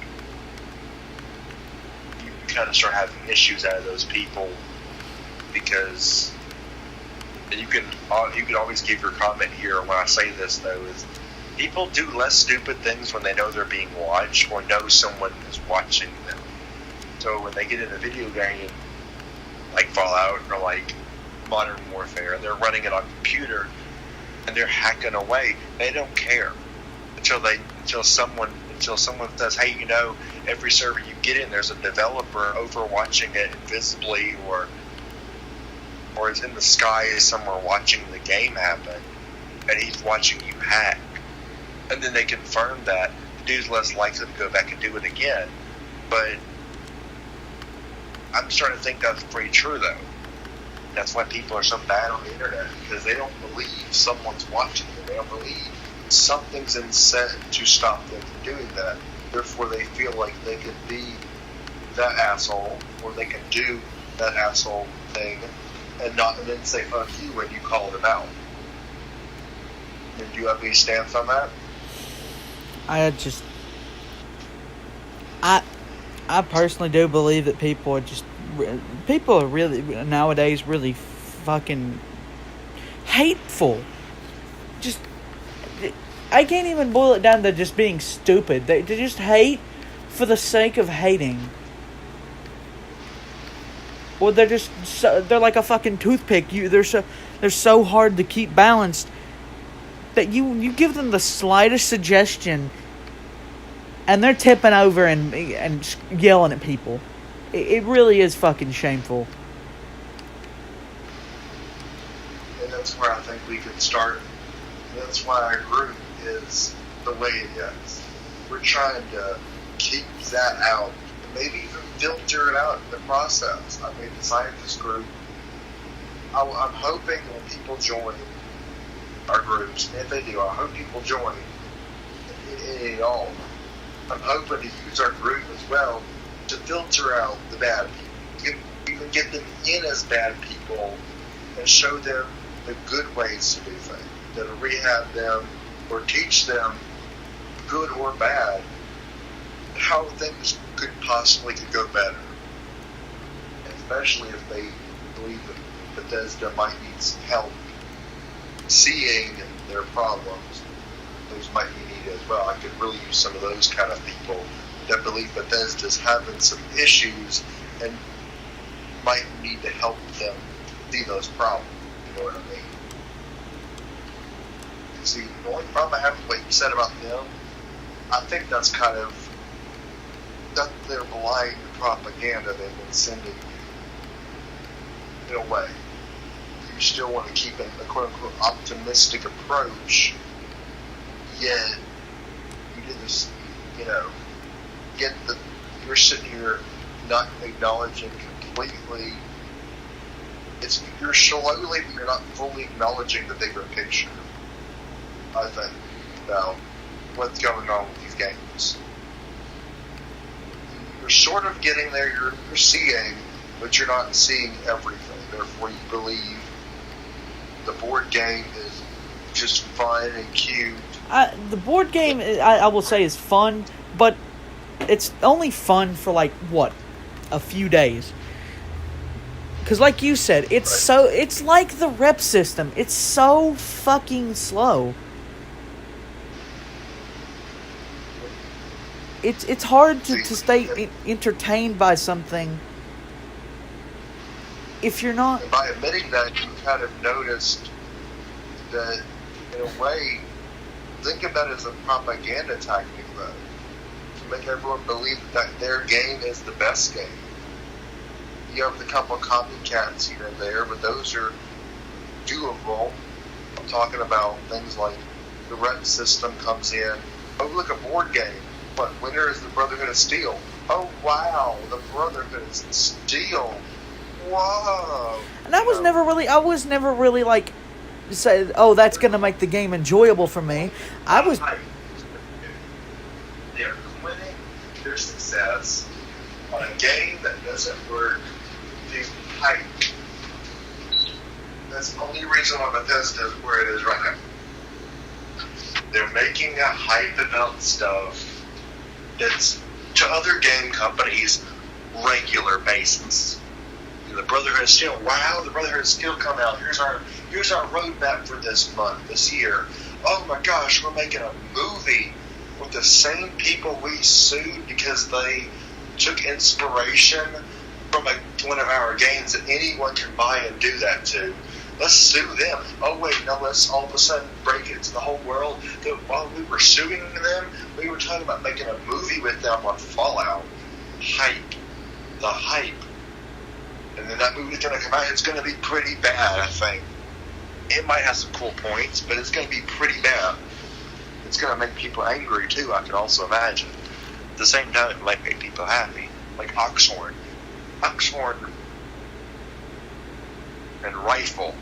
you kind of start having issues out of those people, because you can always give your comment here. When I say this though, is people do less stupid things when they know they're being watched or know someone is watching them. So when they get in a video game like Fallout or like Modern Warfare, and they're running it on computer and they're hacking away, they don't care until someone says, "Hey, every server you get in, there's a developer overwatching it invisibly, or is in the sky somewhere watching the game happen, and he's watching you hack." And then they confirm that, the dude's less likely to go back and do it again. But I'm starting to think that's pretty true, though. That's why people are so bad on the internet, because they don't believe someone's watching them. They don't believe something's in set to stop them from doing that. Therefore, they feel like they can be that asshole, or they can do that asshole thing, and then say "fuck you" when you call them out. And do you have any stance on that? I personally do believe that people are really nowadays really fucking hateful. I can't even boil it down to just being stupid. They just hate for the sake of hating. Or they're like a fucking toothpick. They're so hard to keep balanced that you give them the slightest suggestion, and they're tipping over and yelling at people. It really is fucking shameful. And that's where I think we could start. That's why our group is the way it is. We're trying to keep that out, and maybe even filter it out in the process. I mean, design this group. I'm hoping when people join our groups, and if they do, I hope people join in it all. I'm hoping to use our group as well to filter out the bad people. Even get them in as bad people and show them the good ways to do things. That'll rehab them or teach them, good or bad, how things could go better. Especially if they believe that Bethesda might need some help seeing their problems. Those might be needed as well. I could really use some of those kind of people that believe Bethesda's having some issues and might need to help them see those problems. You know what I mean? See, the only problem I have with what you said about them, I think that's kind of That's their blind propaganda they've been sending you. In a way, you still want to keep a quote-unquote optimistic approach, yet you did this, get the, you're sitting here not acknowledging completely, you're slowly, but you're not fully acknowledging the bigger picture, I think, about what's going on with these games. You're sort of getting there, you're seeing, but you're not seeing everything. Therefore, you believe the board game is just fun and cute. The board game, I will say, is fun, but it's only fun for, a few days. Because like you said, it's like the rep system. It's so fucking slow. It's hard to stay entertained by something if you're not... And by admitting that, you kind of noticed that, in a way, think of that as a propaganda tactic, though. To make everyone believe that their game is the best game. You have a couple of copycats here and there, but those are doable. I'm talking about things like the rep system comes in. Oh, look, a board game. What, winner is the Brotherhood of Steel. Oh, wow, the Brotherhood of Steel. Whoa. And I was never really like, say, oh, that's going to make the game enjoyable for me. They're winning their success on a game that doesn't work. The hype. That's the only reason why Bethesda is where it is right now. They're making a hype about stuff that's to other game companies regular basis. The Brotherhood of Steel. Wow, the Brotherhood of Steel come out. Here's our roadmap for this month, this year. Oh my gosh, we're making a movie with the same people we sued because they took inspiration from one of our games that anyone can buy and do that to. Let's sue them. Oh wait, no, let's all of a sudden break it to the whole world that while we were suing them, we were talking about making a movie with them on Fallout. Hype. The hype. And then that movie's going to come out. It's going to be pretty bad, I think. It might have some cool points, but it's going to be pretty bad. It's going to make people angry, too, I can also imagine. At the same time, it might make people happy. Like Oxhorn. Oxhorn and Rifle.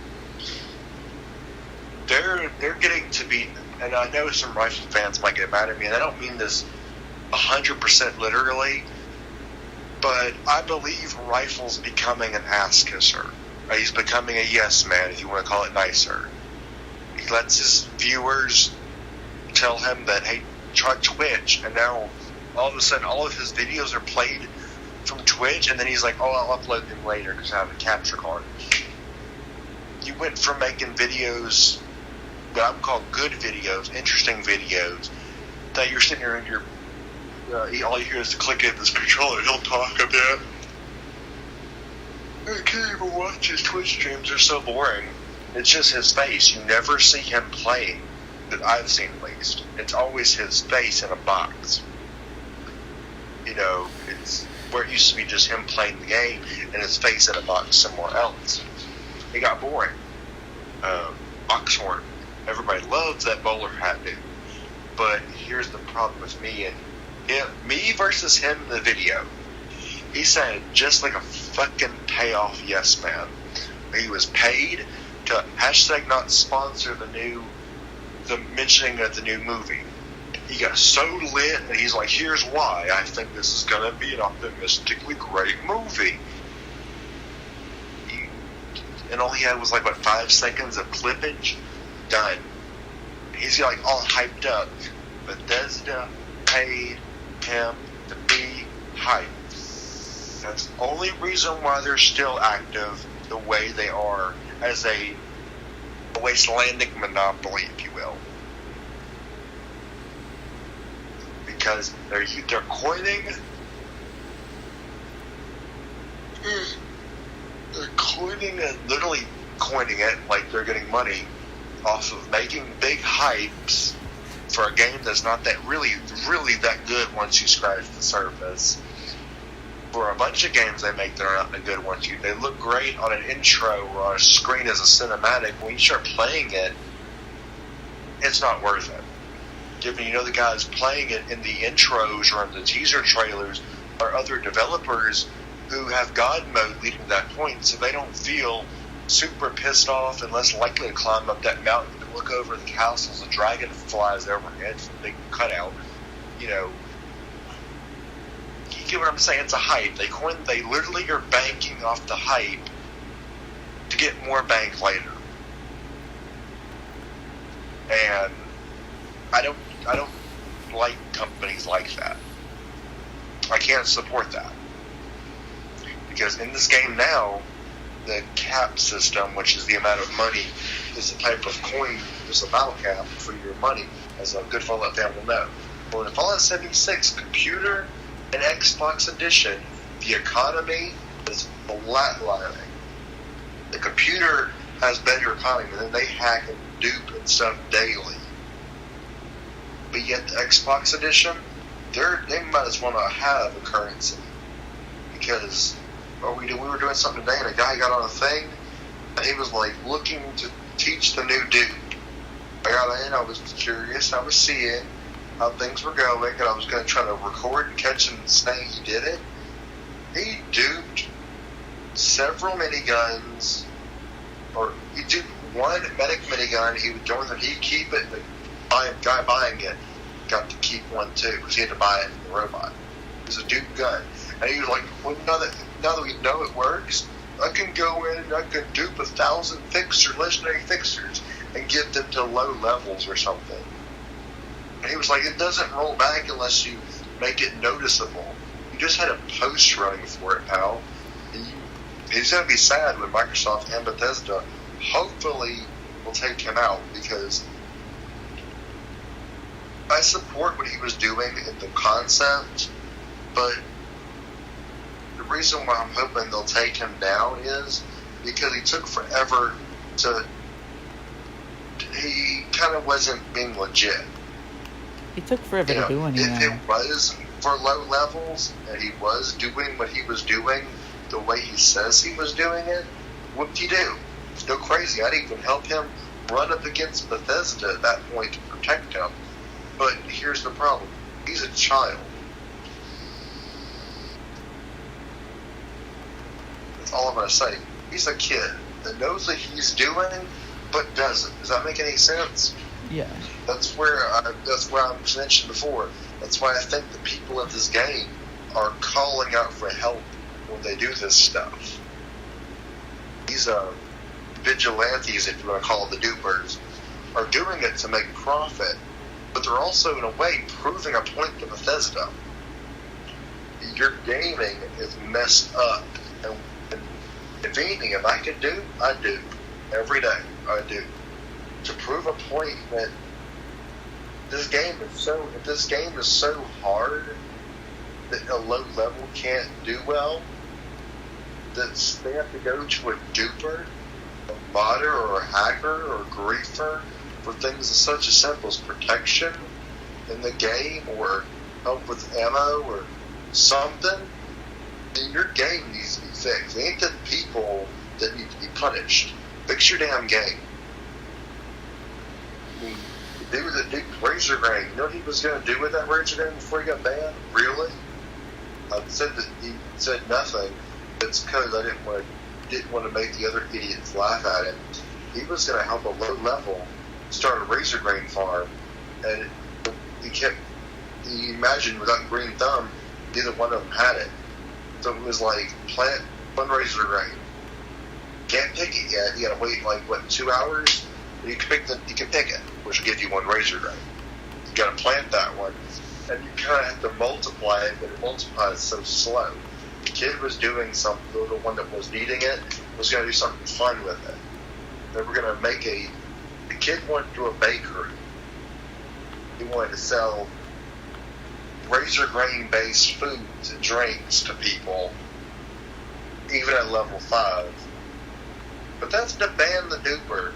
They're getting to be... And I know some Rifle fans might get mad at me, and I don't mean this 100% literally, but I believe Rifle's becoming an ass kisser. He's becoming a yes man, if you want to call it nicer. He lets his viewers tell him that, hey, try Twitch, and now all of a sudden all of his videos are played from Twitch, and then he's like, oh, I'll upload them later because I have a capture card. You went from making videos that I would call good videos, interesting videos, that you're sitting here and you're all you hear is the click of this controller. He'll talk a bit. I can't even watch his Twitch streams. They're so boring. It's just his face. You never see him playing, that I've seen at least. It's always his face in a box. It's where it used to be just him playing the game and his face in a box somewhere else. It got boring. Oxhorn. Everybody loves that bowler hat dude. But here's the problem with me and me versus him in the video. He said just like a fucking payoff yes man. He was paid to hashtag not sponsor the mentioning of the new movie. He got so lit and he's like, here's why I think this is gonna be an optimistically great movie. And all he had was 5 seconds of clippage. Done. He's all hyped up. Bethesda paid him to be hyped. That's the only reason why they're still active the way they are, as a wastelandic monopoly, if you will. Because they're literally coining it like they're getting money off of making big hypes for a game that's not that really that good once you scratch the surface. For a bunch of games they make that are not that good once they look great on an intro or on a screen as a cinematic. When you start playing it, it's not worth it. Given the guys playing it in the intros or in the teaser trailers are other developers who have God mode leading to that point, so they don't feel super pissed off and less likely to climb up that mountain and look over the castles. A dragon flies overhead, it's a big cutout. You get what I'm saying? It's a hype. They literally are banking off the hype to get more bank later. And I don't like companies like that. I can't support that. Because in this game now, the cap system, which is the amount of money, is a type of coin, there's a battle cap for your money, as a good Fallout fan will know. Well, in Fallout 76, computer and Xbox Edition, the economy is flatlining. The computer has better economy, and then they hack and dupe and stuff daily. But yet the Xbox Edition, they might as well not have a currency. Because we were doing something today, and a guy got on a thing, and he was like looking to teach the new dupe. I got in, I was curious, I was seeing how things were going, and I was going to try to record and catch him saying he did it. He duped several miniguns, or he duped one medic minigun. He was doing that he'd keep it, and the guy buying it got to keep one too, because he had to buy it from the robot. It was a dupe gun. And he was like, well, now that we know it works, I can go in and I can dupe 1,000 legendary fixtures, and get them to low levels or something. And he was like, it doesn't roll back unless you make it noticeable. You just had a post running for it, pal. And he's going to be sad when Microsoft and Bethesda hopefully will take him out, because I support what he was doing in the concept, but the reason why I'm hoping they'll take him down is because he took forever he kind of wasn't being legit. He took forever to do anything. If it was for low levels, and he was doing what he was doing the way he says he was doing it, whoop-de-doo. It's no crazy. I'd even help him run up against Bethesda at that point to protect him. But here's the problem. He's a child. That's all I'm going to say. He's a kid that knows what he's doing, but doesn't. Does that make any sense? Yeah. That's where I mentioned before. That's why I think the people of this game are calling out for help when they do this stuff. These vigilantes, if you want to call it the dupers, are doing it to make a profit, but they're also, in a way, proving a point to Bethesda. Your gaming is messed up, and if anything, if I could do, I do. Every day, I do. To prove a point that this game is so hard that a low level can't do well, that they have to go to a duper, a modder, or a hacker, or a griefer for things such as simple as protection in the game, or help with ammo, or something. Then your game needs to be fixed. It ain't the people that need to be punished. Fix your damn game. There was a big razor grain. You know what he was going to do with that razor grain before he got banned? Really? I said that he said nothing. It's because I didn't want to make the other idiots laugh at him. He was going to help a low level start a razor grain farm, and he imagined without Green Thumb, neither one of them had it. So it was like, plant one razor grain. Can't pick it yet. You got to wait 2 hours? You can pick it, which will give you one razor grain. You got to plant that one, and you kind of have to multiply it, but it multiplies so slow. The kid was doing something. The one that was needing it was going to do something fun with it. They were going to make the kid wanted to do a bakery. He wanted to sell razor grain based foods and drinks to people, even at level 5. But that's to ban the duper,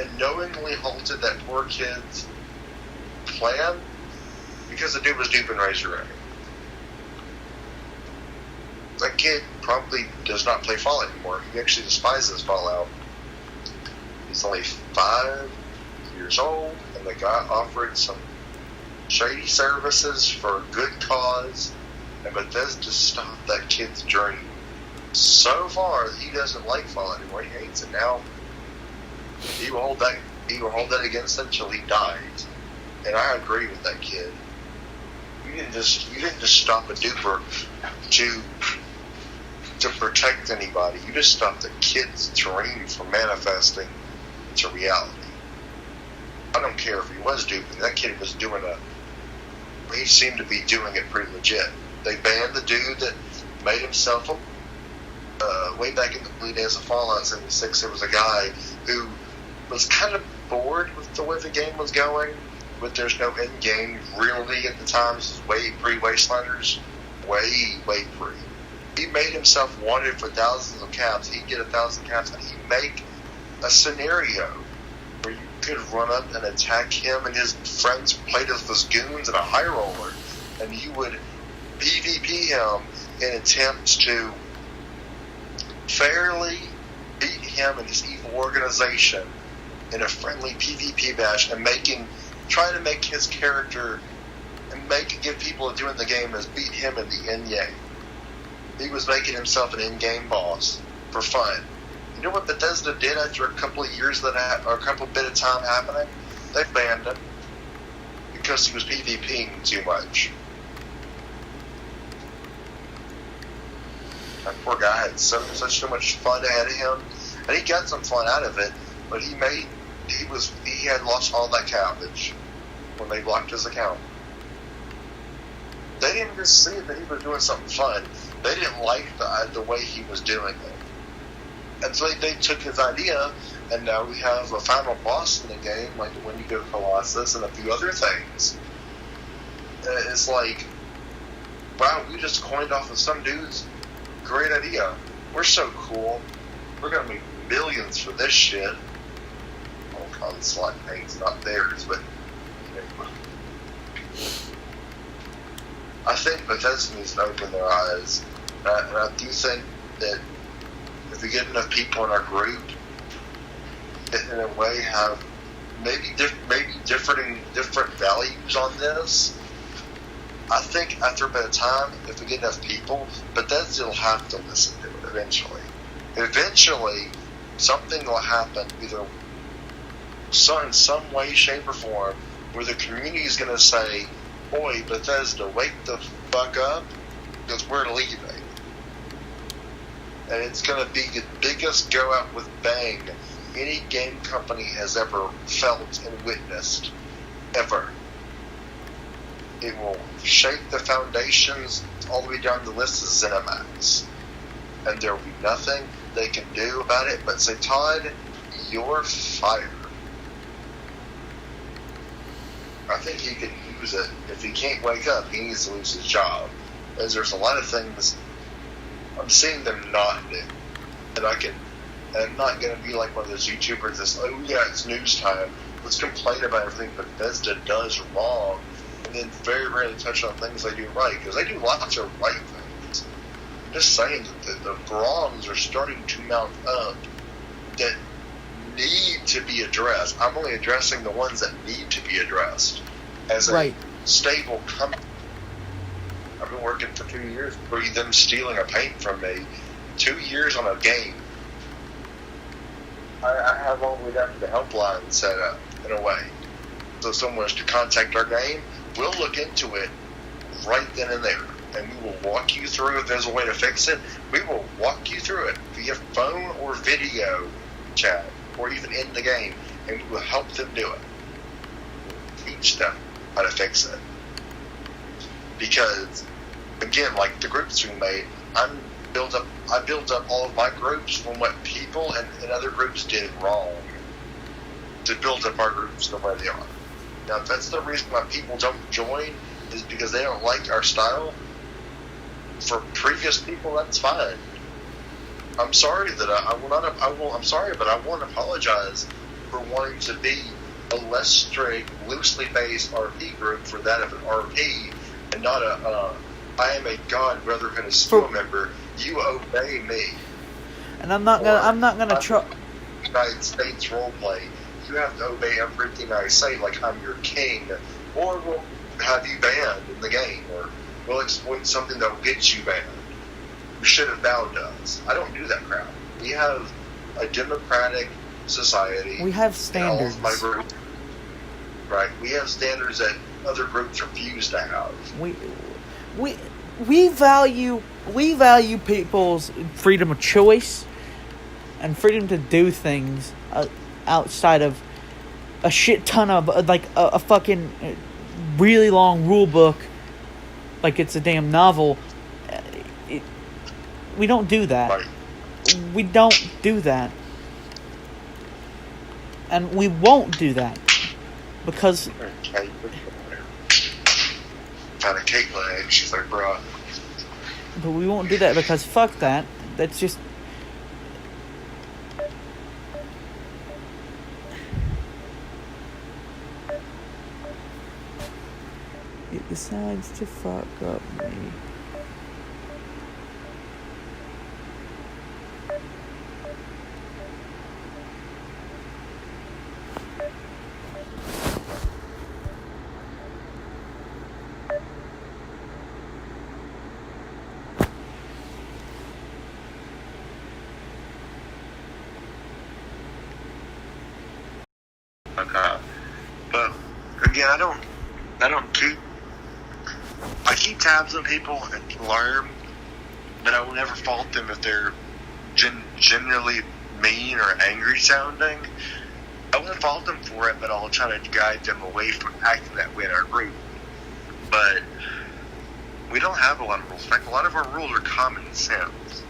and knowingly halted that poor kid's plan because the dude was duping Razor Ray. That kid probably does not play Fallout anymore. He actually despises Fallout. He's only 5 years old, and the guy offered some shady services for a good cause, and Bethesda stopped that kid's dream so far that he doesn't like Fallout anymore. He hates it now. He will hold that against him until he dies. And I agree with that kid. You didn't just stop a duper to protect anybody. You just stopped a kid's dream from manifesting into reality. I don't care if he was duping. That kid was doing he seemed to be doing it pretty legit. They banned the dude that made himself way back in the early days of Fallout 76. There was a guy who was kind of bored with the way the game was going, but there's no end game really at the time. This is way pre-Wastelanders. Way pre. He made himself wanted for thousands of caps. He'd get 1,000 caps, and he'd make a scenario where you could run up and attack him and his friends played as goons and a high roller, and you would PvP him in attempts to fairly beat him and his evil organization in a friendly PvP bash, and try to make his character and give people that doing the game as beat him in the end game. He was making himself an in-game boss for fun. You know what Bethesda did after a couple of years or a couple bit of time happening? They banned him because he was PvPing too much. That poor guy had so much fun ahead of him, and he got some fun out of it. But he had lost all that cabbage when they blocked his account. They didn't just see that he was doing something fun. They didn't like the way he was doing it. And so they took his idea, and now we have a final boss in the game, like the Wendigo Colossus and a few other things. And it's like, wow, we just coined off of some dude's great idea. We're so cool. We're going to make millions for this shit. Oh, God, the slot paint's not theirs, but anyway. I think Bethesda needs to open their eyes. And I do think that if we get enough people in our group that in a way have maybe different values on this, I think after a bit of time, if we get enough people, Bethesda will have to listen to it eventually. Eventually, something will happen, either in some way, shape, or form, where the community is going to say, "Oi, Bethesda, wake the fuck up, because we're leaving." And it's going to be the biggest go out with bang any game company has ever felt and witnessed, ever. It will shake the foundations all the way down the list of ZeniMax. And there will be nothing they can do about it but say, "Todd, you're fired." I think he can use it. If he can't wake up, he needs to lose his job. Because there's a lot of things I'm seeing them not do. And I'm not going to be like one of those YouTubers that's, "Oh yeah, it's news time. Let's complain about everything Bethesda does wrong." And then very rarely touch on things they do right. Because they do lots of right things. I'm just saying that the wrongs are starting to mount up that need to be addressed. I'm only addressing the ones that need to be addressed. As a stable company. I've been working for 2 years for them stealing a paint from me. 2 years on a game. I have all the way down to the helpline set up in a way. So if someone was to contact our game, we'll look into it right then and there. And we will walk you through if there's a way to fix it. We will walk you through it via phone or video chat or even in the game. And we will help them do it. We'll teach them how to fix it. Because, again, like the groups we made, I built up all of my groups from what people and other groups did wrong to build up our groups the way they are. Now, if that's the reason why people don't join, is because they don't like our style, for previous people, that's fine. I'm sorry that I'm sorry, but I won't apologize for wanting to be a less strict, loosely based RP group for that of an RP, and not I am a God Brotherhood of Steel member. You obey me. And I'm not gonna try. United States roleplay. You have to obey everything I say, like I'm your king, or we'll have you banned in the game, or we'll exploit something that will get you banned. You should have bowed to us. I don't do that crap. We have a democratic society. We have standards. My group, right? We have standards that other groups refuse to have. We value people's freedom of choice and freedom to do things outside of a shit ton of like a fucking really long rule book, like it's a damn novel. We don't do that. Right. We don't do that. And we won't do that. Because... Found a cake leg. She's like, bruh. But we won't do that because fuck that. That's just... It decides to fuck up me. But again, I keep tabs on people and learn, but I will never fault them if they're generally mean or angry sounding. I won't fault them for it, but I'll try to guide them away from acting that way in our group. But we don't have a lot of rules. In fact, a lot of our rules are common sense.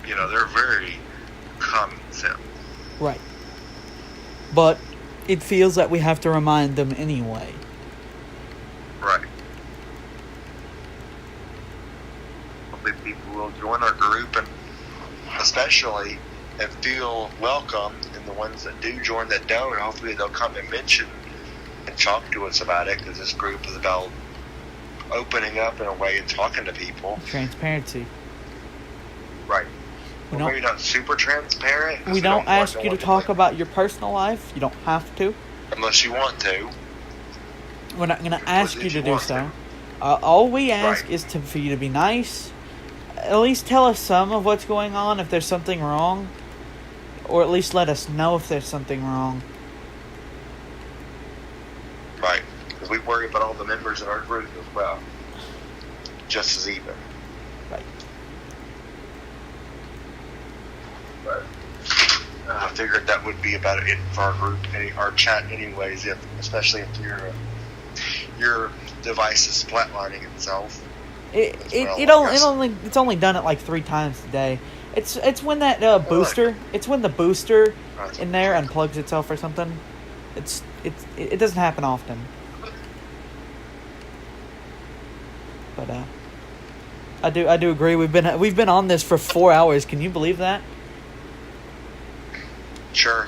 You know, they're very common sense. Right. But it feels that we have to remind them anyway. Right. Hopefully people will join our group, and especially and feel welcome, and the ones that do join that don't, hopefully they'll come and mention and talk to us about it, because this group is about opening up in a way and talking to people. Transparency. Right. Well, maybe not super transparent. We don't ask you to talk about your personal life. You don't have to. Unless you want to. We're not going to ask you to do so. All we ask is for you to be nice. At least tell us some of what's going on if there's something wrong. Or at least let us know if there's something wrong. Right. Because we worry about all the members in our group as well. Just as even. Right. But I figured that would be about it for our group, our chat anyways, especially if your device is flatlining itself. It's only done it like 3 times today. It's when that booster. It's when the booster in there unplugs itself or something. It doesn't happen often. But I do agree. We've been on this for 4 hours. Can you believe that? Sure.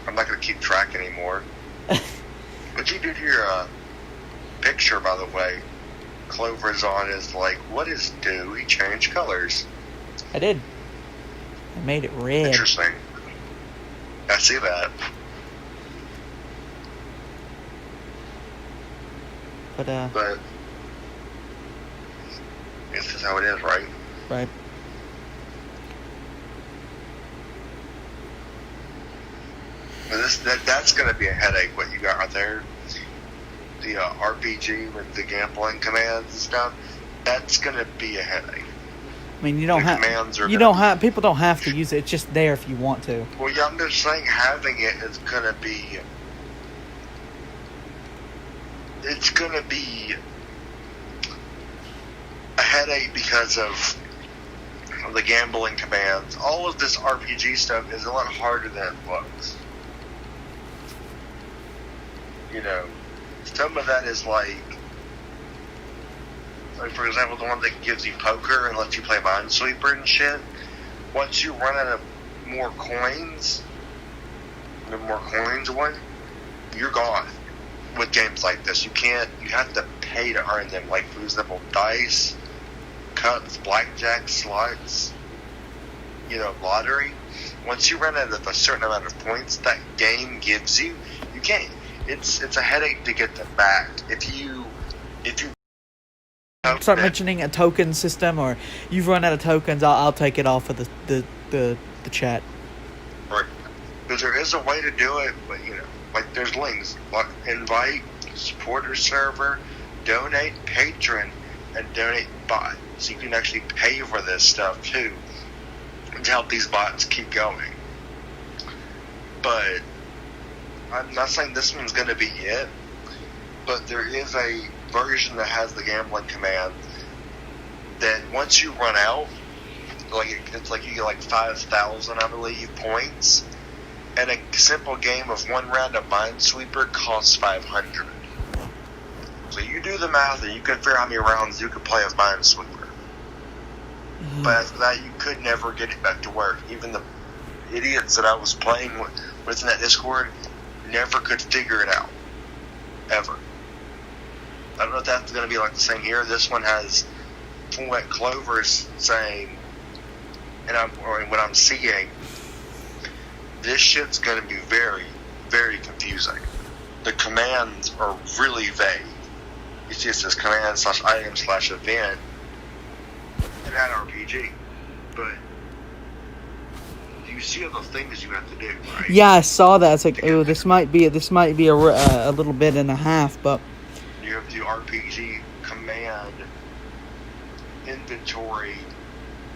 I'm not gonna keep track anymore. But you did your picture, by the way. Clover's on is like, what is do? He changed colors. I did. I made it red. Interesting. I see that. But this is how it is, right? Right. That's going to be a headache, what you got right there. The RPG with the gambling commands and stuff. That's going to be a headache. I mean, people don't have to use it. It's just there if you want to. Well, yeah, I'm just saying having it is going to be... It's going to be a headache because of the gambling commands. All of this RPG stuff is a lot harder than it looks. You know, some of that is like, for example, the one that gives you poker and lets you play Minesweeper and shit. Once you run out of more coins, the more coins one, you're gone with games like this. You have to pay to earn them, like, for example, dice, cups, blackjack, slots, lottery. Once you run out of a certain amount of points that game gives you, you can't. It's a headache to get them back. If you start mentioning a token system, or you've run out of tokens, I'll take it off of the chat. Right. Because there is a way to do it, but like there's links, like invite, supporter server, donate, patron, and donate bot. So you can actually pay for this stuff too, to help these bots keep going. But I'm not saying this one's going to be it, but there is a version that has the gambling command that once you run out, it's like you get like 5,000, I believe, points, and a simple game of one round of Minesweeper costs 500. So you do the math and you can figure out how many rounds you could play with Minesweeper. But after that, you could never get it back to work. Even the idiots that I was playing with in that Discord never could figure it out. Ever. I don't know if that's going to be like the same here. This one has Full Wet Clovers saying, what I'm seeing, this shit's going to be very, very confusing. The commands are really vague. You see it says command/item/event and add RPG. But you see all the things you have to do, right? Yeah, I saw that. It's like, oh, this might be a little bit and a half, but you have to do RPG, command, inventory,